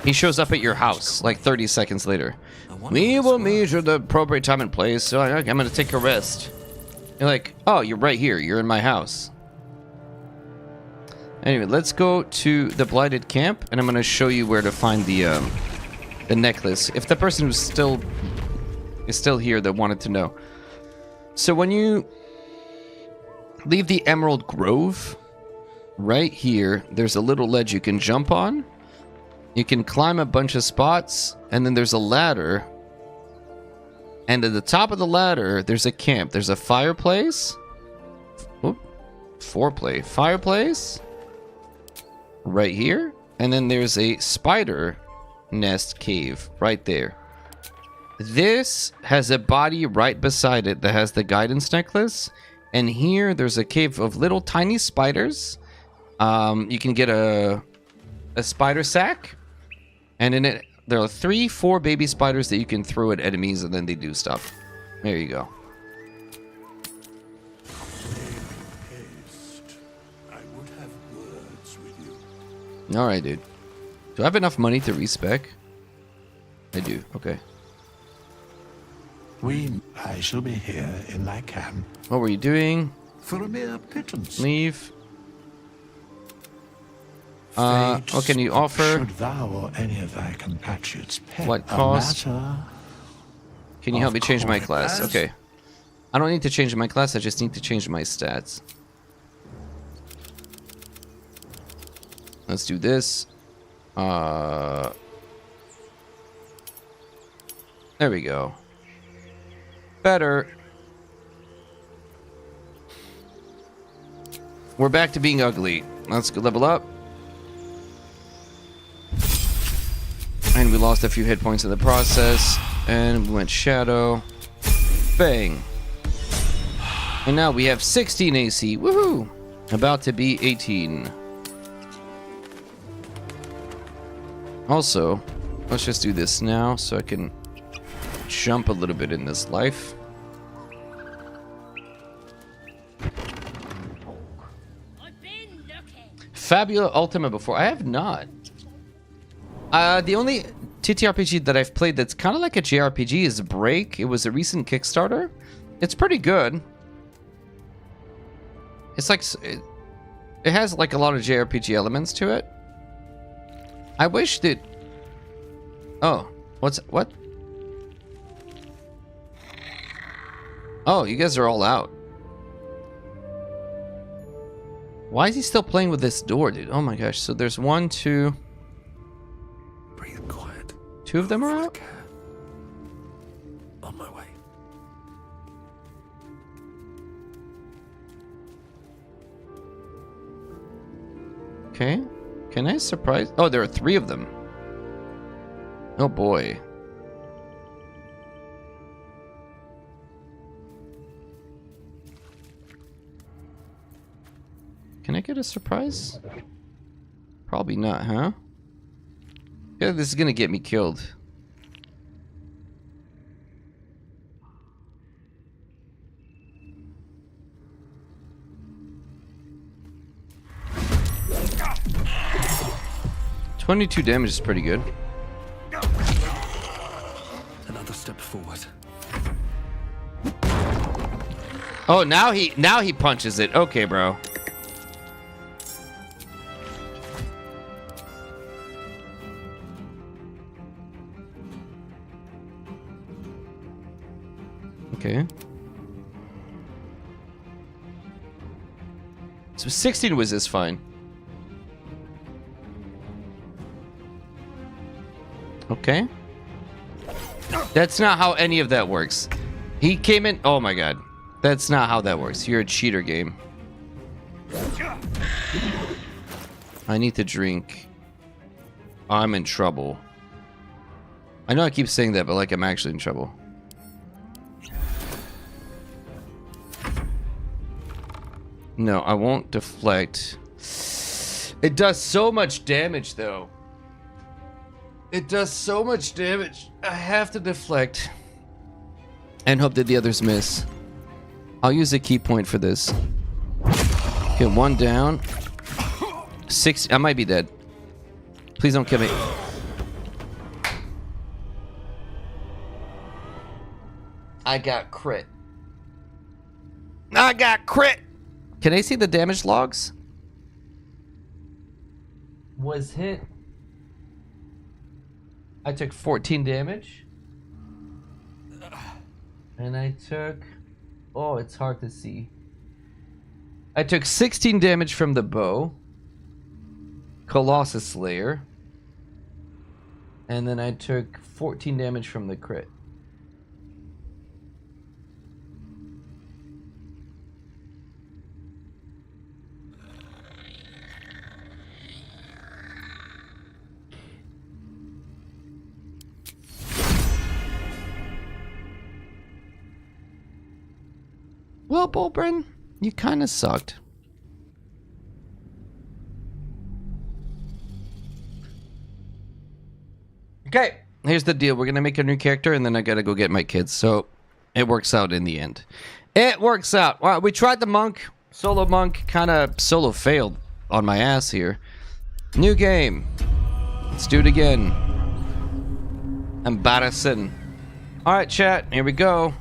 He shows up at your house like 30 seconds later. We will meet at the appropriate time and place, so I'm going to take a rest. You're like, oh, you're right here. You're in my house. Anyway, let's go to the Blighted Camp, and I'm going to show you where to find the necklace. If the person who's is still here that wanted to know. So when you leave the Emerald Grove, right here, there's a little ledge you can jump on. You can climb a bunch of spots, and then there's a ladder. And at the top of the ladder, there's a camp. There's a fireplace. Oop, foreplay. Fireplace. Right here. And then there's a spider nest cave right there. This has a body right beside it that has the guidance necklace. And here there's a cave of little tiny spiders. You can get a spider sack. And in it, there are 3-4 baby spiders that you can throw at enemies and then they do stuff. There you go. Alright, dude. Do I have enough money to respec? I do. Okay. I shall be here in thy camp. What were you doing? For a mere pittance. Leave. What can you offer? Should thou or any of thy compatriots pet What cost? Can you help me change my class? Okay. I don't need to change my class, I just need to change my stats. Let's do this. There we go. Better. We're back to being ugly. Let's go level up. And we lost a few hit points in the process. And we went shadow. Bang. And now we have 16 AC. Woohoo! About to be 18. Also, let's just do this now so I can jump a little bit in this life. Fabula Ultima before. I have not. The only TTRPG that I've played that's kind of like a JRPG is Break. It was a recent Kickstarter. It's pretty good. It's like... It has like a lot of JRPG elements to it. I wish that... Oh. What? Oh, you guys are all out. Why is he still playing with this door, dude? Oh my gosh. So there's 1, 2... Breathe quiet. 2 of them are out? On my way. Okay. Can I surprise... Oh, there are 3 of them. Oh boy. Can I get a surprise? Probably not, huh? Yeah, this is gonna get me killed. $22 damage is pretty good. Another step forward. Oh, now he punches it. Okay, bro. Okay. So 16 was this fine. Okay. That's not how any of that works. He came in... Oh my god. That's not how that works. You're a cheater game. I need to drink. I'm in trouble. I know I keep saying that, but like I'm actually in trouble. No, I won't deflect. It does so much damage, though. It does so much damage. I have to deflect. And hope that the others miss. I'll use a key point for this. Get one down. 6. I might be dead. Please don't kill me. I got crit. I got crit. Can I see the damage logs? Was hit. I took 14 damage. And I took... Oh, it's hard to see. I took 16 damage from the bow. Colossus Slayer. And then I took 14 damage from the crit. Well, Bulbrin, you kind of sucked. Okay, here's the deal. We're going to make a new character, and then I got to go get my kids. So, it works out in the end. It works out. All right, we tried the monk. Solo monk kind of solo failed on my ass here. New game. Let's do it again. Embarrassing. All right, chat. Here we go.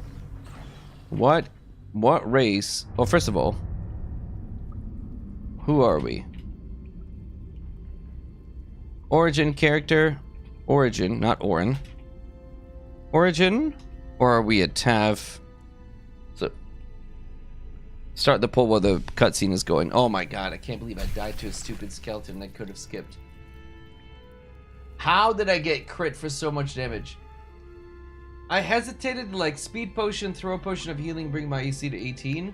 What race? Well, first of all, who are we? Origin character. Origin, not Orin. Origin? Or are we a Tav? So, start the poll while the cutscene is going. Oh my god, I can't believe I died to a stupid skeleton that could have skipped. How did I get crit for so much damage? I hesitated to like speed potion, throw a potion of healing, bring my AC to 18.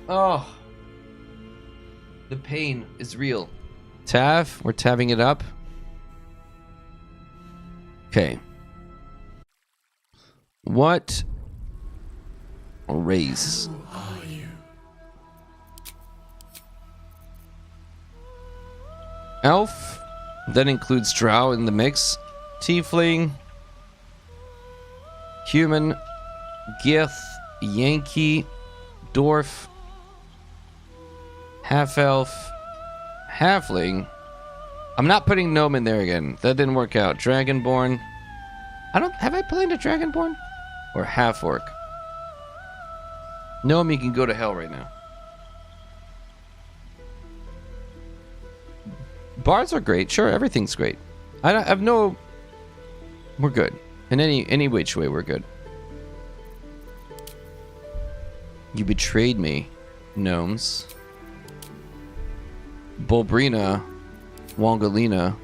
Oh. The pain is real. Tav, we're tabbing it up. Okay. What race? Who are you? Elf. That includes Drow in the mix. Tiefling. Human. Gith. Yankee. Dwarf. Half-elf. Halfling. I'm not putting Gnome in there again. That didn't work out. Dragonborn. Have I played a Dragonborn? Or half-orc? Gnome, you can go to hell right now. Bards are great. Sure, everything's great. I have no... We're good. In any which way, we're good. You betrayed me, gnomes. Bulbrina. Wongalina.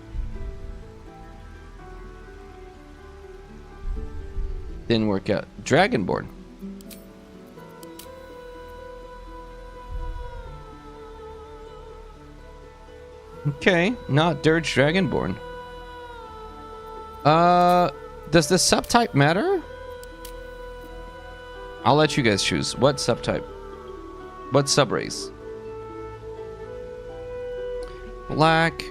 Didn't work out. Dragonborn. Okay, not Dirge Dragonborn. Does the subtype matter? I'll let you guys choose. What subtype? What subrace? Black,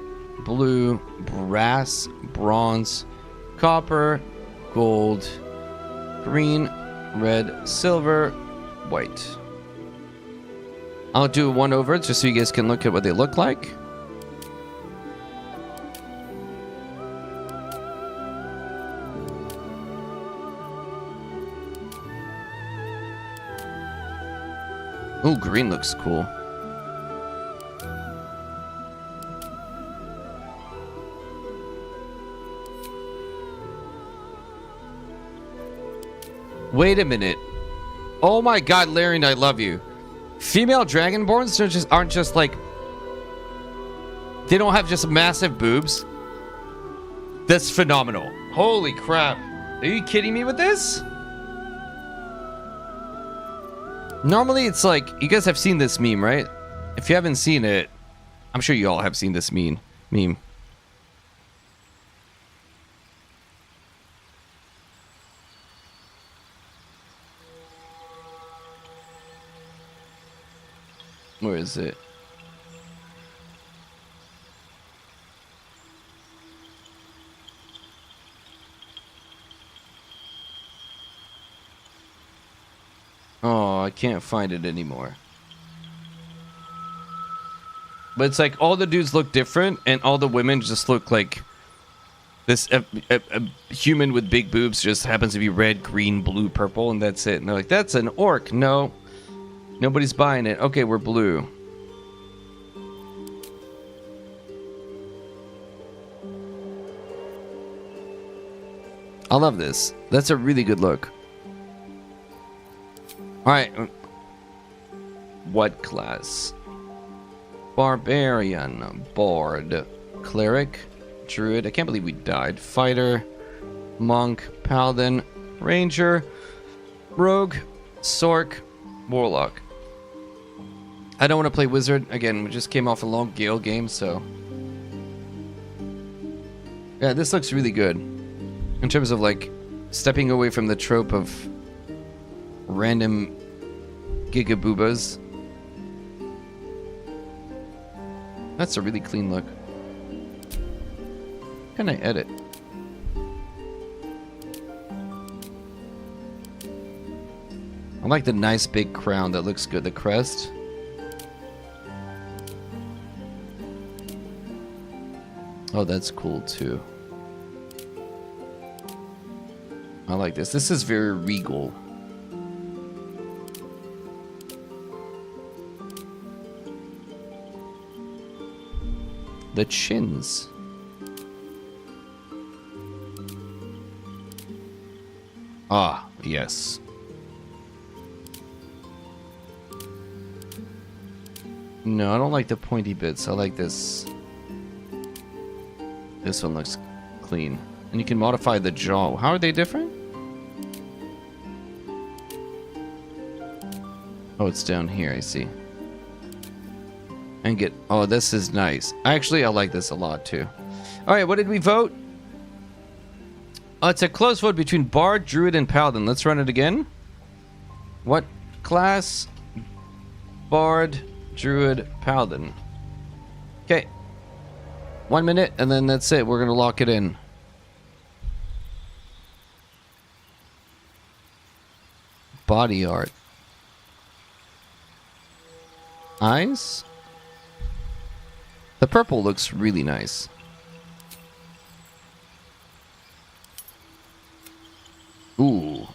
blue, brass, bronze, copper, gold, green, red, silver, white. I'll do one over just so you guys can look at what they look like. Ooh, green looks cool. Wait a minute. Oh my god, Larry, I love you. Female Dragonborns aren't just like... They don't have just massive boobs. That's phenomenal. Holy crap. Are you kidding me with this? Normally it's like... You guys have seen this meme, right? If you haven't seen it, I'm sure you all have seen this meme. Where is it? Oh, I can't find it anymore. But it's like all the dudes look different and all the women just look like this a human with big boobs just happens to be red, green, blue, purple, and that's it. And they're like, that's an orc. No, nobody's buying it. Okay, we're blue. I love this. That's a really good look. All right. What class? Barbarian, Bard, Cleric, Druid. I can't believe we died. Fighter, Monk, Paladin, Ranger, Rogue, Sork, Warlock. I don't want to play Wizard. Again, we just came off a long Gale game, so... Yeah, this looks really good. In terms of, like, stepping away from the trope of random gigaboobas. That's a really clean look. Can I edit? I like the nice big crown. That looks good. The crest. Oh, that's cool too. I like this. This is very regal. The chins. Ah, yes. No, I don't like the pointy bits. I like this. This one looks clean. And you can modify the jaw. How are they different? Oh, it's down here, I see. And get... Oh, this is nice. Actually, I like this a lot, too. All right, what did we vote? It's a close vote between Bard, Druid, and Paladin. Let's run it again. What class? Bard, Druid, Paladin. Okay. 1 minute, and then that's it. We're going to lock it in. Body art. Eyes? The purple looks really nice. Ooh.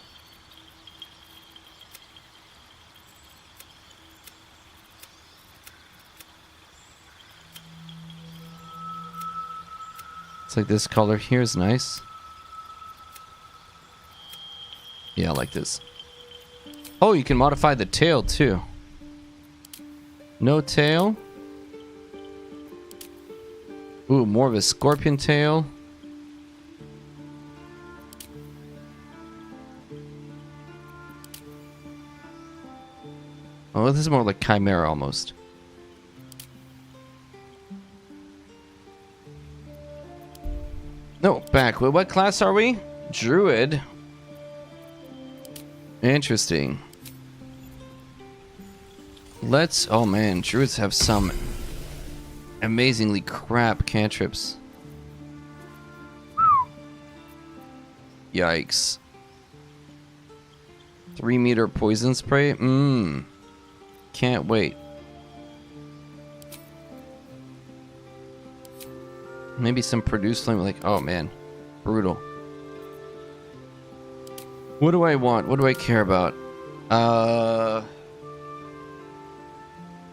It's like this color here is nice. Yeah, I like this. Oh, you can modify the tail too. No tail. Ooh, more of a scorpion tail. Oh, this is more like Chimera almost. No, back. What class are we? Druid. Interesting. Let's... Oh man, Druids have some amazingly crap cantrips. Yikes. 3-meter poison spray? Can't wait. Maybe some produce flame, like, oh man, brutal. What do I want? What do I care about?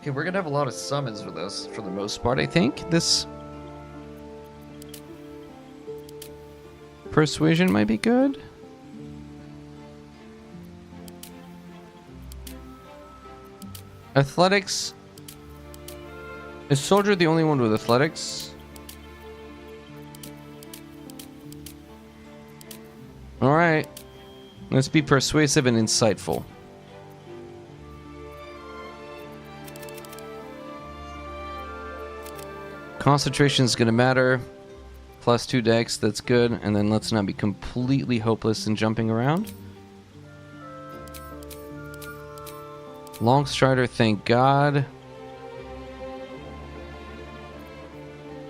Okay, we're gonna have a lot of summons with us for the most part, I think. This persuasion might be good. Athletics. Is Soldier the only one with athletics? Alright. Let's be persuasive and insightful. Concentration is going to matter. +2 dex, that's good. And then let's not be completely hopeless in jumping around. Long Strider, thank God.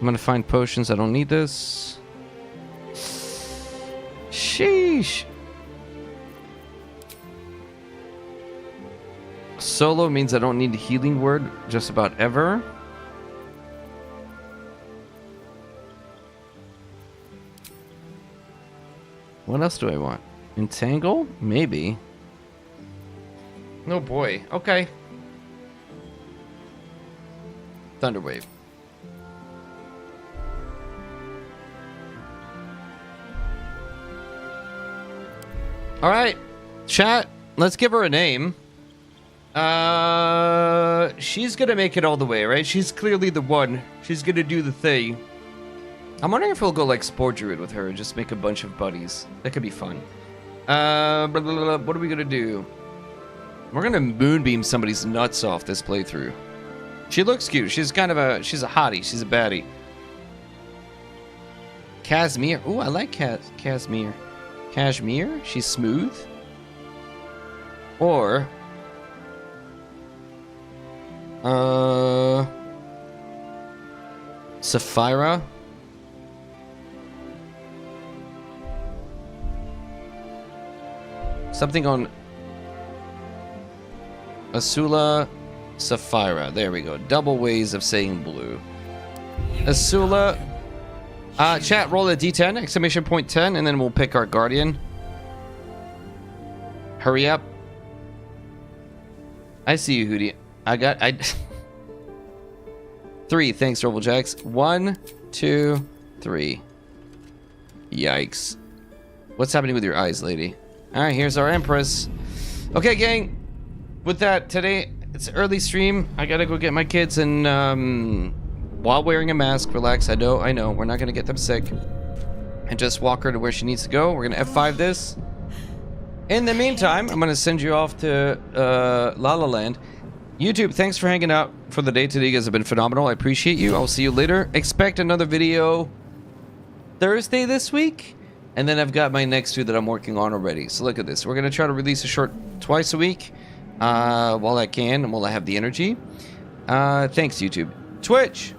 I'm gonna find potions. I don't need this. Sheesh. Solo means I don't need a healing word just about ever. What else do I want? Entangle? Maybe. Oh boy. Okay. Thunderwave. All right, chat. Let's give her a name. She's gonna make it all the way, right? She's clearly the one. She's gonna do the thing. I'm wondering if we'll go like Spore Druid with her and just make a bunch of buddies. That could be fun. What are we gonna do? We're gonna moonbeam somebody's nuts off this playthrough. She looks cute. She's kind of a, she's a hottie. She's a baddie. Casimir. Ooh, I like Casimir. Cashmere. She's smooth. Or Sapphira. Something on Azula Sapphira. There we go. Double ways of saying blue. Azula. Chat, roll a d10, exclamation point 10, and then we'll pick our guardian. Hurry up. I see you, Hootie. I 3, thanks, Robojacks. 1, 2, 3. Yikes. What's happening with your eyes, lady? Alright, here's our Empress. Okay, gang. With that, today, it's early stream. I gotta go get my kids and, while wearing a mask, relax. I know, we're not gonna get them sick. And just walk her to where she needs to go. We're gonna F5 this. In the meantime, I'm gonna send you off to La La Land. YouTube, thanks for hanging out for the day today. You guys have been phenomenal. I appreciate you. I'll see you later. Expect another video Thursday this week. And then I've got my next 2 that I'm working on already. So look at this. We're gonna try to release a short twice a week. While I can and while I have the energy. Thanks, YouTube. Twitch.